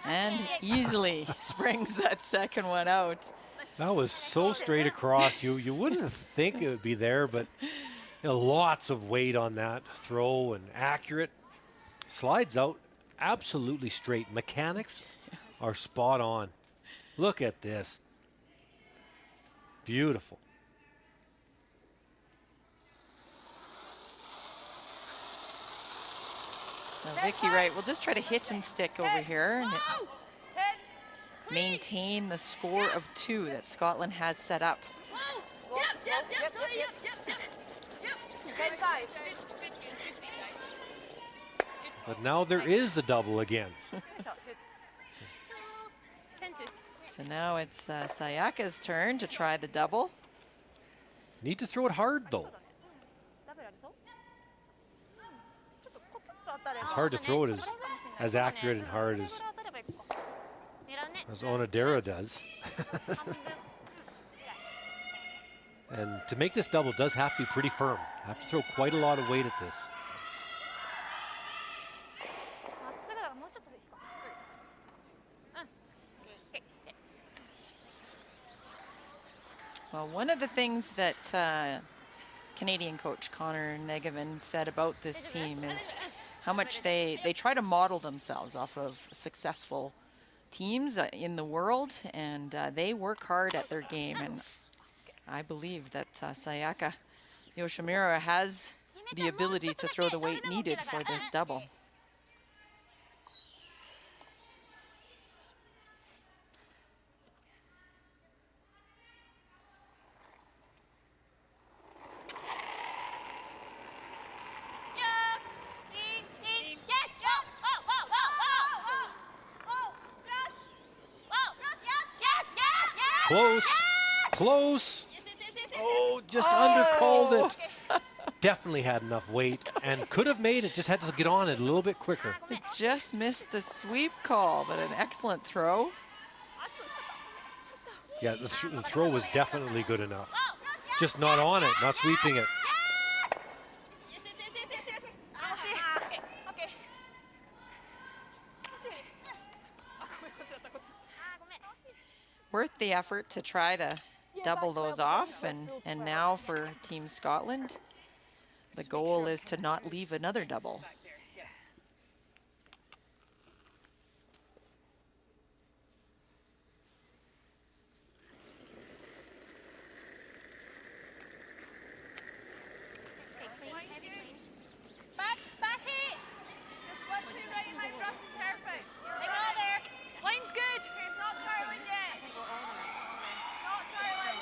[SPEAKER 1] And easily springs that second one out.
[SPEAKER 2] That was so straight across. You wouldn't think it would be there, but lots of weight on that throw and accurate. Slides out absolutely straight. Mechanics are spot on. Look at this. Beautiful.
[SPEAKER 1] So Vicky Wright will just try to hitch and stick over here and maintain the score of 2 that Scotland has set up.
[SPEAKER 2] But now there is the double again.
[SPEAKER 1] So now it's Sayaka's turn to try the double.
[SPEAKER 2] Need to throw it hard though. It's hard to throw it as accurate and hard as Onodera does. And to make this double does have to be pretty firm. Have to throw quite a lot of weight at this.
[SPEAKER 1] Well, one of the things that Canadian coach Connor Negavan said about this team is how much they try to model themselves off of successful teams in the world, and they work hard at their game. And I believe that Sayaka Yoshimira has the ability to throw the weight needed for this double.
[SPEAKER 2] Close, close. Oh, just undercalled it. Definitely had enough weight and could have made it, just had to get on it a little bit quicker.
[SPEAKER 1] It just missed the sweep call, but an excellent throw.
[SPEAKER 2] Yeah, the throw was definitely good enough. Just not on it, not sweeping it.
[SPEAKER 1] Worth the effort to try to double those off, and now for Team Scotland, the goal is to not leave another double.
[SPEAKER 3] Back hit. Just literally right in my cross is perfect. They got there. Line's good. It's not curling yet. Not curling.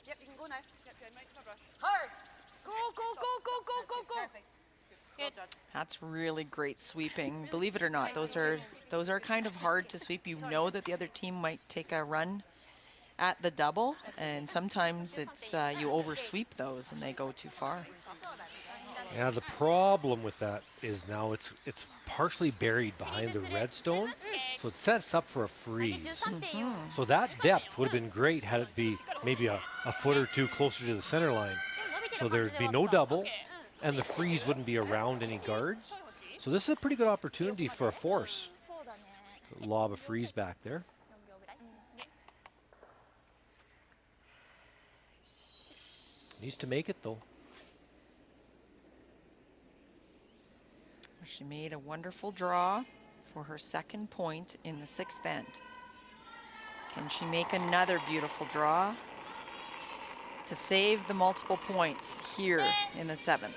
[SPEAKER 5] Yep, you can go now.
[SPEAKER 6] Yep, good. Mike, cover. Hard. Go, go, go, go, go, go, go.
[SPEAKER 5] Perfect. Good.
[SPEAKER 1] That's really great sweeping. Believe it or not, those are kind of hard to sweep. You know that the other team might take a run at the double, and sometimes it's you oversweep those and they go too far.
[SPEAKER 2] Yeah, the problem with that is now it's partially buried behind the red stone, so it sets up for a freeze. So that depth would have been great had it be maybe a foot or two closer to the center line. So there'd be no double, and the freeze wouldn't be around any guards. So this is a pretty good opportunity for a force. So lob a freeze back there. Needs to make it though.
[SPEAKER 1] She made a wonderful draw for her second point in the 6th end. Can she make another beautiful draw to save the multiple points here in the 7th?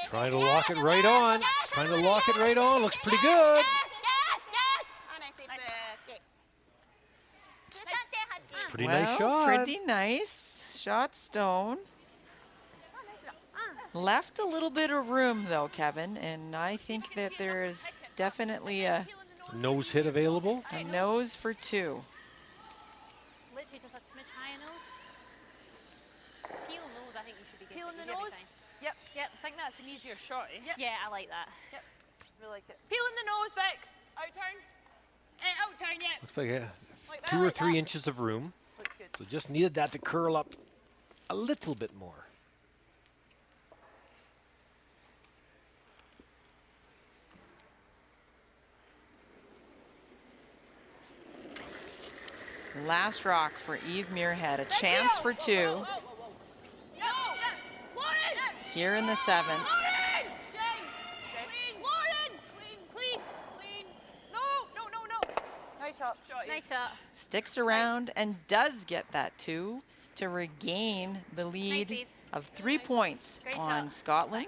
[SPEAKER 2] Trying to lock it right on. Trying to lock it right on. Looks pretty good. Pretty nice shot.
[SPEAKER 1] Pretty nice shot, Stone. Left a little bit of room though, Kevin, and I think that there's definitely a
[SPEAKER 2] nose hit available.
[SPEAKER 1] A nose for 2.
[SPEAKER 8] Literally just a smidge higher nose. Peel nose, I think you should be good.
[SPEAKER 6] Peel in
[SPEAKER 8] but
[SPEAKER 6] the
[SPEAKER 8] you'll be
[SPEAKER 6] nose?
[SPEAKER 8] fine.
[SPEAKER 6] Yep. Yep. I think that's an easier shot. Eh?
[SPEAKER 8] Yep. Yeah, I like that.
[SPEAKER 5] Yep. Really like it.
[SPEAKER 6] Peel in the nose, Vic. Out turn. Out turn, yeah.
[SPEAKER 2] Looks like
[SPEAKER 6] Like
[SPEAKER 2] 2 or 3 inches of room.
[SPEAKER 5] Looks good.
[SPEAKER 2] So just needed that to curl up a little bit more.
[SPEAKER 1] Last rock for Eve Muirhead, a chance for 2 here in the 7th.
[SPEAKER 5] Nice shot.
[SPEAKER 8] Nice shot.
[SPEAKER 1] Sticks around and does get that 2 to regain the lead
[SPEAKER 8] Eve.
[SPEAKER 1] of 3 points
[SPEAKER 8] Great
[SPEAKER 1] on
[SPEAKER 8] shot.
[SPEAKER 1] Scotland.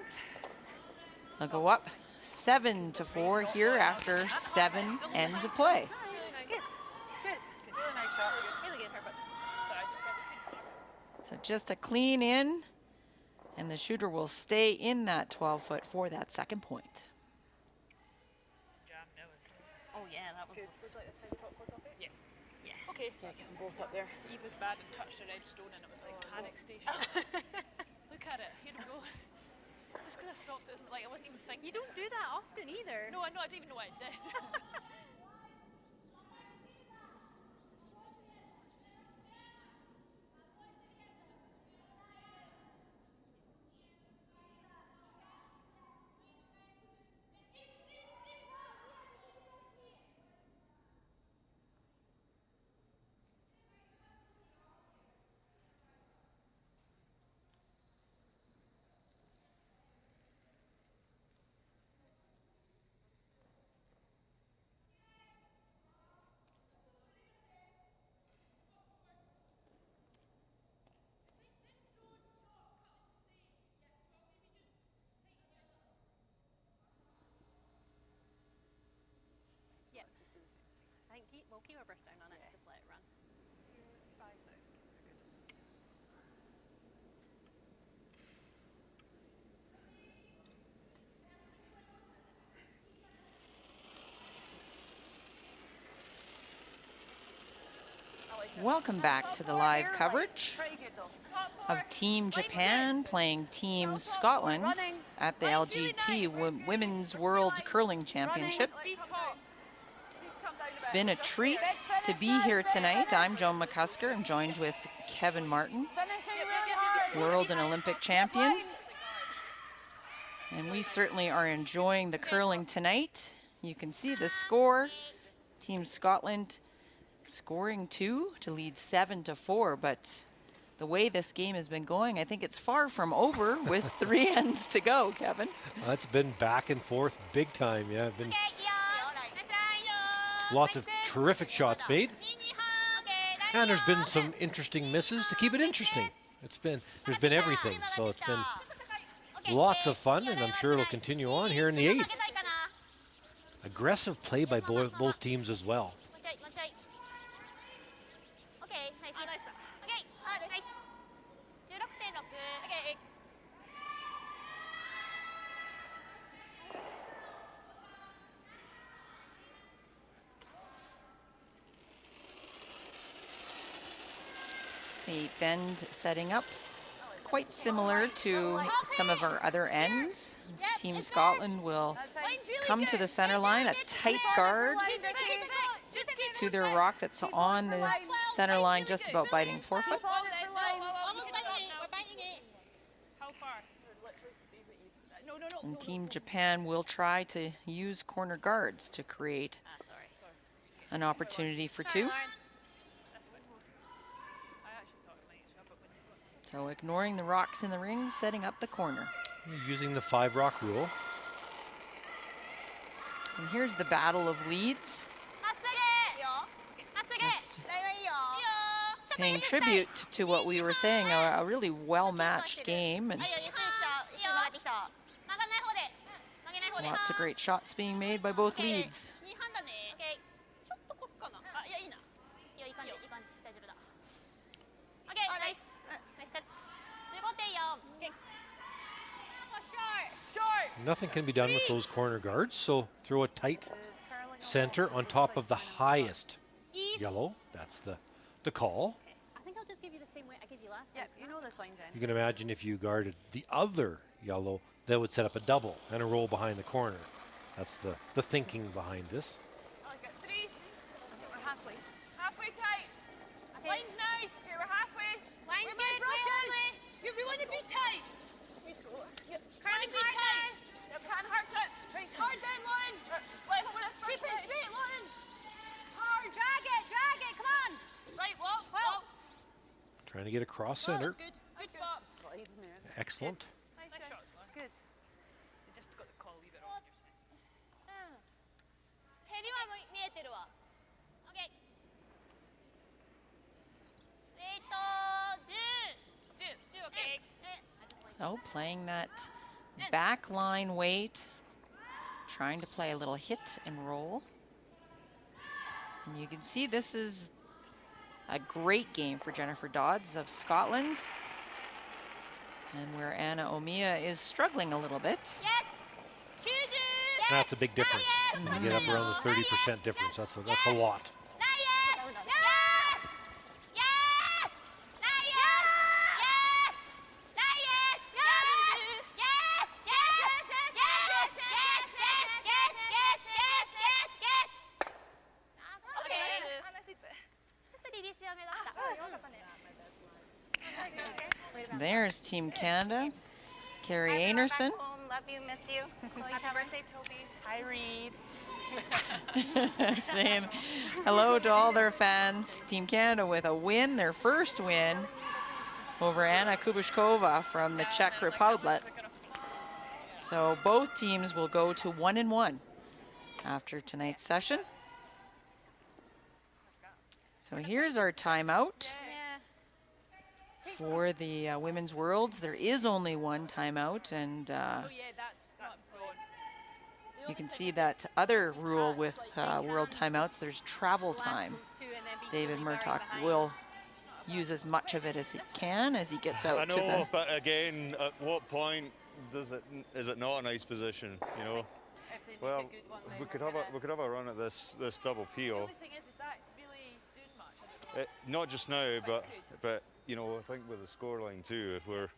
[SPEAKER 1] They'll go up 7-4 here after 7 ends of play.
[SPEAKER 5] Good. Good. Really nice shot.
[SPEAKER 8] Really good.
[SPEAKER 1] So just a clean in, and the shooter will stay in that 12-foot for that second point.
[SPEAKER 8] Oh yeah, that was.
[SPEAKER 6] Yeah. Okay.
[SPEAKER 5] Yeah, get them both up there.
[SPEAKER 6] Eve was bad and touched a red stone and it was like panic station. Look at it. Here we go. Just because I stopped it, like I wasn't even thinking.
[SPEAKER 8] You don't do that often either.
[SPEAKER 6] No, I know. I don't even know what I did.
[SPEAKER 8] I think we'll keep our brush down on it. Just let it run.
[SPEAKER 1] Welcome back to the live coverage
[SPEAKER 5] Pretty good though.
[SPEAKER 1] of Team Japan playing Team Scotland at the LGT Women's World Curling Championship. It's been a treat to be here tonight. I'm Joan McCusker. I'm joined with Kevin Martin, world and Olympic champion. And we certainly are enjoying the curling tonight. You can see the score. Team Scotland scoring 2 to lead 7-4, but the way this game has been going, I think it's far from over with 3 ends to go, Kevin.
[SPEAKER 2] It's been back and forth big time. Yeah, Lots of terrific shots made. And there's been some interesting misses to keep it interesting. There's been everything, so it's been lots of fun, and I'm sure it'll continue on here in the 8th. Aggressive play by both teams as well.
[SPEAKER 1] The 8th end setting up quite similar to some of our other ends. Team Scotland will come to the center line, a tight guard to their rock that's on the center line, just about biting forefoot. And Team Japan will try to use corner guards to create an opportunity for 2. So ignoring the rocks in the ring, setting up the corner.
[SPEAKER 2] Using the 5 rock rule.
[SPEAKER 1] And here's the battle of leads. Just paying tribute to what we were saying, a really well-matched game. And lots of great shots being made by both leads.
[SPEAKER 2] Nothing can be done with those corner guards, so throw a tight center on top of the highest yellow. That's the call.
[SPEAKER 8] I think I'll just give you the same way I gave you last
[SPEAKER 7] Yeah,
[SPEAKER 8] time.
[SPEAKER 7] you know this line, Jen.
[SPEAKER 2] You can imagine if you guarded the other yellow, that would set up a double and a roll behind the corner. That's the thinking behind this.
[SPEAKER 6] We're halfway. Halfway tight. Line's nice. Okay, we're halfway. Line's good. Brushes. We want to be tight. Trying to be tight. Trying hard to. Hard then, Lauren. Keep it straight, Lauren. Hard. Drag it. Come on. Right, well.
[SPEAKER 2] Trying to get across center.
[SPEAKER 6] Good. Good spot.
[SPEAKER 7] Slide in there.
[SPEAKER 2] Excellent.
[SPEAKER 6] Nice shot.
[SPEAKER 7] Good.
[SPEAKER 6] You just got the call, leave it on your side.
[SPEAKER 3] ヘリは見えてるわ。オッケー。10、オッケー。
[SPEAKER 1] So playing that back line weight, trying to play a little hit and roll. And you can see this is a great game for Jennifer Dodds of Scotland. And where Anna Omiya is struggling a little bit.
[SPEAKER 2] That's a big difference. When you get up around the 30% difference, that's a lot.
[SPEAKER 1] There's Team Canada. Carrie Anerson.
[SPEAKER 4] Love you, miss you. Happy birthday, Toby. Hi, Reed.
[SPEAKER 1] Saying hello to all their fans. Team Canada with a win, their first win over Anna Kubushkova from the Czech Republic. So both teams will go to 1-1 after tonight's session. So here's our timeout for the Women's Worlds. There is only one timeout, and you can see that other rule with world timeouts, there's travel time. David Murdoch will use as much of it as he can as he gets out to the...
[SPEAKER 9] but again, at what point is it not a nice position, you know?
[SPEAKER 7] If they make
[SPEAKER 9] Well,
[SPEAKER 7] a good one, then
[SPEAKER 9] we could have a run at this double
[SPEAKER 6] The
[SPEAKER 9] PO.
[SPEAKER 6] only thing is that really doing much? I don't know.
[SPEAKER 9] Not just now, but you know, I think with the scoreline too, if we're
[SPEAKER 6] Is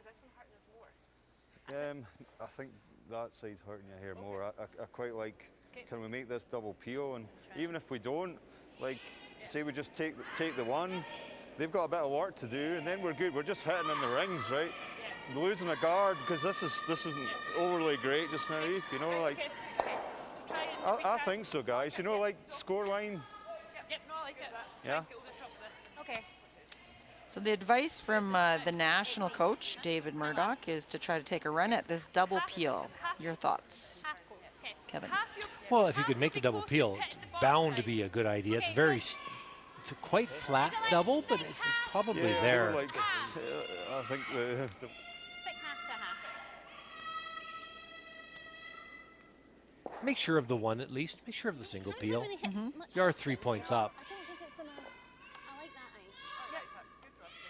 [SPEAKER 6] this one hurting us more?
[SPEAKER 9] I think that side's hurting you here more. I quite like, can we make this double PO? And even if we don't, like, say we just take the one, they've got a bit of work to do, and then we're good. We're just hitting in the rings, right? Losing a guard, because this isn't overly great just now, you know, like, I think so, guys. You know, like, scoreline.
[SPEAKER 6] Yep, no, I like it.
[SPEAKER 9] Yeah.
[SPEAKER 6] Get over the top of this.
[SPEAKER 8] Okay.
[SPEAKER 1] So the advice from the national coach, David Murdoch, is to try to take a run at this double peel. Your thoughts, Kevin?
[SPEAKER 2] Well, if you could make the double peel, bound to be a good idea. It's very, it's a quite flat double, but it's probably
[SPEAKER 9] Yeah,
[SPEAKER 2] there.
[SPEAKER 9] like, I think the
[SPEAKER 8] Quick half to half.
[SPEAKER 2] Make sure of the one at least. Make sure of the single peel.
[SPEAKER 8] Really hits much
[SPEAKER 2] You are
[SPEAKER 8] harder,
[SPEAKER 2] 3
[SPEAKER 8] so
[SPEAKER 2] points up.
[SPEAKER 8] I don't think it's gonna. I like that ice.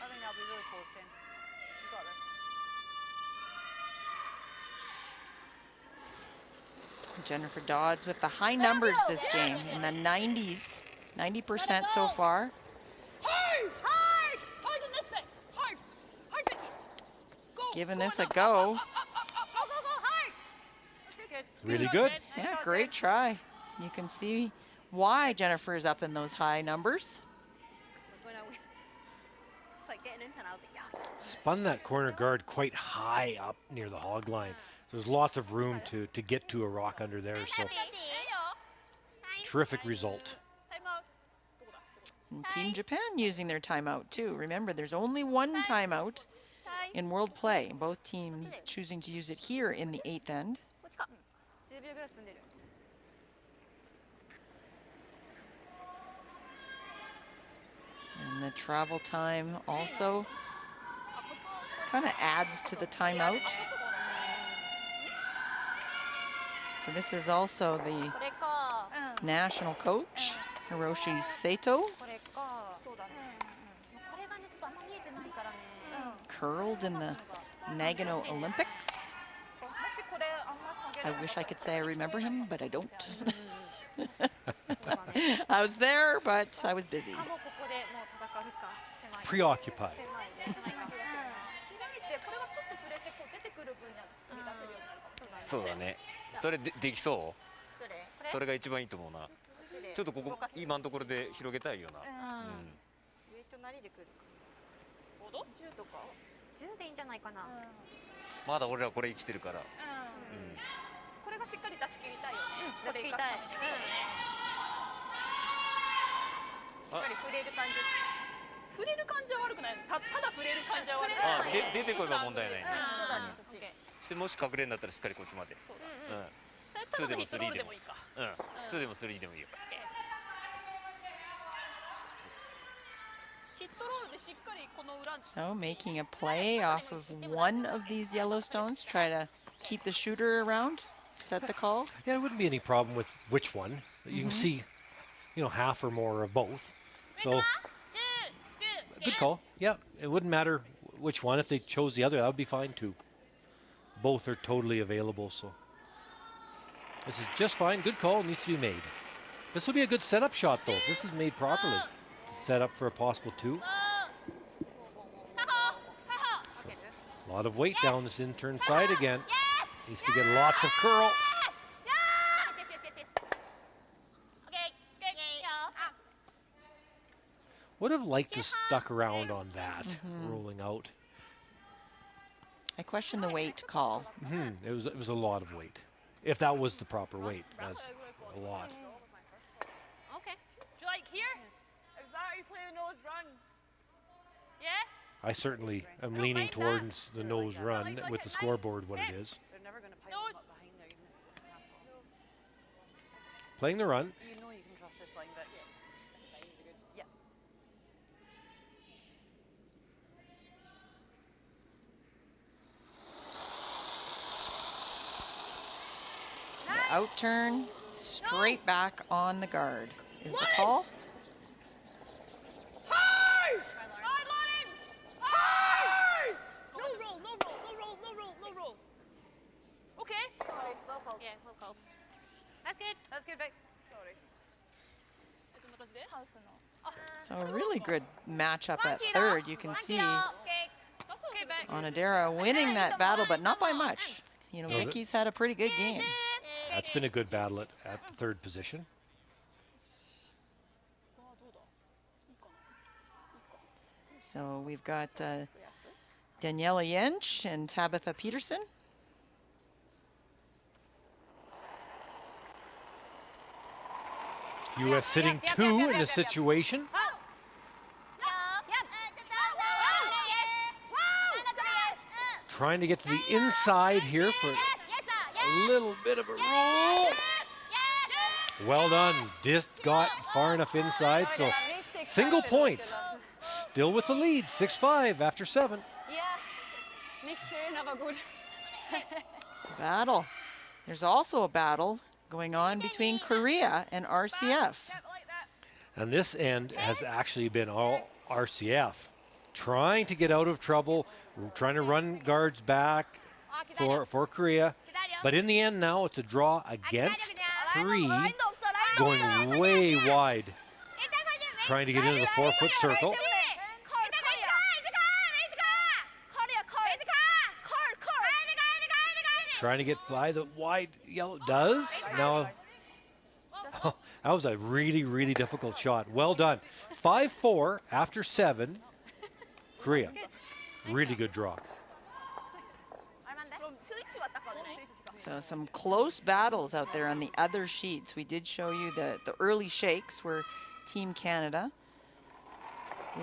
[SPEAKER 7] I think that'll be really close, Jen. You got this.
[SPEAKER 1] Jennifer Dodds with the high numbers this game in the 90s, 90% so far.
[SPEAKER 6] Hard! Hard! Hard in this thing! Hard! Hard, Vicky! Go!
[SPEAKER 1] Giving
[SPEAKER 6] go
[SPEAKER 1] this
[SPEAKER 6] on
[SPEAKER 1] a
[SPEAKER 6] up,
[SPEAKER 1] go.
[SPEAKER 6] Up, up, up, up, up, go, go, go, hard! Good.
[SPEAKER 2] Really
[SPEAKER 6] shot,
[SPEAKER 2] good.
[SPEAKER 6] Jen. Nice
[SPEAKER 1] Yeah,
[SPEAKER 6] shot,
[SPEAKER 1] great
[SPEAKER 6] Jen.
[SPEAKER 1] try. You can see why Jennifer's up in those high numbers.
[SPEAKER 8] Was when it's like getting into, and I was like, yes.
[SPEAKER 2] Spun that corner guard quite high up near the hog line. There's lots of room to get to a rock under there, so terrific result.
[SPEAKER 1] And Team Japan using their timeout too. Remember, there's only one timeout in world play. Both teams choosing to use it here in the 8th end.
[SPEAKER 4] こっちか10秒ぐらい進んでる
[SPEAKER 1] And the travel time also kind of adds to the timeout. So this is also the
[SPEAKER 4] これか
[SPEAKER 1] national coach, Hiroshi Sato,
[SPEAKER 4] これかそうだねこれがねちょっとあんま見えてないからね
[SPEAKER 1] curled in the Nagano Olympics.
[SPEAKER 4] もしこれあんま下げ
[SPEAKER 1] I
[SPEAKER 4] られ
[SPEAKER 1] wish I could say I remember him, but I don't.
[SPEAKER 4] そうだね
[SPEAKER 1] I was there, but I was busy.
[SPEAKER 4] あもうここでもう戦うか狭い
[SPEAKER 2] Preoccupied.
[SPEAKER 4] 狭いね狭いか開いてこれがちょっと触れてこう出てくる分には次出せるようになるかもしれない
[SPEAKER 10] そうだね。それできそう？
[SPEAKER 4] どれ
[SPEAKER 10] それが一番いいと思うな。ちょっとここ今のところで広げたいよな。うん。
[SPEAKER 7] ウェイトなりでくるか。10とか。
[SPEAKER 4] 10でいいんじゃないかな
[SPEAKER 10] まだ俺らこれ生きてるから。うん。
[SPEAKER 6] これがしっかり出し切りたいよね。
[SPEAKER 4] 出し切りたい
[SPEAKER 7] しっかり触れる感じ。
[SPEAKER 6] 触れる感じは悪くない。ただ触れる感じは悪く
[SPEAKER 10] あ、
[SPEAKER 6] ない。
[SPEAKER 10] 出てこれば問題ないね。
[SPEAKER 7] そうだね、そっち。
[SPEAKER 10] してもし隠れんだったらしっかりこっちまで。うん。2でも3でもいいか。うん。2でも3でもいいよ。
[SPEAKER 6] ヒットロールでしっかりこの裏。
[SPEAKER 1] So making a play off of one of these Yellowstones, try to keep the shooter around. Is that the call?
[SPEAKER 2] Yeah, it wouldn't be any problem with which one. You can see, half or more of both. So, good call. Yeah, it wouldn't matter which one. If they chose the other, that would be fine too. Both are totally available, so this is just fine. Good call. Needs to be made. This will be a good setup shot, though, if this is made properly. To set up for a possible 2. A lot of weight down this intern side again. Needs to get lots of curl. Would have liked to stuck around on that, rolling out.
[SPEAKER 1] I question the weight call.
[SPEAKER 2] It was a lot of weight. If that was the proper weight, that's a lot.
[SPEAKER 6] Okay. Do you like here? Is that how you play the nose run? Yeah?
[SPEAKER 2] I certainly am leaning towards the nose run with the scoreboard what it is.
[SPEAKER 7] They're never going to pipe them up behind there, even if it's half ball.
[SPEAKER 2] Playing the run.
[SPEAKER 7] You know you can trust this line, but yeah.
[SPEAKER 1] The out turn, straight back on the guard. Is the call?
[SPEAKER 6] Hard! Hard, Lauren! Hard! No roll, no roll, no roll, no roll, no roll. Okay.
[SPEAKER 7] Okay, well called.
[SPEAKER 8] Yeah, well called. That's good.
[SPEAKER 7] That's good, Vic. Sorry.
[SPEAKER 1] So a really good matchup at third. You can see
[SPEAKER 6] Okay, back.
[SPEAKER 1] Onodera winning that battle, but not by much. Vicky's had a pretty good game.
[SPEAKER 2] That's been a good battle at the third position.
[SPEAKER 1] So we've got Daniella Yench and Tabitha Peterson.
[SPEAKER 2] U.S. sitting 2 in the situation. Trying to get to the inside here for a little bit of a roll. Well done. Just got far enough inside, so single point. Still with the lead, 6-5 after 7.
[SPEAKER 3] It's
[SPEAKER 1] a battle. There's also a battle going on between Korea and RCF.
[SPEAKER 2] And this end has actually been all RCF, trying to get out of trouble, trying to run guards back for Korea. But in the end now, it's a draw against 3, going way wide, trying to get into the 4-foot circle. Trying to get by the wide yellow. Does. Now, that was a really, really difficult shot. Well done. 5-4 after 7. Korea. Really good draw.
[SPEAKER 1] So some close battles out there on the other sheets. We did show you the early shakes where Team Canada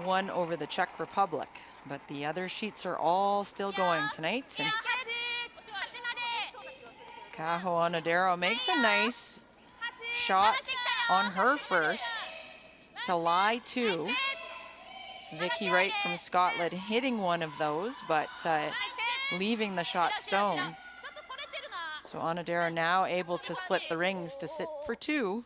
[SPEAKER 1] won over the Czech Republic. But the other sheets are all still going tonight. And Kaho Onodera makes a nice shot on her first to lie 2. Vicky Wright from Scotland hitting one of those, but leaving the shot stone. So Onodera now able to split the rings to sit for 2.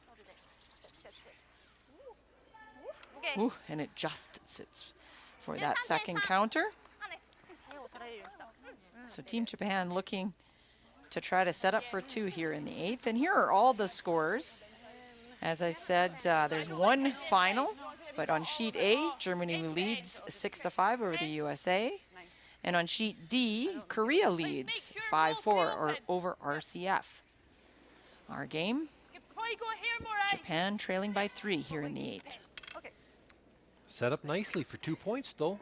[SPEAKER 1] Ooh, and it just sits for that second counter. So Team Japan looking to try to set up for 2 here in the 8th. And here are all the scores. As I said, there's one final, but on sheet A, Germany leads 6-5 over the USA. And on sheet D, Korea leads 5-4 over RCF. Our game, Japan trailing by 3 here in the 8th.
[SPEAKER 2] Set up nicely for 2 points, though.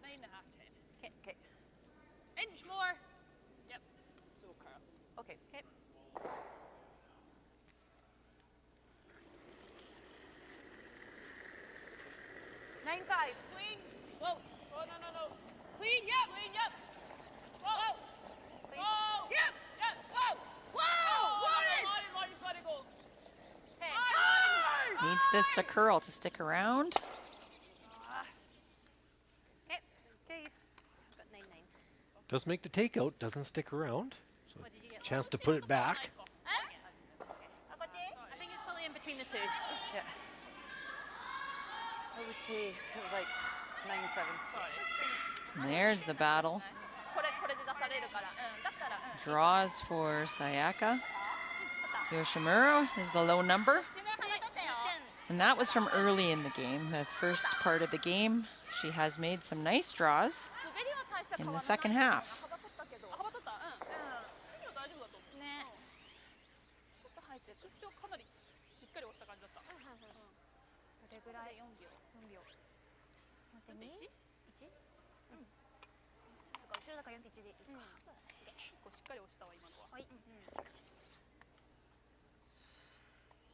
[SPEAKER 6] 9.5, 10. Okay. Inch more. Yep. Okay. 9.5. Clean. Whoa. Oh, no. Clean, yep. Whoa. Whoa. Yep. Whoa. Let it go. 10.
[SPEAKER 1] Needs this to curl to stick around.
[SPEAKER 2] Does make the takeout, doesn't stick around. So chance to put it back.
[SPEAKER 8] I think it's probably in between the 2.
[SPEAKER 7] Yeah. I would say it was like 9-7.
[SPEAKER 1] There's the battle. Draws for Sayaka. Yoshimura is the low number. And that was from early in the game, the first part of the game. She has made some nice draws in the second half.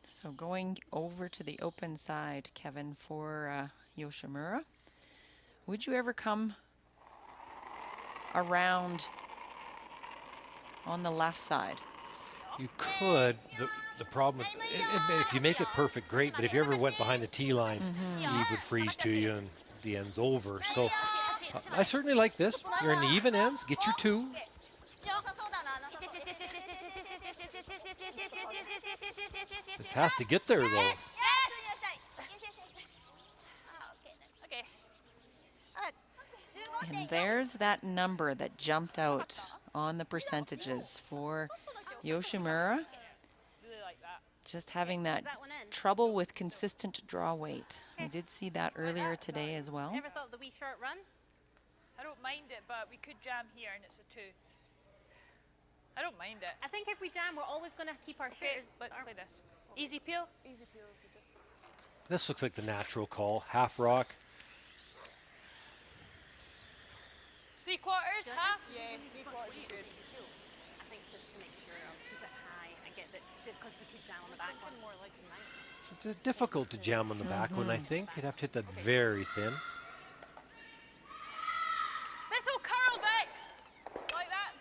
[SPEAKER 1] So going over to the open side, Kevin, for Yoshimura. Would you ever come around on the left side?
[SPEAKER 2] You could. The problem with if you make it perfect, great. But if you ever went behind the tee line, Eve would freeze to you and the end's over. So I certainly like this. You're in the even ends. Get your 2. This has to get there though.
[SPEAKER 1] And there's that number that jumped out on the percentages for Yoshimura. Just having that trouble with consistent draw weight. We did see that earlier today as well.
[SPEAKER 8] Ever thought the wee short run?
[SPEAKER 6] I don't mind it, but we could jam here and it's a 2. I don't mind it.
[SPEAKER 8] I think if we jam, we're always going to keep our shares.
[SPEAKER 6] Let's play this. Easy peel?
[SPEAKER 3] Easy peels.
[SPEAKER 2] This looks like the natural call. Half rock.
[SPEAKER 6] 3/4, half? Yeah, 3/4 is good.
[SPEAKER 8] I think just to make sure I'll keep it high and get that, just because we could jam on the back one. More like
[SPEAKER 2] It's difficult to jam on the back one, I think. You'd have to hit that very thin.
[SPEAKER 6] This will curl back. Like that.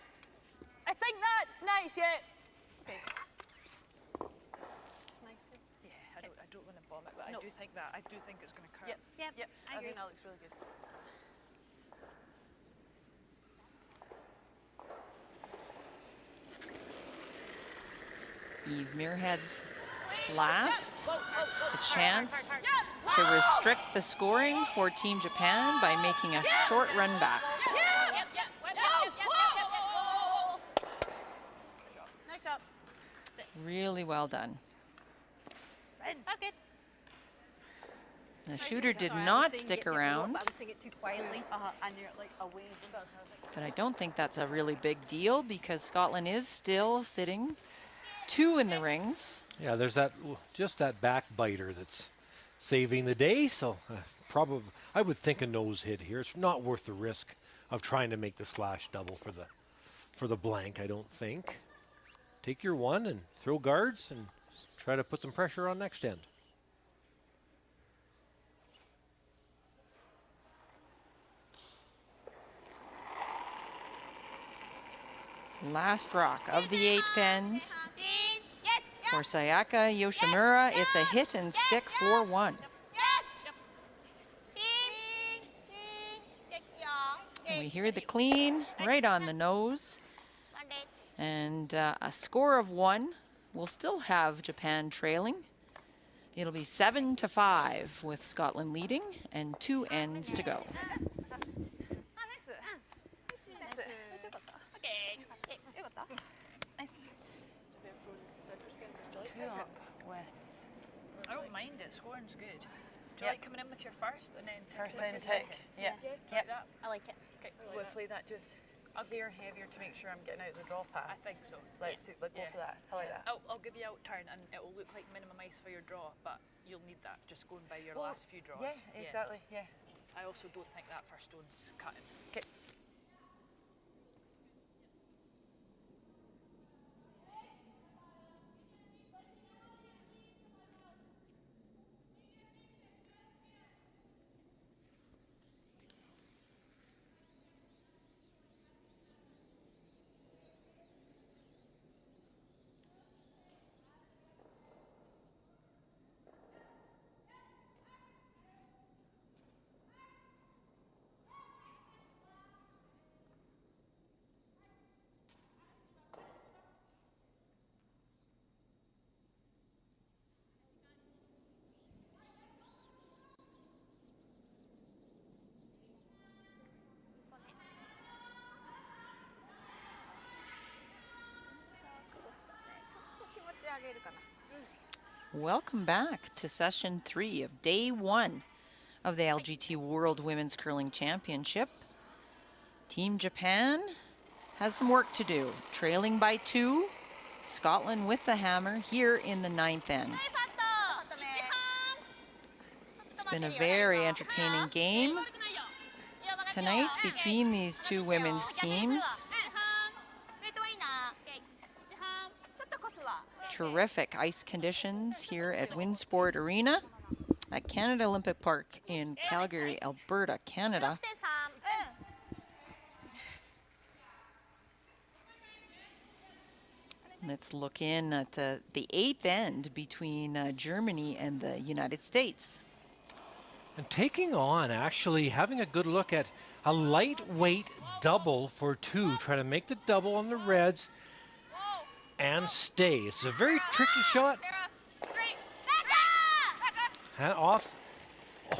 [SPEAKER 6] I think that's nice, yeah.
[SPEAKER 7] Okay. It's nice. do think that. I do think it's going to curl.
[SPEAKER 8] Yep.
[SPEAKER 7] Yep.
[SPEAKER 8] I
[SPEAKER 7] I
[SPEAKER 8] agree.
[SPEAKER 7] think that looks really good.
[SPEAKER 1] Eve Muirhead's last, a chance to restrict the scoring for Team Japan by making a short run back.
[SPEAKER 8] Nice job.
[SPEAKER 1] Really well done.
[SPEAKER 8] That's good.
[SPEAKER 1] The shooter did
[SPEAKER 5] Sorry, I was
[SPEAKER 1] not
[SPEAKER 5] saying
[SPEAKER 1] stick
[SPEAKER 5] get the rope,
[SPEAKER 1] around,
[SPEAKER 5] but I was saying it too quietly.
[SPEAKER 7] And you're like away.
[SPEAKER 1] but I don't think that's a really big deal because Scotland is still sitting 2 in the rings.
[SPEAKER 2] Yeah, there's that just that backbiter that's saving the day. So probably I would think a nose hit here. It's not worth the risk of trying to make the slash double for the blank. I don't think. Take your one and throw guards and try to put some pressure on next end.
[SPEAKER 1] Last rock of the 8th end for Sayaka Yoshimira. It's a hit and stick 4-1. And we hear the clean right on the nose. And a score of 1 will still have Japan trailing. It'll be 7-5 with Scotland leading and 2 ends to go.
[SPEAKER 7] I don't mind it. Scoring's good. Do you like coming in with your first and then
[SPEAKER 11] First
[SPEAKER 7] like
[SPEAKER 11] then
[SPEAKER 7] a
[SPEAKER 11] tick.
[SPEAKER 7] second?
[SPEAKER 11] Yeah.
[SPEAKER 7] Do you
[SPEAKER 11] Yep.
[SPEAKER 7] like that?
[SPEAKER 8] I like it.
[SPEAKER 7] Okay.
[SPEAKER 11] We'll play that just clear heavier to make sure I'm getting out of the draw
[SPEAKER 7] I
[SPEAKER 11] path.
[SPEAKER 7] think so.
[SPEAKER 11] Let's go for that. I like that.
[SPEAKER 7] I'll give you out turn and it will look like minimum ice for your draw, but you'll need that just going by your
[SPEAKER 11] Well,
[SPEAKER 7] last few draws.
[SPEAKER 11] Yeah, exactly. Yeah.
[SPEAKER 7] I also don't think that first stone's cutting.
[SPEAKER 11] Okay.
[SPEAKER 1] Welcome back to session 3 of day 1 of the LGT World Women's Curling Championship. Team Japan has some work to do, trailing by 2. Scotland with the hammer here in the 9th end. It's been a very entertaining game tonight between these 2 women's teams. Terrific ice conditions here at Windsport Arena at Canada Olympic Park in Calgary, Alberta, Canada. Let's look in at the 8th end between Germany and the United States.
[SPEAKER 2] And taking on, actually having a good look at a lightweight double for 2. Try to make the double on the reds and stay. It's a very tricky shot. Hand off.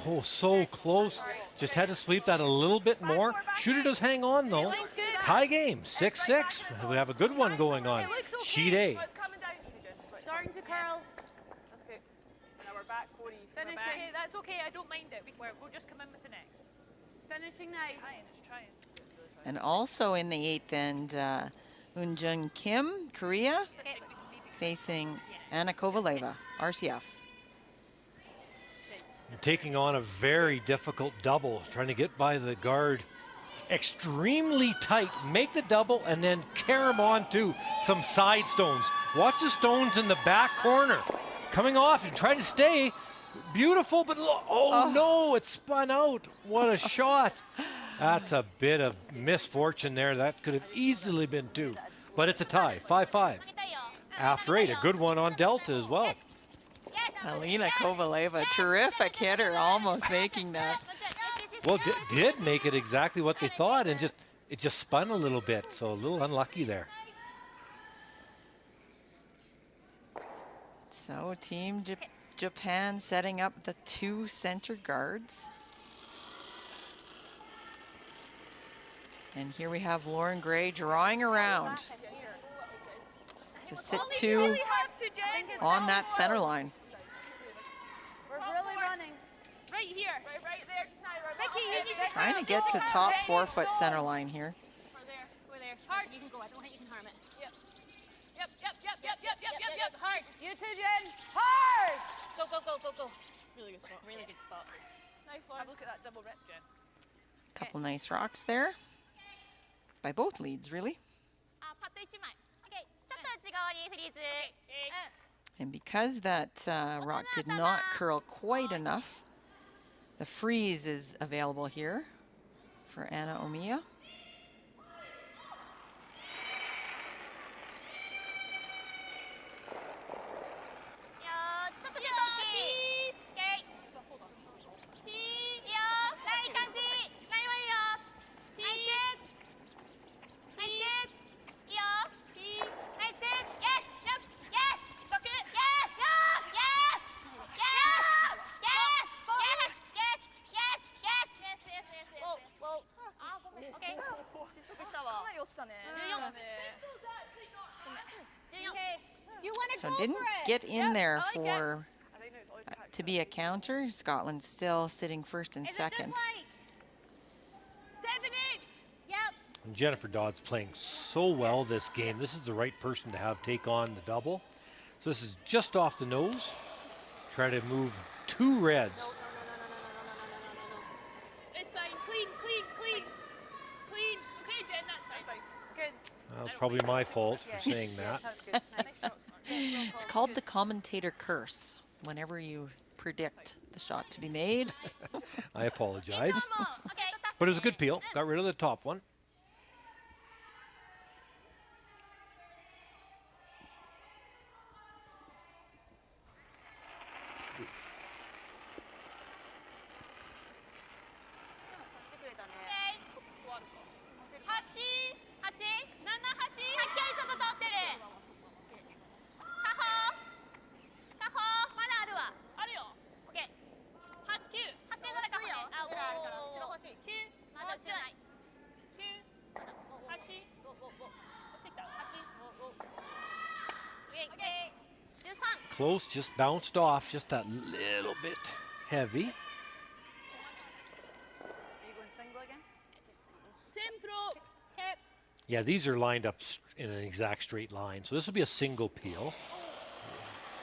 [SPEAKER 2] Oh, so close. Just had to sweep that a little bit more. Shooter does hang on though. Tie game, 6-6. We have a good one going on. Sheet A.
[SPEAKER 8] Starting to curl.
[SPEAKER 7] That's good. Now we're back 40.
[SPEAKER 8] Finishing.
[SPEAKER 7] Okay, that's okay. I don't mind it. We'll just come in with the next.
[SPEAKER 8] It's finishing nice.
[SPEAKER 7] It's trying.
[SPEAKER 1] And also in the 8th end, Eunjung Kim, Korea, facing Anna Kovaleva, RCF.
[SPEAKER 2] Taking on a very difficult double, trying to get by the guard extremely tight, make the double, and then carry him on to some side stones. Watch the stones in the back corner. Coming off and trying to stay. Beautiful, but oh no, it spun out. What a shot. That's a bit of misfortune there. That could have easily been 2, but it's a tie, 5-5. After 8, a good one on Delta as well.
[SPEAKER 1] Alina Kovaleva, terrific hitter, almost making that.
[SPEAKER 2] Well, did make it exactly what they thought, and it just spun a little bit, so a little unlucky there.
[SPEAKER 1] So Team Japan setting up the 2 center guards. And here we have Lauren Gray drawing around to sit 2 on that center line.
[SPEAKER 7] We're really running.
[SPEAKER 6] Right here.
[SPEAKER 3] Right there, just now.
[SPEAKER 6] Vicky, you need to
[SPEAKER 1] Trying to get to top 4-foot center line here.
[SPEAKER 6] Over there. Hard. You can go. I don't think you can harm it. Yep. Hard.
[SPEAKER 7] You too, Jen. Hard!
[SPEAKER 6] Go.
[SPEAKER 8] Really good spot. Really good spot.
[SPEAKER 3] Nice, Lauren. Have a look at that double rip, Jen.
[SPEAKER 1] Couple nice rocks there by both leads, really.
[SPEAKER 6] パッと1枚。
[SPEAKER 3] Okay, ちょっと内側にフリーズ。
[SPEAKER 1] And because that rock did not curl quite enough, the freeze is available here for Anna Omiya. So didn't get in there for to be a counter. Scotland's still sitting first and second.
[SPEAKER 6] 7-8. Yep.
[SPEAKER 2] And Jennifer Dodd's playing so well this game. This is the right person to have take on the double. So this is just off the nose. Try to move 2 reds.
[SPEAKER 6] It's fine. Clean. Okay, Jen, that's fine.
[SPEAKER 7] Good.
[SPEAKER 2] That was probably my fault for saying that.
[SPEAKER 7] That was good. Nice.
[SPEAKER 1] It's called the commentator curse. Whenever you predict the shot to be made.
[SPEAKER 2] I apologize. But it was a good peel. Got rid of the top one. Close, just bounced off, just a little bit heavy.
[SPEAKER 7] Are you going single again?
[SPEAKER 6] Same throw. Hip.
[SPEAKER 2] Yeah, these are lined up in an exact straight line. So this will be a single peel.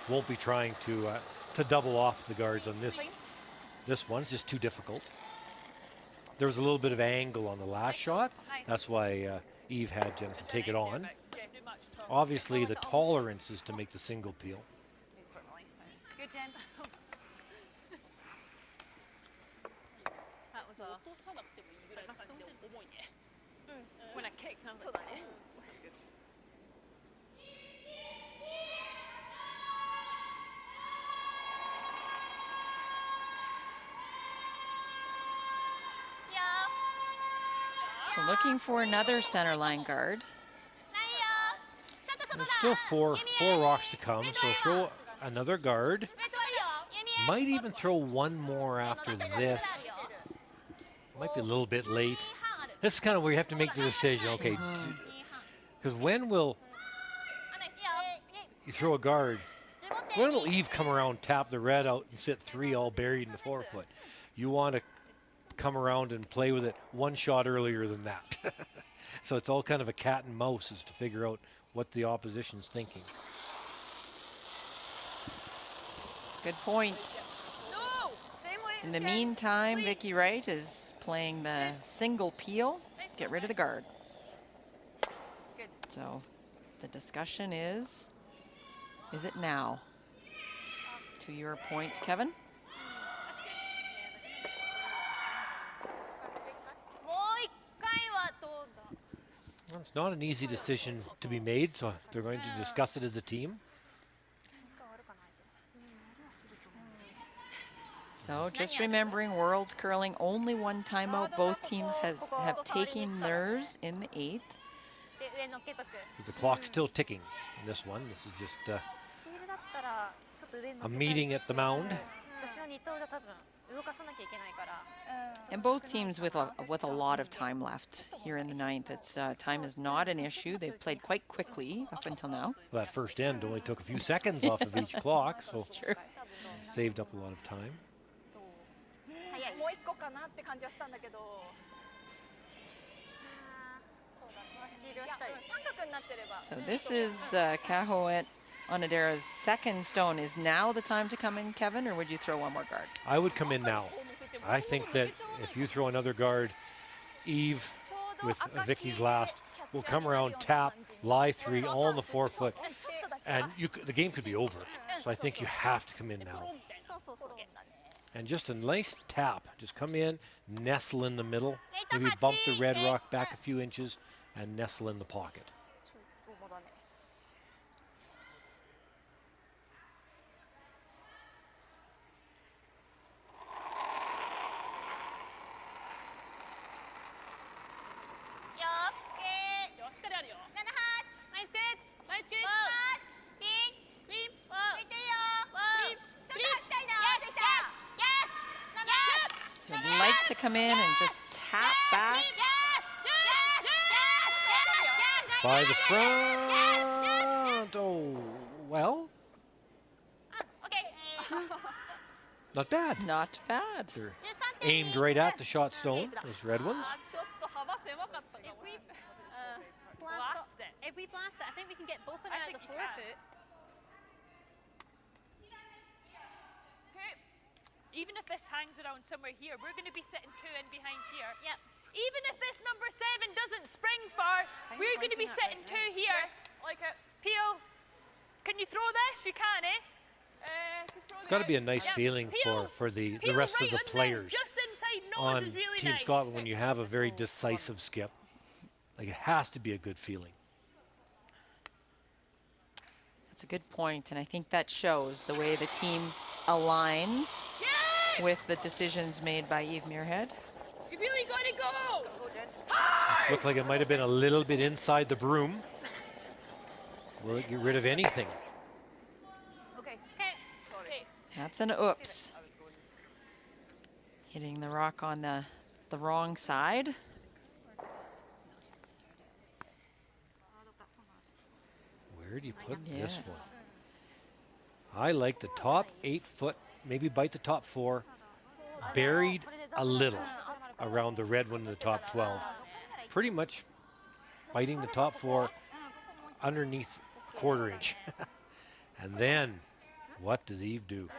[SPEAKER 2] Won't be trying to double off the guards on this one. It's just too difficult. There was a little bit of angle on the last shot. That's why Eve had Jennifer take it on. Obviously, the tolerance is to make the single peel.
[SPEAKER 7] Good, Jen.
[SPEAKER 8] That was a. When I kicked, I was like, ooh.
[SPEAKER 7] That's good.
[SPEAKER 1] So looking for another center line guard.
[SPEAKER 2] There's still four rocks to come, so throw another guard. Might even throw one more after this. Might be a little bit late. This is kind of where you have to make the decision, okay? Because when will you throw a guard? When will Eve come around, tap the red out, and sit 3 all buried in the 4-foot? You want to come around and play with it one shot earlier than that. So it's all kind of a cat and mouse is to figure out what the opposition's thinking.
[SPEAKER 1] It's a good point. In the meantime, Vicky Wright is playing the single peel. Get rid of the guard.
[SPEAKER 7] Good.
[SPEAKER 1] So the discussion is it now? To your point, Kevin?
[SPEAKER 2] Well, it's not an easy decision to be made, so they're going to discuss it as a team.
[SPEAKER 1] So just remembering World Curling, only one timeout. Both teams have taken theirs in the 8th.
[SPEAKER 4] で上乗っけとく。
[SPEAKER 2] So the clock's still ticking in this one. This is just
[SPEAKER 4] スチールだったらちょっと上に乗
[SPEAKER 2] a
[SPEAKER 4] っけたい
[SPEAKER 2] meeting at the mound.
[SPEAKER 4] 私の2投じゃ多分動かさなきゃいけないから。
[SPEAKER 1] And both teams with a lot of time left here in the 9th. It's time is not an issue. They've played quite quickly up until now.
[SPEAKER 2] Well, that first end only took a few seconds off of each clock, so
[SPEAKER 1] True.
[SPEAKER 2] saved up a lot of time.
[SPEAKER 11] もう一個かなって感じはしたんだけど。
[SPEAKER 8] そうだね。スチール
[SPEAKER 11] いや、
[SPEAKER 8] はしたい。
[SPEAKER 11] 三角になってれば。
[SPEAKER 1] So this is Kahoet Onodera's second stone. Is now the time to come in, Kevin, or would you throw one more guard?
[SPEAKER 2] I would come in now. I think that if you throw another guard, Eve with Vicky's last will come around, tap, lie 3, all in the forefoot, and the game could be over. So I think you have to come in now.
[SPEAKER 8] そうそうそう。
[SPEAKER 2] And just a nice tap. Just come in, nestle in the middle, maybe bump the red rock back a few inches, and nestle in the pocket.
[SPEAKER 4] 重だね。
[SPEAKER 1] So I'd like to come in and just tap back.
[SPEAKER 2] By the front. Oh, well, not bad.
[SPEAKER 1] Not bad.
[SPEAKER 2] They're aimed right at the shot stone, those red ones.
[SPEAKER 6] ちょっと幅狭かったかも
[SPEAKER 8] If we
[SPEAKER 6] ね。
[SPEAKER 8] blast it, if we blast it, I think we can get both of them
[SPEAKER 6] I
[SPEAKER 8] at the
[SPEAKER 6] think you can.
[SPEAKER 8] forefoot.
[SPEAKER 6] Okay. Even if this hangs around somewhere here, we're going to be sitting 2 in behind here.
[SPEAKER 8] Yep.
[SPEAKER 6] Even if this number 7 doesn't spring far, we're going to be sitting 2 here. Like a Peel, can you throw this? You can, eh?
[SPEAKER 2] It's got to be a nice feeling for the rest of the players
[SPEAKER 6] Just inside
[SPEAKER 2] on
[SPEAKER 6] nose is really
[SPEAKER 2] Team
[SPEAKER 6] nice.
[SPEAKER 2] Scotland when you have a very decisive skip. Like, it has to be a good feeling.
[SPEAKER 1] That's a good point, and I think that shows the way the team aligns with the decisions made by Eve Muirhead.
[SPEAKER 6] You really got to go.
[SPEAKER 2] This looked like it might have been a little bit inside the broom. Will it get rid of anything?
[SPEAKER 11] Okay.
[SPEAKER 6] Okay.
[SPEAKER 1] That's an oops. Hitting the rock on the wrong side.
[SPEAKER 2] Where do you put this
[SPEAKER 1] Yes.
[SPEAKER 2] one? I like the top 8 foot, maybe bite the top 4, buried a little around the red one in the top 12. Pretty much biting the top 4 underneath quarter inch. And then, what does Eve do?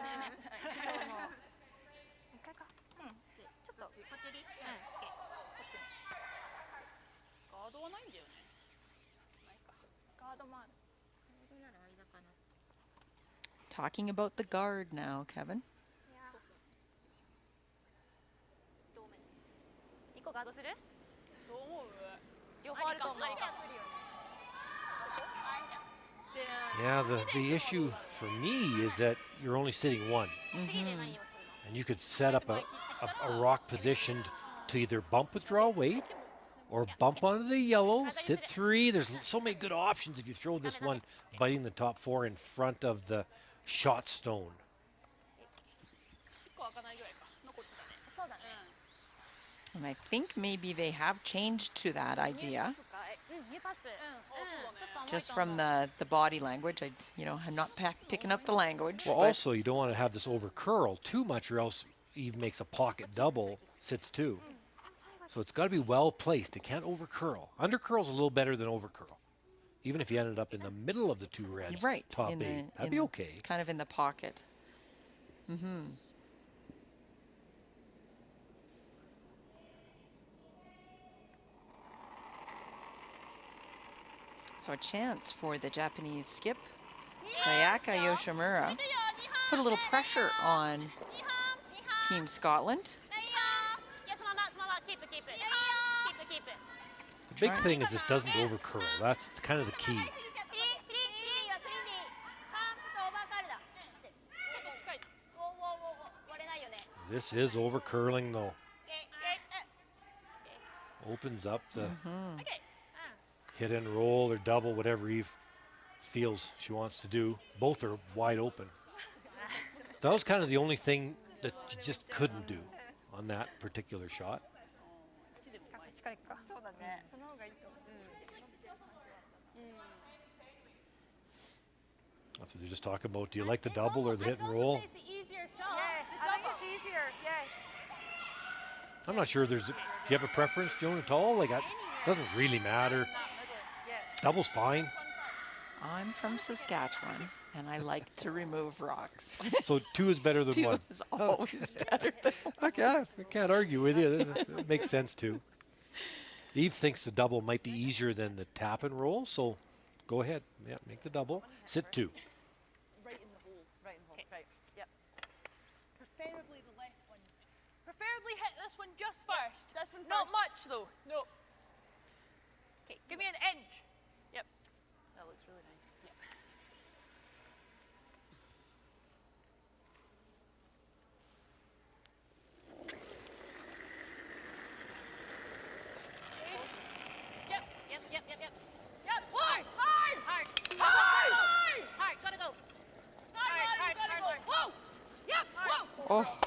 [SPEAKER 6] ガードはないんだよね。
[SPEAKER 1] Talking about the guard now, Kevin.
[SPEAKER 4] 1個ガードする？
[SPEAKER 6] どう思う？
[SPEAKER 4] 両方あると思う。
[SPEAKER 2] Yeah, the issue for me is that you're only sitting 1. And you could set up a rock positioned to either bump with draw weight or bump onto the yellow, sit 3. There's so many good options if you throw this one biting the top 4 in front of the shot stone.
[SPEAKER 6] 1個開かないぐらいか。残ってたね。
[SPEAKER 11] そうだね。
[SPEAKER 1] And I think maybe they have changed to that idea.
[SPEAKER 4] うん、ニューパス。
[SPEAKER 1] Just from the body language. I'm not picking up the language.
[SPEAKER 2] Well,
[SPEAKER 1] but
[SPEAKER 2] also, you don't want to have this over curl too much, or else Eve makes a pocket double, sits 2. So it's got to be well placed. It can't over curl. Under curl's a little better than over curl. Even if you ended up in the middle of the 2 reds,
[SPEAKER 1] right,
[SPEAKER 2] top 8, that'd be okay.
[SPEAKER 1] Kind of in the pocket. So a chance for the Japanese skip, Sayaka Yoshimira, put a little pressure on Team Scotland.
[SPEAKER 2] The big thing is this doesn't over curl. That's kind of the key. This is over curling though. Opens up the hit and roll or double, whatever Eve feels she wants to do. Both are wide open. That was kind of the only thing that you just couldn't do on that particular shot. That's what they're just talking about. Do you like the double or the hit and roll?
[SPEAKER 3] It's the easier shot.
[SPEAKER 11] Yeah, I think it's easier. Yeah.
[SPEAKER 2] I'm not sure there's. Do you have a preference, Joan, at all? Like, it doesn't really matter. Double's fine.
[SPEAKER 1] I'm from Saskatchewan, and I like to remove rocks.
[SPEAKER 2] So 2 is better than
[SPEAKER 1] 2
[SPEAKER 2] 1.
[SPEAKER 1] is always better than 1.
[SPEAKER 2] Okay, I can't argue with you. It makes sense too. Eve thinks the double might be easier than the tap and roll, so go ahead. Yeah, make the double. Sit 2.
[SPEAKER 11] Right in the hole. Right in the hole. Right. Yep.
[SPEAKER 6] Preferably the left one. Preferably hit this one just first. This one first. Not much though. No. Okay, give me an inch. Yep.
[SPEAKER 11] That looks really nice.
[SPEAKER 6] Yep. Yep.
[SPEAKER 8] Yep, yep, yep, yep.
[SPEAKER 6] Yep. Hard.
[SPEAKER 8] Hard.
[SPEAKER 6] Hard.
[SPEAKER 8] Hard, gotta go.
[SPEAKER 6] Hard. Whoa. Yep. Whoa.
[SPEAKER 1] Oh,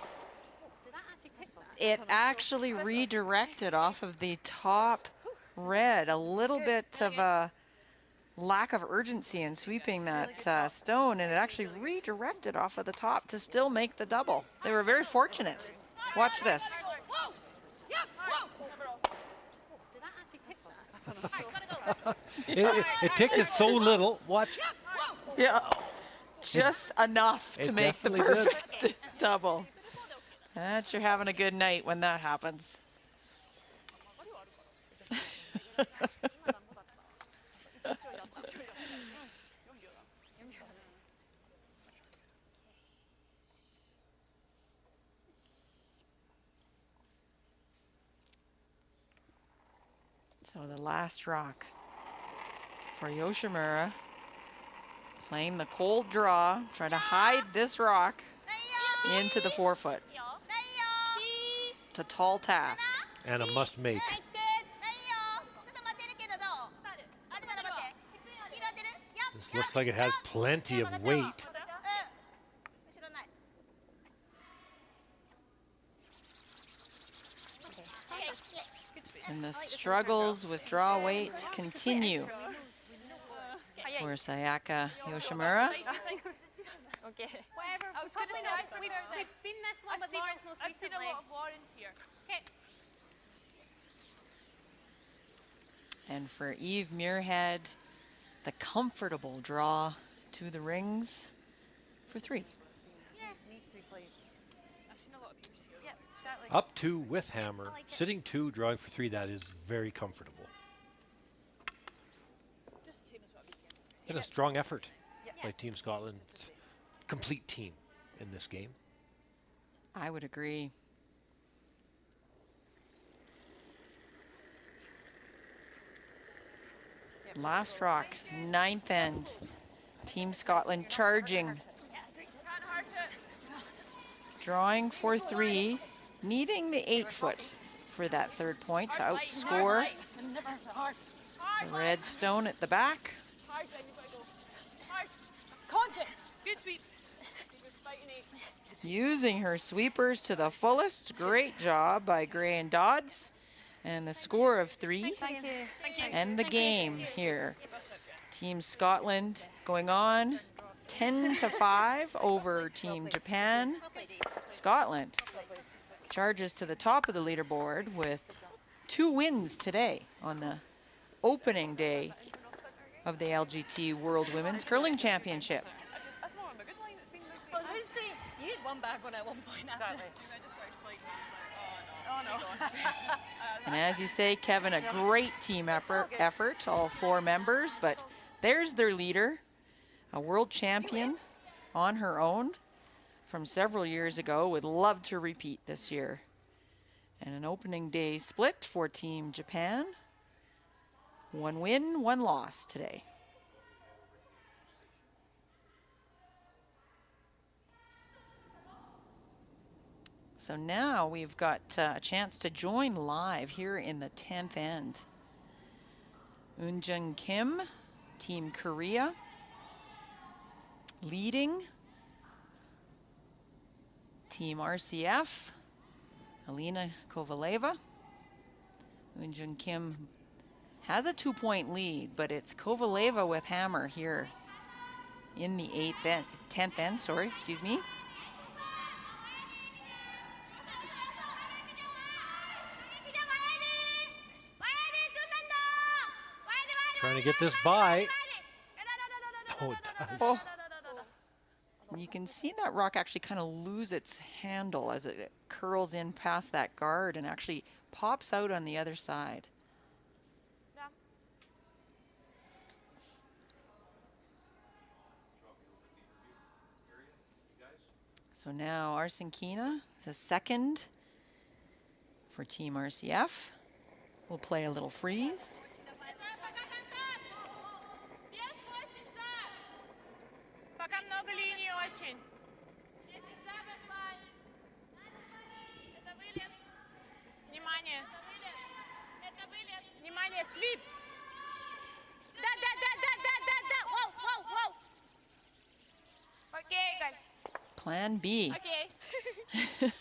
[SPEAKER 8] Did that actually tick that?
[SPEAKER 1] it actually redirected off of the top red. A little bit of a lack of urgency in sweeping that stone, and it actually redirected off of the top to still make the double. They were very fortunate. Watch this.
[SPEAKER 6] Whoa. Yep. Whoa.
[SPEAKER 8] Did that actually tick that? Hard, gotta go.
[SPEAKER 2] It ticked it so little. Watch.
[SPEAKER 1] Yeah, just enough to
[SPEAKER 2] It
[SPEAKER 1] make the
[SPEAKER 2] definitely did.
[SPEAKER 1] perfect double. That you're having a good night when that happens. So the last rock for Yoshimura, playing the cold draw, trying to hide this rock into the 4-foot. It's a tall task.
[SPEAKER 2] And a must make. This looks like it has plenty of weight.
[SPEAKER 1] And the struggles with draw weight continue for Sayaka Yoshimura.
[SPEAKER 6] Okay.
[SPEAKER 8] Whatever.
[SPEAKER 6] I was
[SPEAKER 8] Probably
[SPEAKER 6] gonna say,
[SPEAKER 8] not.
[SPEAKER 6] I
[SPEAKER 8] We've
[SPEAKER 6] prefer this.
[SPEAKER 8] seen this one with Lawrence most
[SPEAKER 6] I've seen a
[SPEAKER 8] recently.
[SPEAKER 6] lot of Lawrence here.
[SPEAKER 8] Okay.
[SPEAKER 1] And for Eve Muirhead, the comfortable draw to the rings for 3.
[SPEAKER 11] Needs to be played.
[SPEAKER 6] I've seen a lot of yours here.
[SPEAKER 11] Yeah, exactly.
[SPEAKER 2] Up 2 with hammer. Sitting 2, drawing for 3. That is very comfortable.
[SPEAKER 6] Just the same as what we can.
[SPEAKER 2] And a strong effort by Team Scotland's complete team in this game.
[SPEAKER 1] I would agree. Last rock, 9th end. Team Scotland charging. Drawing for 3, needing the 8-foot for that 3rd point to outscore the red stone at the back.
[SPEAKER 6] Hard, then you've got to go. Hard. Conscious. Good sweep. Good fighting 8.
[SPEAKER 1] Using her sweepers to the fullest. Great job by Gray and Dodds. And the score of 3.
[SPEAKER 11] Thank you.
[SPEAKER 1] And the game here. Team Scotland going on 10-5 over Team Japan. Scotland charges to the top of the leaderboard with 2 wins today on the opening day of the LGT World Women's Curling Championship.
[SPEAKER 6] That's more of a good line. It's been
[SPEAKER 8] I was going to say, you did one back on at one point.
[SPEAKER 11] Exactly.
[SPEAKER 6] I just started sliding. I was like, oh no.
[SPEAKER 11] Oh no.
[SPEAKER 1] And as you say, Kevin, a great team effort, all 4 members, but there's their leader, a world champion on her own from several years ago, would love to repeat this year. And an opening day split for Team Japan. 1 win, 1 loss today. So now we've got a chance to join live here in the 10th end. Eunjung Kim, Team Korea, leading. Team RCF, Alina Kovaleva. Eunjung Kim has a 2-point lead, but it's Kovaleva with hammer here in the 10th end, sorry, excuse me.
[SPEAKER 2] Trying to get this by. Oh, it does.
[SPEAKER 1] Oh. You can see that rock actually kind of lose its handle as it curls in past that guard and actually pops out on the other side. So now Arsenkina, the second for Team RCF, will play a little freeze.
[SPEAKER 6] Внимание, свип! Да! Воу! Окей, Галь.
[SPEAKER 1] Plan B.
[SPEAKER 6] Окей.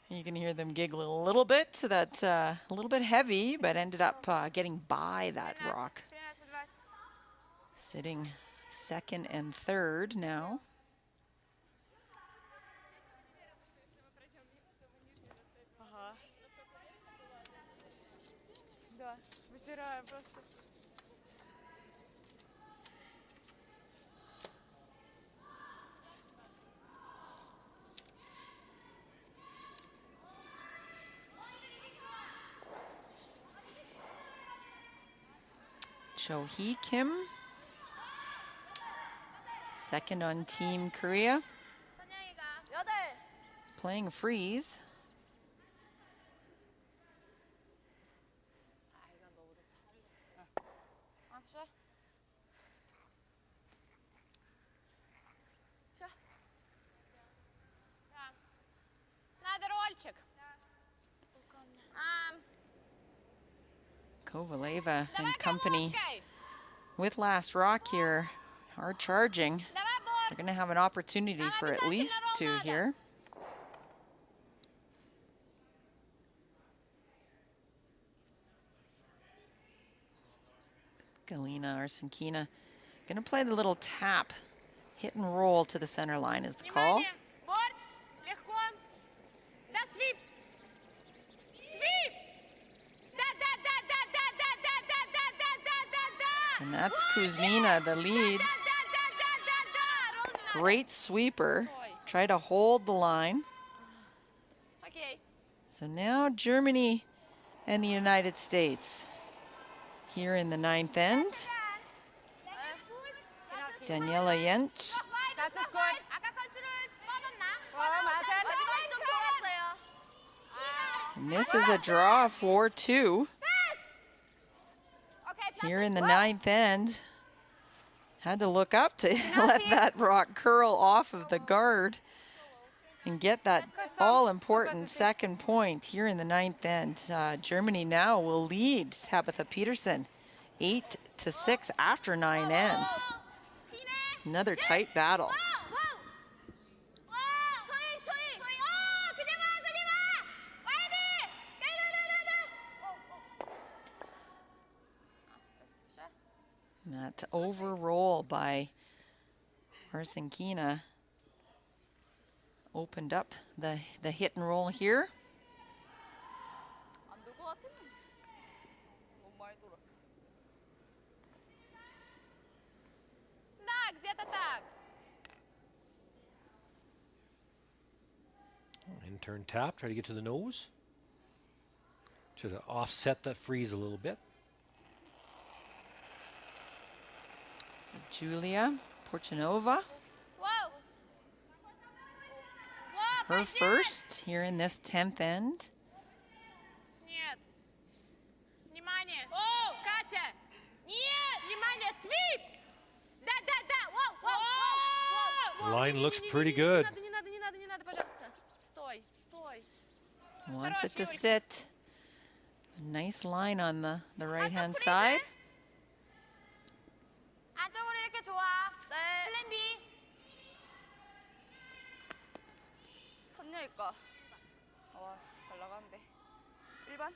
[SPEAKER 1] You can hear them giggle a little bit. So that's a little bit heavy, but ended up getting by that rock. Sitting second and third now.
[SPEAKER 6] Да, вытираю просто.
[SPEAKER 1] Cho-hee Kim, second on Team Korea, playing freeze.
[SPEAKER 6] Надо рольчик.
[SPEAKER 1] Kovaleva and company with last rock here are charging. They're going to have an opportunity for at least two here. Galina Arsenkina going to play the little tap, hit and roll to the center line is the call. And that's Kuzmina, the lead. Great sweeper. Try to hold the line. So now Germany and the United States here in the 9th end. Daniella Yench. And this is a draw 4-2. Here in the 9th end, had to look up to let that rock curl off of the guard and get that all-important second point here in the 9th end. Germany now will lead Tabitha Peterson 8-6 after 9 ends. Another tight battle. That overroll by Arsenkina opened up the hit and roll here.
[SPEAKER 2] In turn tap, try to get to the nose. Try to offset that freeze a little bit.
[SPEAKER 1] Julia Porchanova. Her first here in this 10th end.
[SPEAKER 6] Нет. Внимание. О, Катя. Нет. Внимание. Свип. Да. Whoa.
[SPEAKER 2] The line looks pretty good.
[SPEAKER 6] Не надо, пожалуйста. Стой.
[SPEAKER 1] Wants it to sit. Nice line on the right-hand side.
[SPEAKER 3] 안쪽으로 이렇게 좋아. 플랜 B.
[SPEAKER 6] 선녀일까? 잘 나가는데. 1번?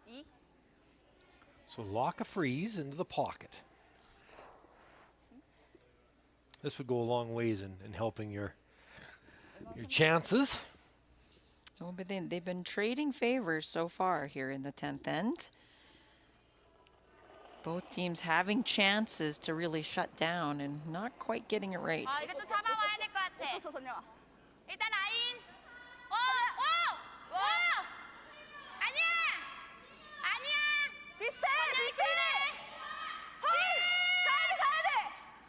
[SPEAKER 6] 2?
[SPEAKER 2] So lock a freeze into the pocket. This would go a long ways in helping your chances.
[SPEAKER 1] Oh, but they've been trading favors so far here in the 10th end. Both teams having chances to really shut down and not quite getting it right.
[SPEAKER 3] 아, 이거 좀 잡아와야 될 것 같아.
[SPEAKER 6] 어떻어 선녀아?
[SPEAKER 3] 일단 라인. 오! 아니야! 아니야! 비슷해! 가야 돼!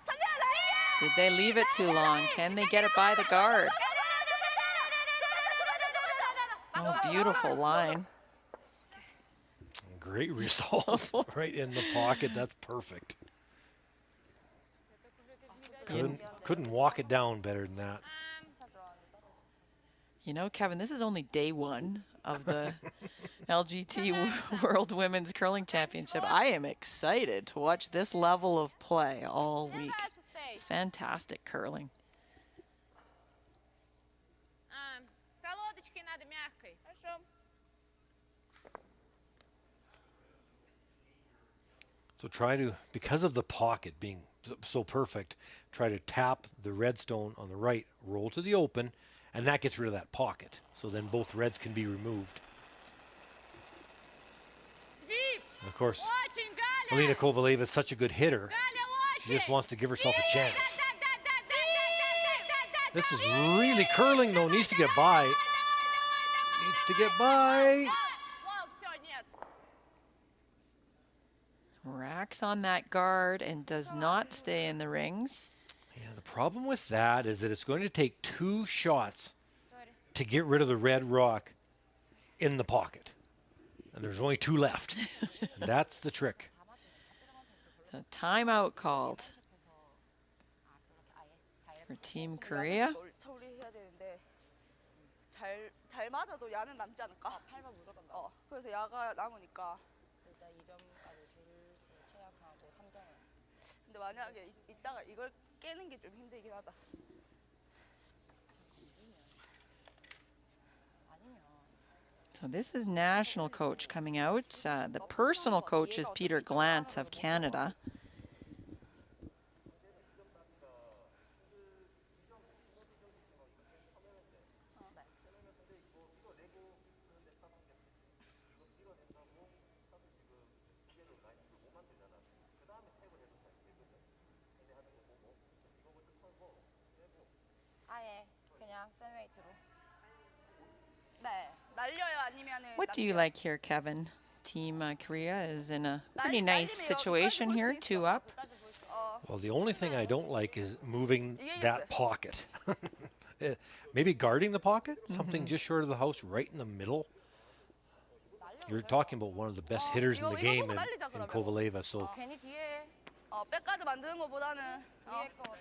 [SPEAKER 3] 선녀아 라인이야!
[SPEAKER 1] Did they leave it too long? Can they get it by the guard? Oh, beautiful line.
[SPEAKER 2] Great result. Right in the pocket. That's perfect. Couldn't walk it down better than that.
[SPEAKER 1] You know, Kevin, this is only day one of the LGT World Women's Curling Championship. I am excited to watch this level of play all week. It's fantastic curling.
[SPEAKER 2] So try to, because of the pocket being so perfect, try to tap the red stone on the right, roll to the open, and that gets rid of that pocket. So then both reds can be removed. And of course, Alina Kovaleva is such a good hitter. She just wants to give herself a chance. This is really curling though, needs to get by. Needs to get by.
[SPEAKER 1] Racks on that guard and does not stay in the rings.
[SPEAKER 2] Yeah, the problem with that is that it's going to take 2 shots to get rid of the red rock in the pocket. And there's only 2 left. That's the trick.
[SPEAKER 1] So timeout called for Team Korea.
[SPEAKER 6] 처리해야 되는데 잘 맞아도 야는 남지 않을까? 8번 무조건 나. 그래서 야가 남으니까.
[SPEAKER 7] 일단 2점까지 줄 수 최약상하고 3점을.
[SPEAKER 6] 근데 만약에 이따가 이걸 깨는 게 좀 힘들긴 하다.
[SPEAKER 1] So this is national coach coming out. The personal coach is Peter Glant of Canada.
[SPEAKER 7] 아예 그냥 샌웨이트로. 네.
[SPEAKER 6] 날려요 아니면은.
[SPEAKER 1] What do you like here, Kevin? Team Korea is in a pretty nice situation here, 2 up.
[SPEAKER 2] Well, the only thing I don't like is moving that pocket. Maybe guarding the pocket, something just short of the house, right in the middle. You're talking about one of the best hitters in the game in Kovaleva, so
[SPEAKER 7] 괜히 뒤에
[SPEAKER 6] 백가드 만드는 거보다는
[SPEAKER 7] 위에 거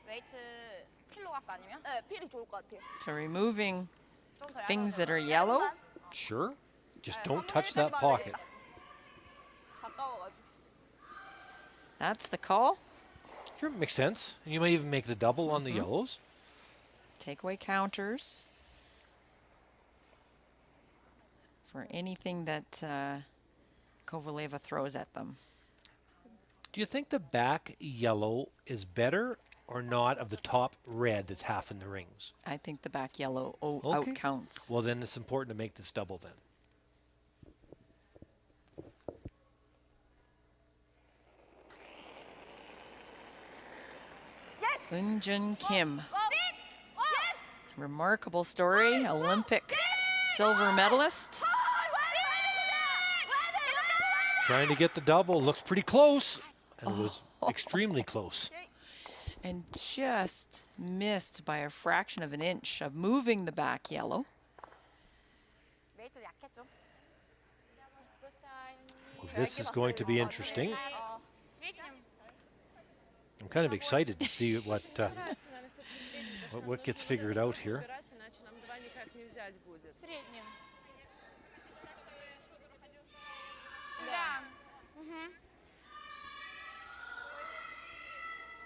[SPEAKER 7] 웨이트 필로 갈까 아니면?
[SPEAKER 6] 네, 필이 좋을 것 같아요.
[SPEAKER 1] So removing
[SPEAKER 7] 좀더
[SPEAKER 1] things that are yellow.
[SPEAKER 2] sure, just don't touch that pocket.
[SPEAKER 6] 가까워가지고.
[SPEAKER 1] That's the call.
[SPEAKER 2] Sure, makes sense. You might even make the double on the yellows.
[SPEAKER 1] Takeaway counters for anything that Kovaleva throws at them.
[SPEAKER 2] Do you think the back yellow is better or not of the top red that's half in the rings?
[SPEAKER 1] I think the back yellow
[SPEAKER 2] Okay.
[SPEAKER 1] out counts.
[SPEAKER 2] Well, then it's important to make this double then.
[SPEAKER 1] Eunjun Kim. Remarkable story, Olympic silver medalist.
[SPEAKER 2] Trying to get the double, looks pretty close. And it was extremely close.
[SPEAKER 1] And just missed by a fraction of an inch of moving the back yellow.
[SPEAKER 7] 웨이트 약했죠.
[SPEAKER 2] Well, this is going to be interesting. I'm kind of excited to see what gets figured out here.
[SPEAKER 7] нельзя будет.
[SPEAKER 3] В среднем. Да.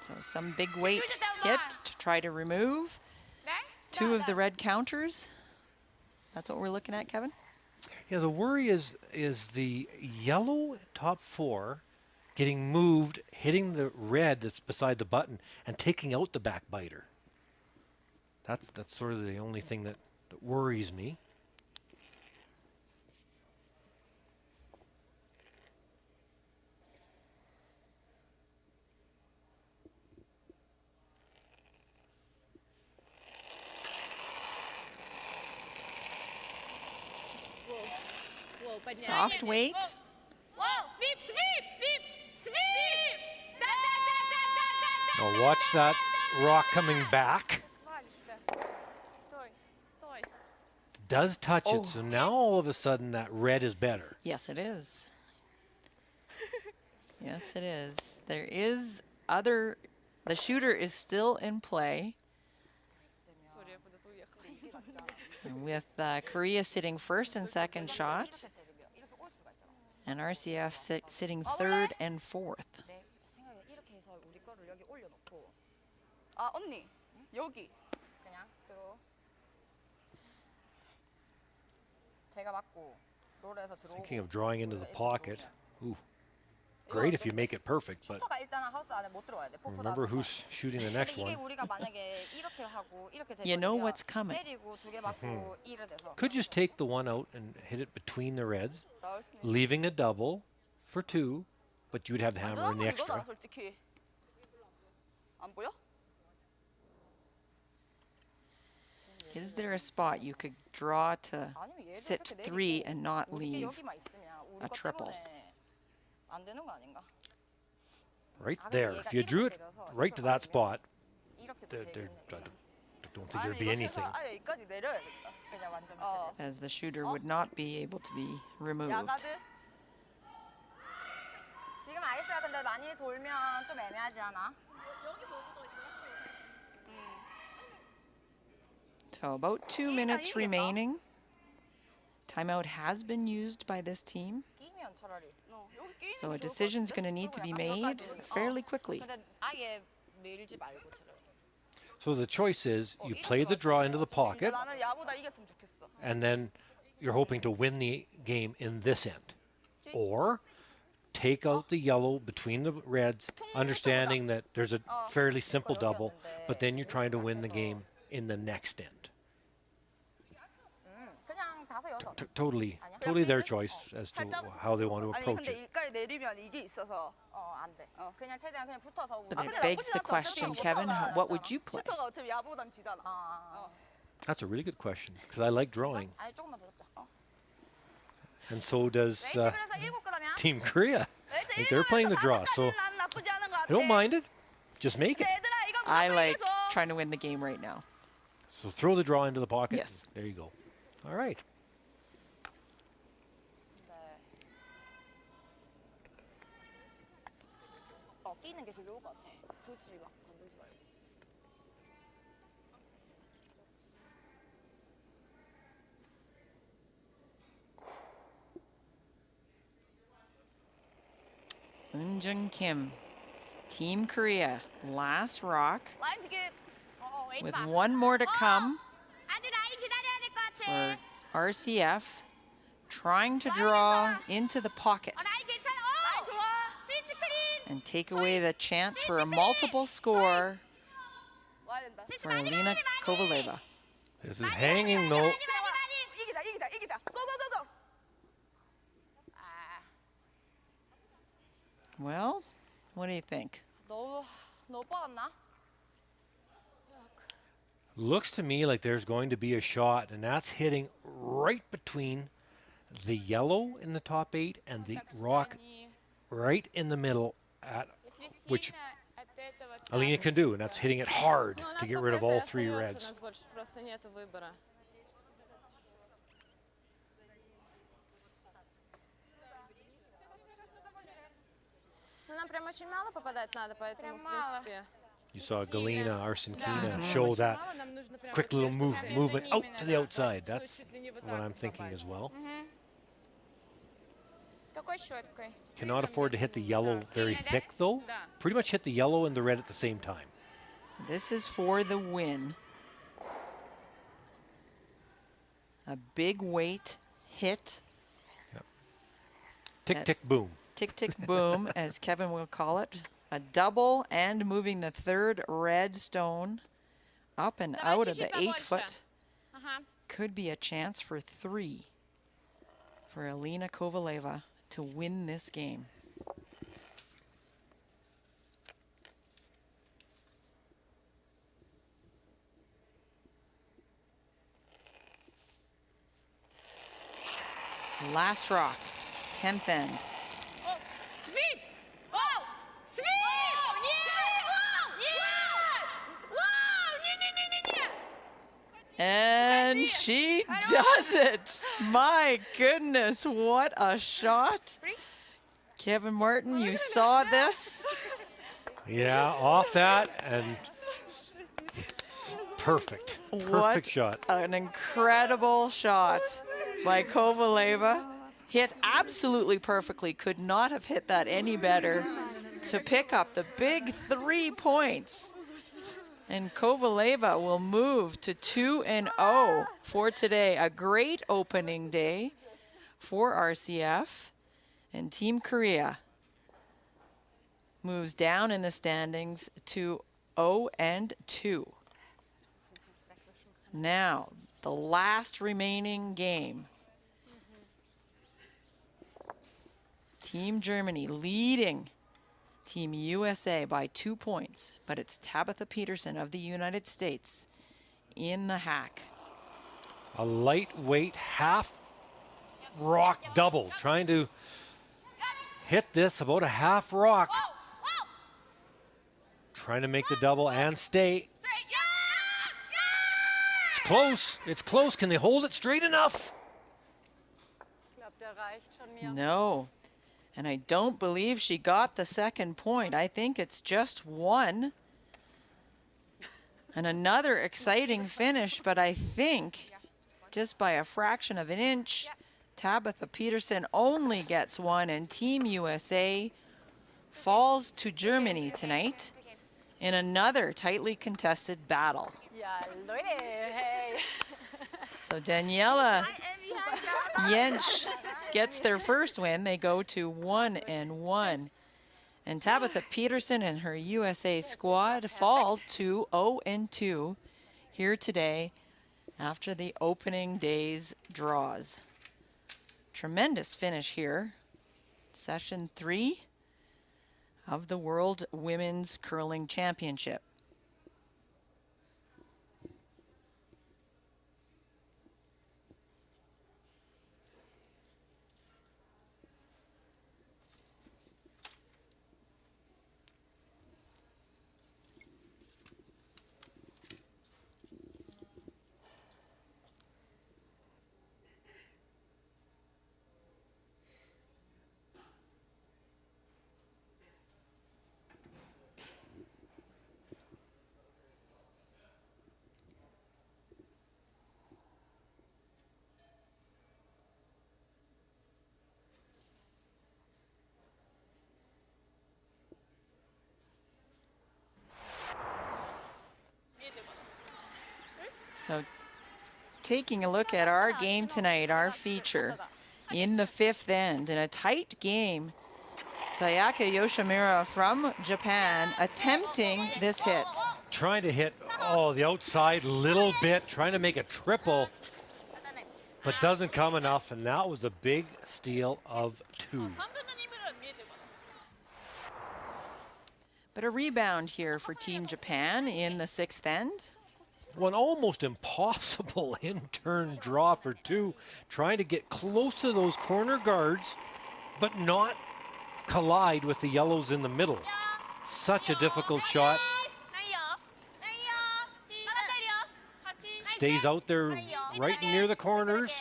[SPEAKER 1] So some big weight hit to try to remove
[SPEAKER 3] Да?
[SPEAKER 1] two of the red counters. That's what we're looking at, Kevin?
[SPEAKER 2] Yeah, the worry is the yellow top 4 getting moved, hitting the red that's beside the button, and taking out the backbiter. That's sort of the only thing that worries me.
[SPEAKER 1] Soft weight.
[SPEAKER 3] Whoa, sweep, sweep, sweep, sweep. Da, da, da, da, da, da,
[SPEAKER 2] Now watch that rock coming back.
[SPEAKER 3] Стой, стой.
[SPEAKER 2] Does touch it, so now all of a sudden that red is better.
[SPEAKER 1] Yes, it is. Yes, it is. There is other. The shooter is still in play. With Korea sitting first and second shot, and RCF sitting third and fourth.
[SPEAKER 7] 아 언니 여기.
[SPEAKER 11] 그냥 들어. 제가 맞고 롤에서 들어오고.
[SPEAKER 2] Thinking of drawing into the pocket. Ooh, great if you make it perfect, but
[SPEAKER 11] 슈터가 일단은 하우스 안에 못 들어와야 돼.
[SPEAKER 2] remember who's shooting the next
[SPEAKER 11] 이게
[SPEAKER 2] one.
[SPEAKER 11] 우리가 만약에 이렇게 하고 이렇게
[SPEAKER 1] You know what's coming.
[SPEAKER 11] 때리고 두 개 맞고 이래 돼서.
[SPEAKER 2] Could just take the one out and hit it between the reds, leaving a double for 2, but you would have the hammer in the extra.
[SPEAKER 7] 솔직히. 안 보여?
[SPEAKER 1] Is there a spot you could draw to sit 3 and not leave a triple?
[SPEAKER 11] 안 되는 거 아닌가?
[SPEAKER 2] Right there. If you drew it right to that spot, I don't think there'd be anything.
[SPEAKER 7] 아예 여기까지 내려야겠다.
[SPEAKER 11] 그냥 완전 밑에.
[SPEAKER 1] As the shooter would not be able to be removed.
[SPEAKER 7] 야가드.
[SPEAKER 11] 지금 아이스가 근데 많이 돌면 좀 애매하지 않아?
[SPEAKER 1] So about 2 minutes remaining. Timeout has been used by this team.
[SPEAKER 11] 끼면 차라리.
[SPEAKER 1] So a decision's going to need to be made fairly quickly.
[SPEAKER 11] 근데 아예 밀지 말고 차라리.
[SPEAKER 2] So the choice is you play the draw into the pocket,
[SPEAKER 7] 나는 야보다 이겼으면 좋겠어.
[SPEAKER 2] and then you're hoping to win the game in this end. Or take out the yellow between the reds, understanding that there's a fairly simple double, but then you're trying to win the game in the next end.
[SPEAKER 11] 그냥 5, 6.
[SPEAKER 2] Totally their choice as to how they want to
[SPEAKER 7] 아니
[SPEAKER 2] approach
[SPEAKER 7] 근데
[SPEAKER 2] it.
[SPEAKER 7] 이까지 내리면 이게 있어서.
[SPEAKER 11] 안 돼. 그냥 최대한 그냥 붙어서.
[SPEAKER 1] But it begs the question, Kevin, what would you play?
[SPEAKER 7] 슈터가 어차피 야보단 지잖아.
[SPEAKER 2] That's a really good question, because I like drawing.
[SPEAKER 11] 아니 조금만 더 잡자.
[SPEAKER 2] And so does
[SPEAKER 11] 그래서 7그러면
[SPEAKER 2] Team Korea. I think they're playing the draw, so I don't mind it. Just make it.
[SPEAKER 1] I like trying to win the game right now.
[SPEAKER 2] So throw the draw into the pocket.
[SPEAKER 1] Yes.
[SPEAKER 2] There you go. All right.
[SPEAKER 11] 끼는 게 제일 좋을 것 같아. 굳이 막 건들지 말고.
[SPEAKER 1] Eunjung Kim, Team Korea, last rock. With one more to come for RCF, trying to draw into the pocket and take away the chance for a multiple score for Alina Kovaleva.
[SPEAKER 2] This is hanging though.
[SPEAKER 7] 이기자. 고고고고.
[SPEAKER 1] Well, what do you think?
[SPEAKER 11] 너무 뻗었나?
[SPEAKER 2] Looks to me like there's going to be a shot, and that's hitting right between the yellow in the top 8 and the rock right in the middle, which Alina can do, and that's hitting it hard to get rid of all 3 reds.
[SPEAKER 3] Нам прям очень мало попадать надо, поэтому, в принципе...
[SPEAKER 2] You saw Galina Arsenkina show that quick little movement out to the outside. That's what I'm thinking as well. Cannot afford to hit the yellow very thick, though. Pretty much hit the yellow and the red at the same time.
[SPEAKER 1] This is for the win. A big weight hit.
[SPEAKER 2] Yep. Tick, tick, boom.
[SPEAKER 1] Tick, tick, boom, as Kevin will call it. A double and moving the third red stone up and out of the 8-foot. Could be a chance for 3 for Alina Kovaleva to win this game. Last rock, 10th end.
[SPEAKER 6] Oh, sweep! Oh, sweep!
[SPEAKER 1] And she does it. My goodness, what a shot. Kevin Martin, you saw this.
[SPEAKER 2] Yeah, off that and perfect. Perfect shot.
[SPEAKER 1] An incredible shot by Kovaleva. Hit absolutely perfectly. Could not have hit that any better to pick up the big 3 points. And Kovaleva will move to 2-0 for today. A great opening day for RCF. And Team Korea moves down in the standings to 0-2. Now, the last remaining game. Team Germany leading Team USA by 2 points, but it's Tabitha Peterson of the United States in the hack.
[SPEAKER 2] A lightweight half rock double, trying to hit this about a half rock. Trying to make the double and stay. It's close. It's close. Can they hold it straight enough?
[SPEAKER 1] No. And I don't believe she got the second point. I think it's just 1. And another exciting finish, but I think just by a fraction of an inch, Tabitha Peterson only gets 1, and Team USA falls to Germany tonight in another tightly contested battle. So Daniella Yench gets their first win. They go to 1-1. And Tabitha Peterson and her USA squad fall to 0-2 here today after the opening day's draws. Tremendous finish here. Session 3 of the World Women's Curling Championship. So taking a look at our game tonight, our feature in the 5th end, in a tight game, Sayaka Yoshimira from Japan attempting this hit.
[SPEAKER 2] Trying to hit, the outside little bit, trying to make a triple, but doesn't come enough, and that was a big steal of 2.
[SPEAKER 1] But a rebound here for Team Japan in the 6th end.
[SPEAKER 2] One almost impossible in-turn draw for 2, trying to get close to those corner guards, but not collide with the yellows in the middle. Such a difficult shot. Stays out there right near the corners.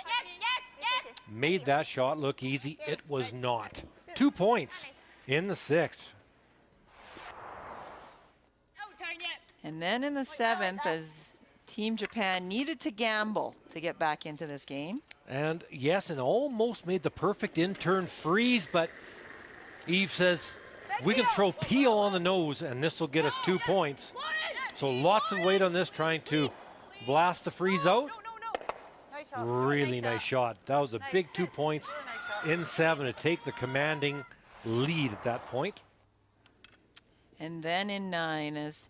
[SPEAKER 2] Made that shot look easy. It was not. 2 points in the 6th.
[SPEAKER 1] And then in the 7th, as Team Japan needed to gamble to get back into this game.
[SPEAKER 2] And yes, and almost made the perfect in-turn freeze, but Eve says, we can throw Peel on the nose and this will get us 2 points. So lots of weight on this, trying to blast the freeze out. Really nice shot. That was a big 2 points in 7 to take the commanding lead at that point.
[SPEAKER 1] And then in 9, as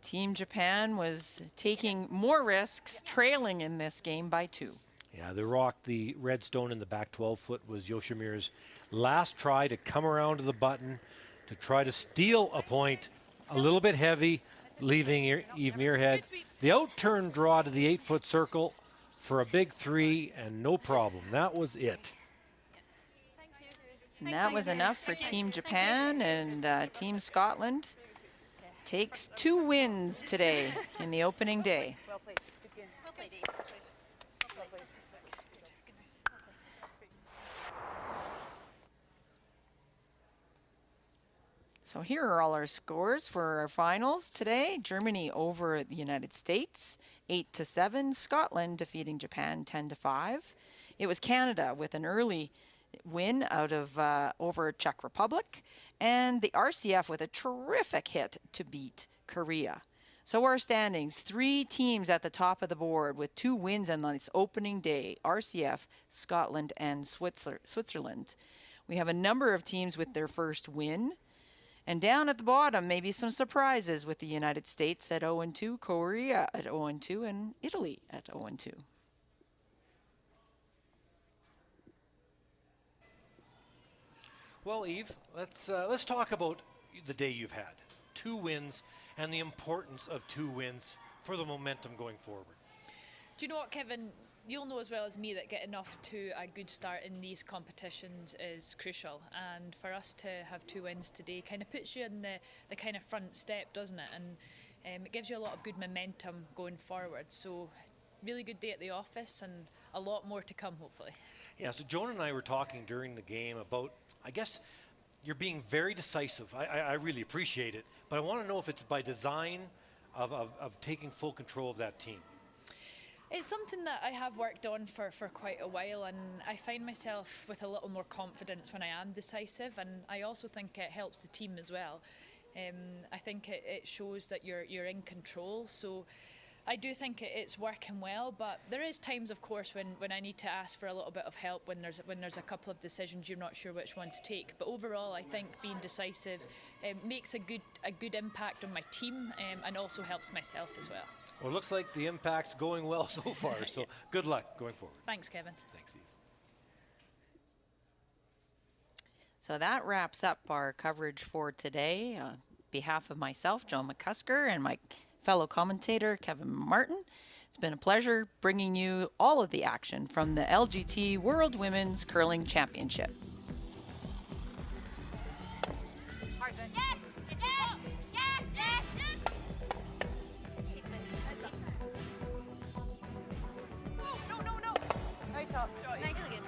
[SPEAKER 1] Team Japan was taking more risks, trailing in this game by 2.
[SPEAKER 2] Yeah, the rock, the red stone in the back 12 foot was Yoshimira's last try to come around to the button to try to steal a point. A little bit heavy, leaving Eve Muirhead. The out-turn draw to the 8-foot circle for a big 3 and no problem. That was it.
[SPEAKER 1] And that was enough for Team Japan, and Team Scotland takes 2 wins today in the opening day.
[SPEAKER 11] Well played. Good game.
[SPEAKER 8] Well played.
[SPEAKER 11] Well played.
[SPEAKER 1] So here are all our scores for our finals today. Germany over the United States, 8-7. Scotland defeating Japan 10-5. It was Canada with an early win out of over Czech Republic, and the RCF with a terrific hit to beat Korea. So our standings, 3 teams at the top of the board with 2 wins on this opening day: RCF, Scotland, and Switzerland. We have a number of teams with their first win. And down at the bottom, maybe some surprises with the United States at 0-2, Korea at 0-2, and Italy at 0-2.
[SPEAKER 2] Well, Eve, let's talk about the day you've had. 2 wins and the importance of 2 wins for the momentum going forward.
[SPEAKER 6] Do you know what, Kevin? You'll know as well as me that getting off to a good start in these competitions is crucial, and for us to have 2 wins today kind of puts you in the kind of front step, doesn't it? And it gives you a lot of good momentum going forward. So really good day at the office and a lot more to come, hopefully.
[SPEAKER 2] Yeah, so Joan and I were talking during the game about, I guess, you're being very decisive. I really appreciate it, but I want to know if it's by design of taking full control of that team.
[SPEAKER 6] It's something that I have worked on for quite a while, and I find myself with a little more confidence when I am decisive, and I also think it helps the team as well. I think it shows that you're in control, so I do think it's working well, but there is times, of course, when I need to ask for a little bit of help when there's a couple of decisions you're not sure which one to take. But overall, I think being decisive makes a good impact on my team, and also helps myself as well.
[SPEAKER 2] Well, it looks like the impact's going well so far, so good luck going forward.
[SPEAKER 6] Thanks, Kevin.
[SPEAKER 2] Thanks, Eve.
[SPEAKER 1] So that wraps up our coverage for today. On behalf of myself, Joan McCusker, and my fellow commentator, Kevin Martin, it's been a pleasure bringing you all of the action from the LGT World Women's Curling Championship.
[SPEAKER 11] Nice shot.
[SPEAKER 8] Nice again.